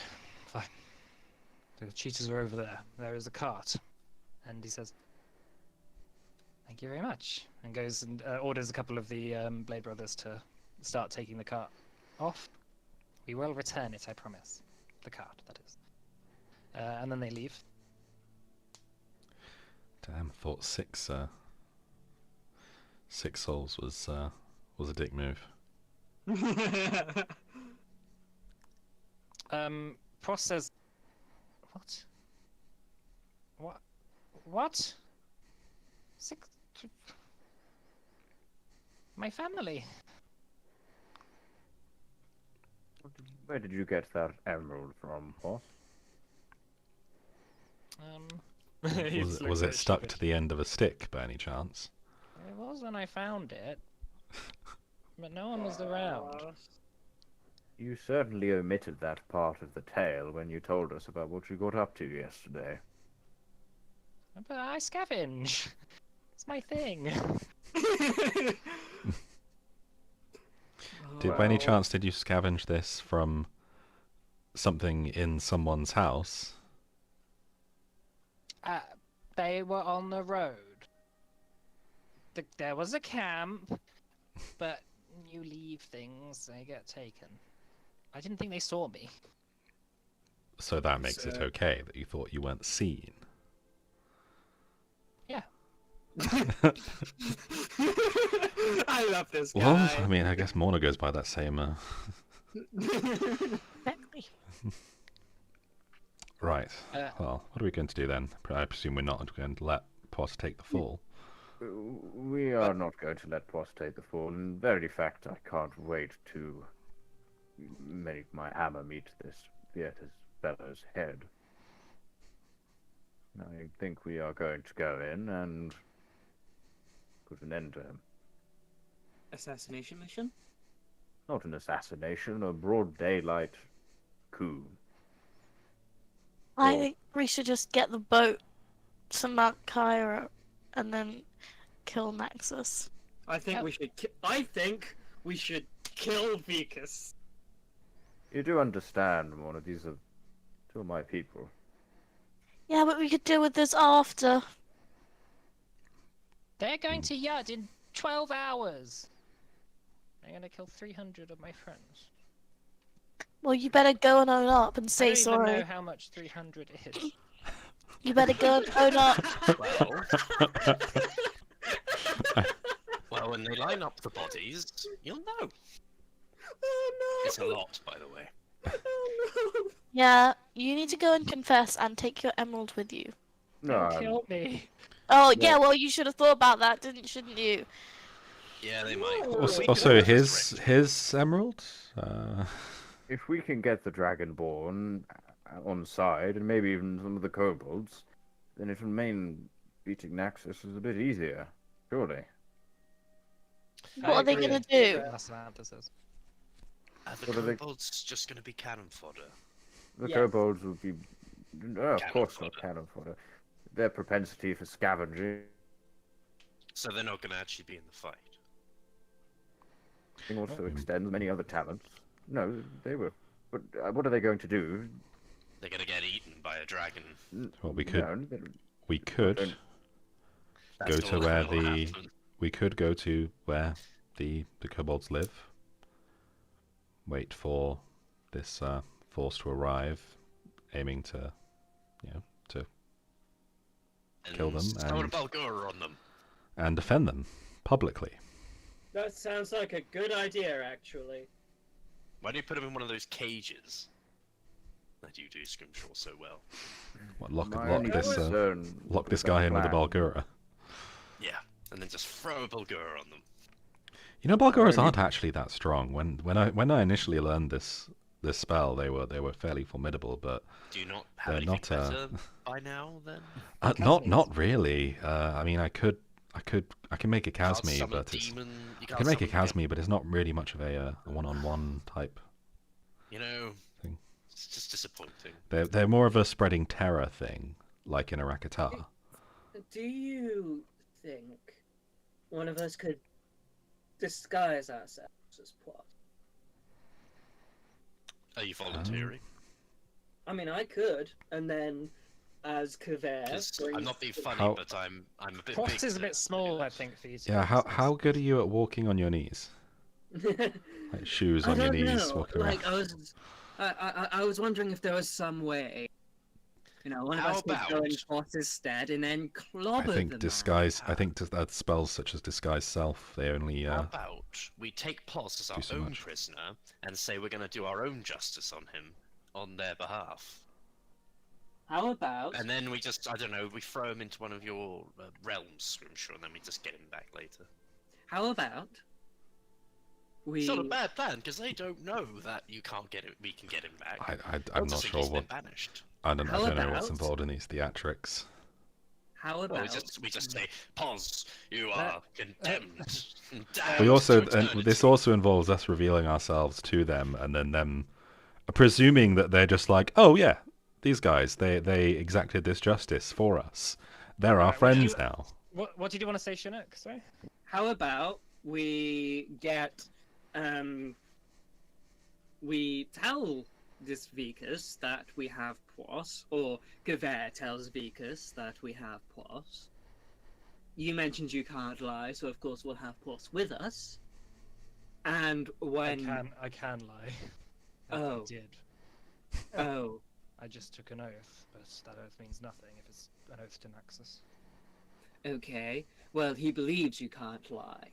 fine. The cheaters are over there. There is a cart. And he says, thank you very much. And goes and orders a couple of the Blade Brothers to start taking the cart off. We will return it, I promise. The cart, that is. And then they leave. Damn, thought six souls was a dick move. Pross says, what? What? What? Six... My family. Where did you get that emerald from, boss? Was it stuck to the end of a stick by any chance? It was when I found it. But no one was around. You certainly omitted that part of the tale when you told us about what you got up to yesterday. But I scavenge. It's my thing. By any chance did you scavenge this from something in someone's house? They were on the road. There was a camp, but you leave things, they get taken. I didn't think they saw me. So that makes it okay that you thought you weren't seen. Yeah. I love this guy. Well, I mean, I guess Morna goes by that same... Exactly. Right. Well, what are we going to do then? I presume we're not going to let Poss take the fall. We are not going to let Poss take the fall. In very fact, I can't wait to make my hammer meet this Viekus fellow's head. I think we are going to go in and put an end to him. Assassination mission? Not an assassination, a broad daylight coup. I think we should just get the boat to Mount Kyra and then kill Naxos. I think we should. I think we should kill Viekus. You do understand, one of these are two of my people. Yeah, but we could deal with this after. They're going to Yud in 12 hours. I'm gonna kill 300 of my friends. Well, you better go and own up and I say don't even sorry. know how much 300 is. You better go and own up. Well, when they line up the bodies, you'll know. Oh no! It's a lot, by the way. Oh no! Yeah, you need to go and confess and take your emerald with you. No, Don't kill me. Oh, yeah, Well- well, you should have thought about that, shouldn't you? Yeah, they might. Also, We could also always his restrict. his emerald. if we can get the Dragonborn on side, and maybe even some of the kobolds, then it'll mean beating Naxos is a bit easier. Surely. What are they gonna do? That's what Samantha says. The What are they- kobolds just going to be cannon fodder. The Yes. kobolds will be. Oh, of Cannon course not fodder. cannon fodder. Their propensity for scavenging So they're not going to actually be in the fight. also extends many other talents. No, they were. But what are they going to do? They're going to get eaten by a dragon. Well, we could No, we could don't- go That's to all where that will the happen. we could go to where the kobolds live. Wait for this force to arrive, aiming to, to kill them Throw a and- Balgora on them. and defend them publicly. That sounds like a good idea, actually. Why don't you put them in one of those cages that you do Scrimshaw so well? What, lock My lock only this concern lock this with that guy in with a plan- Balgura. Yeah, and then just throw a Balgora on them. You know, Balguras Only- aren't actually that strong. When I initially learned this spell, they were fairly formidable, but Do you not have They're anything not, better by now then? not really. I mean, I can make a Can't Casme, summon but it's demon, you I can't can make a summon Casme, but it's not really much of a one-on-one type. You know, thing. it's just disappointing. They're more of a spreading terror thing, like in a Rakata. Do you think one of us could disguise ourselves as plot? Are you volunteering? I mean, I could, and then as Kvare. 'Cause I'm not being funny, How- but I'm a bit Cross big is a to bit do small, I this. think, for you to Yeah, do how this. good are you at walking on your knees? Like shoes I on your don't knees, know. walking around. Like I was wondering if there was some way, one of How us could go in about- Foss's stead and then I clobber think them. disguise. I think that spells such as disguise self. They only. How about we take Ploss as do our so own much. prisoner and say we're going to do our own justice on him on their behalf? How about? And then we just, I don't know, we throw him into one of your realms, Scrimshaw, and then we just get him back later. How about? We. It's not a bad plan, because they don't know that you can't get it, we can get him back. I'm They'll not just think sure he's what. been banished. I don't How know what's about- involved in these theatrics. How Well, about? we just say, Pos, you are condemned. We also, to and eternity." this also involves us revealing ourselves to them, and then them presuming that they're just like, oh yeah, these guys, they exacted this justice for us. They're our Right, well, friends you- now. What did you want to say, Chinook? Sorry. How about we get we tell this Viekus that we have Plos, or Kvare tells Viekus that we have Plos. You mentioned you can't lie, so of course we'll have Plos with us. And when I can lie. I Oh. did. oh, I just took an oath, but that oath means nothing if it's an oath to Naxos. okay, well he believes you can't lie.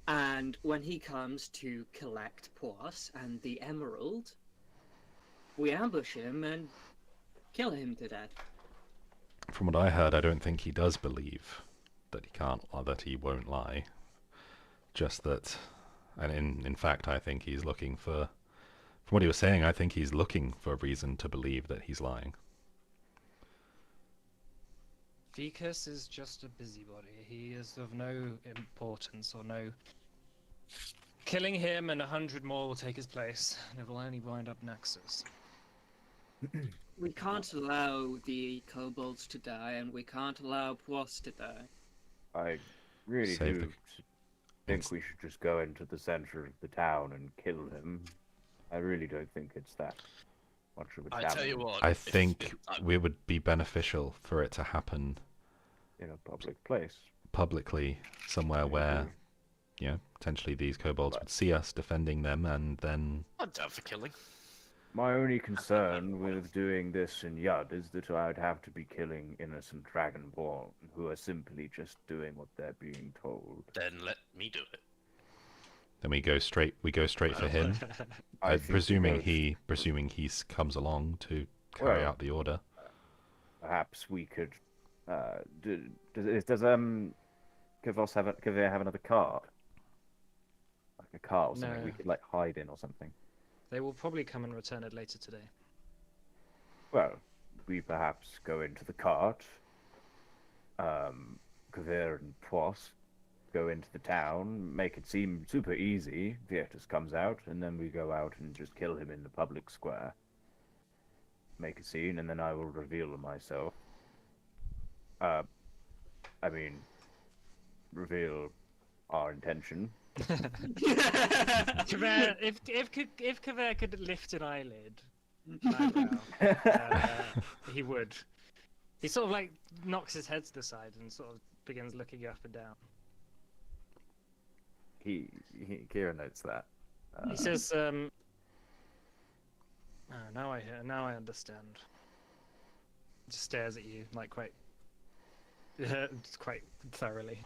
And when he comes to collect Plos and the emerald, we ambush him and kill him to death. From what I heard, I don't think he does believe that he can't, or that he won't lie. Just that, and in fact, I think he's looking for. From what he was saying, I think he's looking for a reason to believe that he's lying. Viekus is just a busybody. He is of no importance or no. Killing him and 100 more will take his place, and it will only wind up Naxos. We can't allow the kobolds to die, and we can't allow Plos to die. I really Save do the- think we should just go into the center of the town and kill him. I really don't think it's that much of a I challenge tell you what, I if- think if I- it would be beneficial for it to happen in a public place. publicly somewhere where, potentially these kobolds would see us defending them, and then I'm down for killing. My only concern with doing this in Yud is that I'd have to be killing innocent Dragonborn who are simply just doing what they're being told. Then let me do it. we go straight for him. I think presuming because he comes along to carry out the order. perhaps we could. Does Kvare have another cart? Like a cart or something No. we could like hide in or something. They will probably come and return it later today. Well, we perhaps go into the cart. Kvare and Pois go into the town, make it seem super easy. Viekus comes out, and then we go out and just kill him in the public square. Make a scene, and then I will reveal myself. Reveal our intention. Kvare, if Kvare could lift an eyelid, an eyebrow, he would. He sort of like knocks his head to the side and sort of begins looking up and down. Kira notes that. He says, "Oh, now I understand." Just stares at you like quite thoroughly.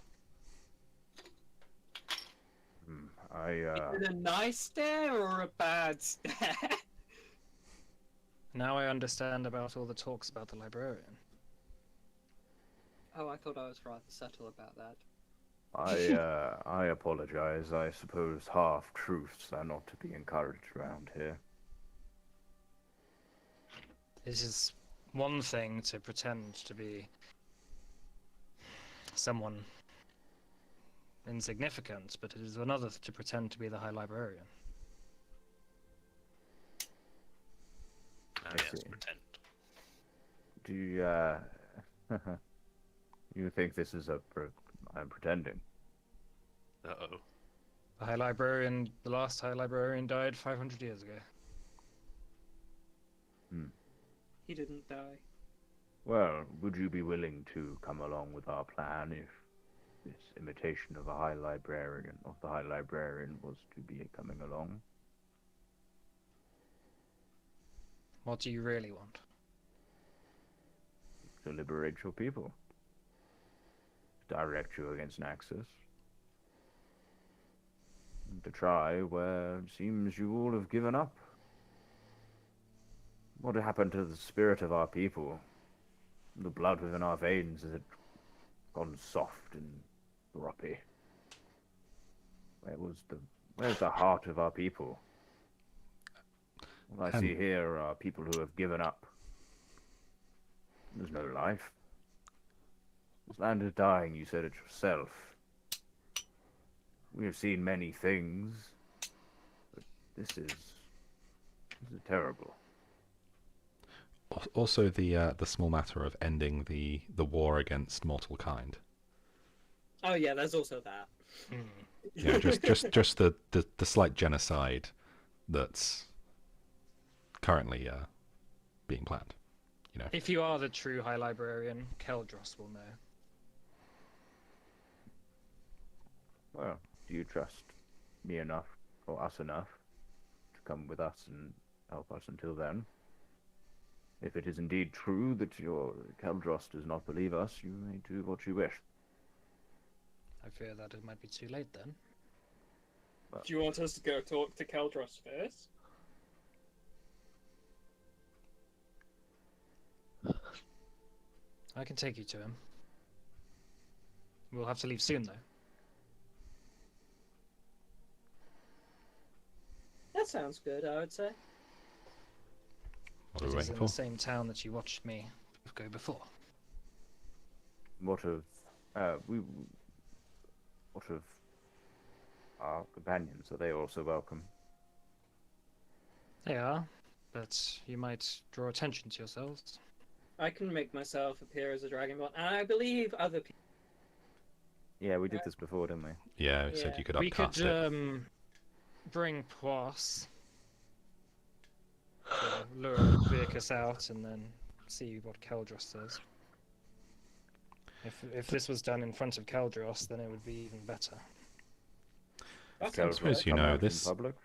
Is it a nice stare or a bad stare? Now I understand about all the talks about the librarian. Oh, I thought I was rather subtle about that. I apologize. I suppose half-truths are not to be encouraged around here. This is one thing to pretend to be someone insignificant, but it is another to pretend to be the High Librarian. Now, I yes, see. pretend. Do you think this is I'm pretending? Uh-oh. The last High Librarian died 500 years ago. He didn't die. Well, would you be willing to come along with our plan if this imitation of the High Librarian was to be coming along? What do you really want? To liberate your people. Direct you against Naxos. To try where it seems you all have given up. What happened to the spirit of our people? The blood within our veins, has it gone soft and grumpy? Where's the heart of our people? What I see here are people who have given up. There's no life. This land is dying, you said it yourself. We have seen many things, but this is terrible. Also, the small matter of ending the war against mortal kind. Oh yeah, there's also that. Yeah, just the slight genocide that's currently being planned. You know. If you are the true High Librarian, Keldros will know. Well, do you trust me enough, or us enough, to come with us and help us until then? If it is indeed true that your Keldros does not believe us, you may do what you wish. I fear that it might be too late then. Do you want us to go talk to Keldros first? I can take you to him. We'll have to leave soon, though. That sounds good, I would say. What are It we is waiting in for? the same town that you watched me go before. What of our companions? Are they also welcome? They are, but you might draw attention to yourselves. I can make myself appear as a dragonborn, and I believe other people. Yeah, we did this before, didn't we? Yeah, it said Yeah. you could We upcast could it. bring Pois to lure Viekus out and then see what Keldros says. If this was done in front of Caldros, then it would be even better. That Tell sounds us suppose what you come know out in this- public.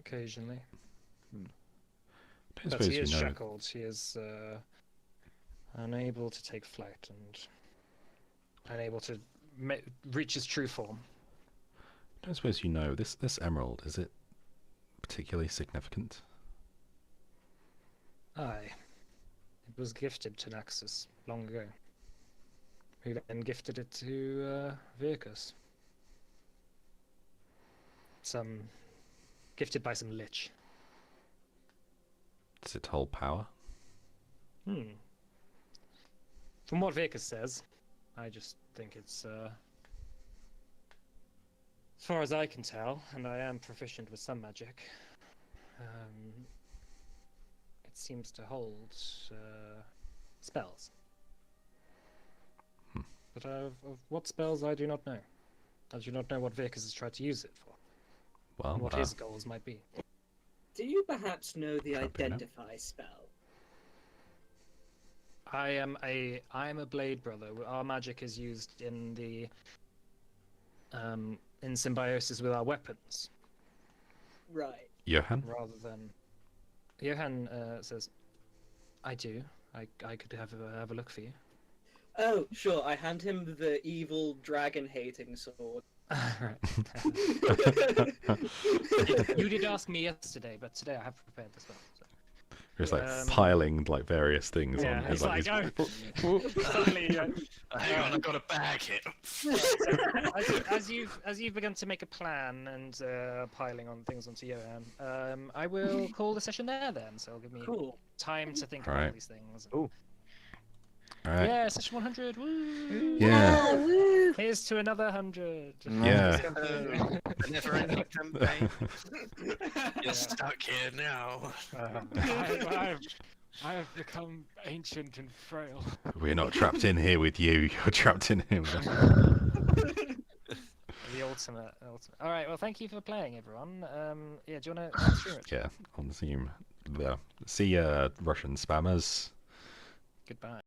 Occasionally. Don't But suppose he you is know. shackled. He is unable to take flight and unable to reach his true form. Don't suppose you know this emerald. Is it particularly significant? Aye. It was gifted to Naxus long ago. Who then gifted it to Viekus. Gifted by some lich. Does it hold power? From what Viekus says, I just think it's as far as I can tell, and I am proficient with some magic, it seems to hold spells. But of what spells I do not know. I do not know what Viekus has tried to use it for, Well, and what his goals might be. Do you perhaps know the Can't be, no. identify spell? I am a blade brother. Our magic is used in the in symbiosis with our weapons, Right. Johan? rather than. Johan says, "I do. I could have a look for you." Oh, sure. I hand him the evil dragon-hating sword. Right. You did ask me yesterday, but today I have prepared this one. So. It's like Um, piling like various things Yeah, on his it's like, suddenly, Hang on, I've got to bag it. as you've begun to make a plan and piling on things onto Johan, I will call the session there then. So it'll give me Cool. time to think Alright. about these things. Ooh. All right. Yeah, session 100. Woo! Yeah. woo! Here's to another 100. Yeah. A never-ending campaign. You're stuck here now. I have become ancient and frail. We're not trapped in here with you. You're trapped in him. The ultimate. All right. Well, thank you for playing, everyone. Yeah. Do you want to stream it? Yeah, on Zoom. Yeah. See Russian spammers. Goodbye.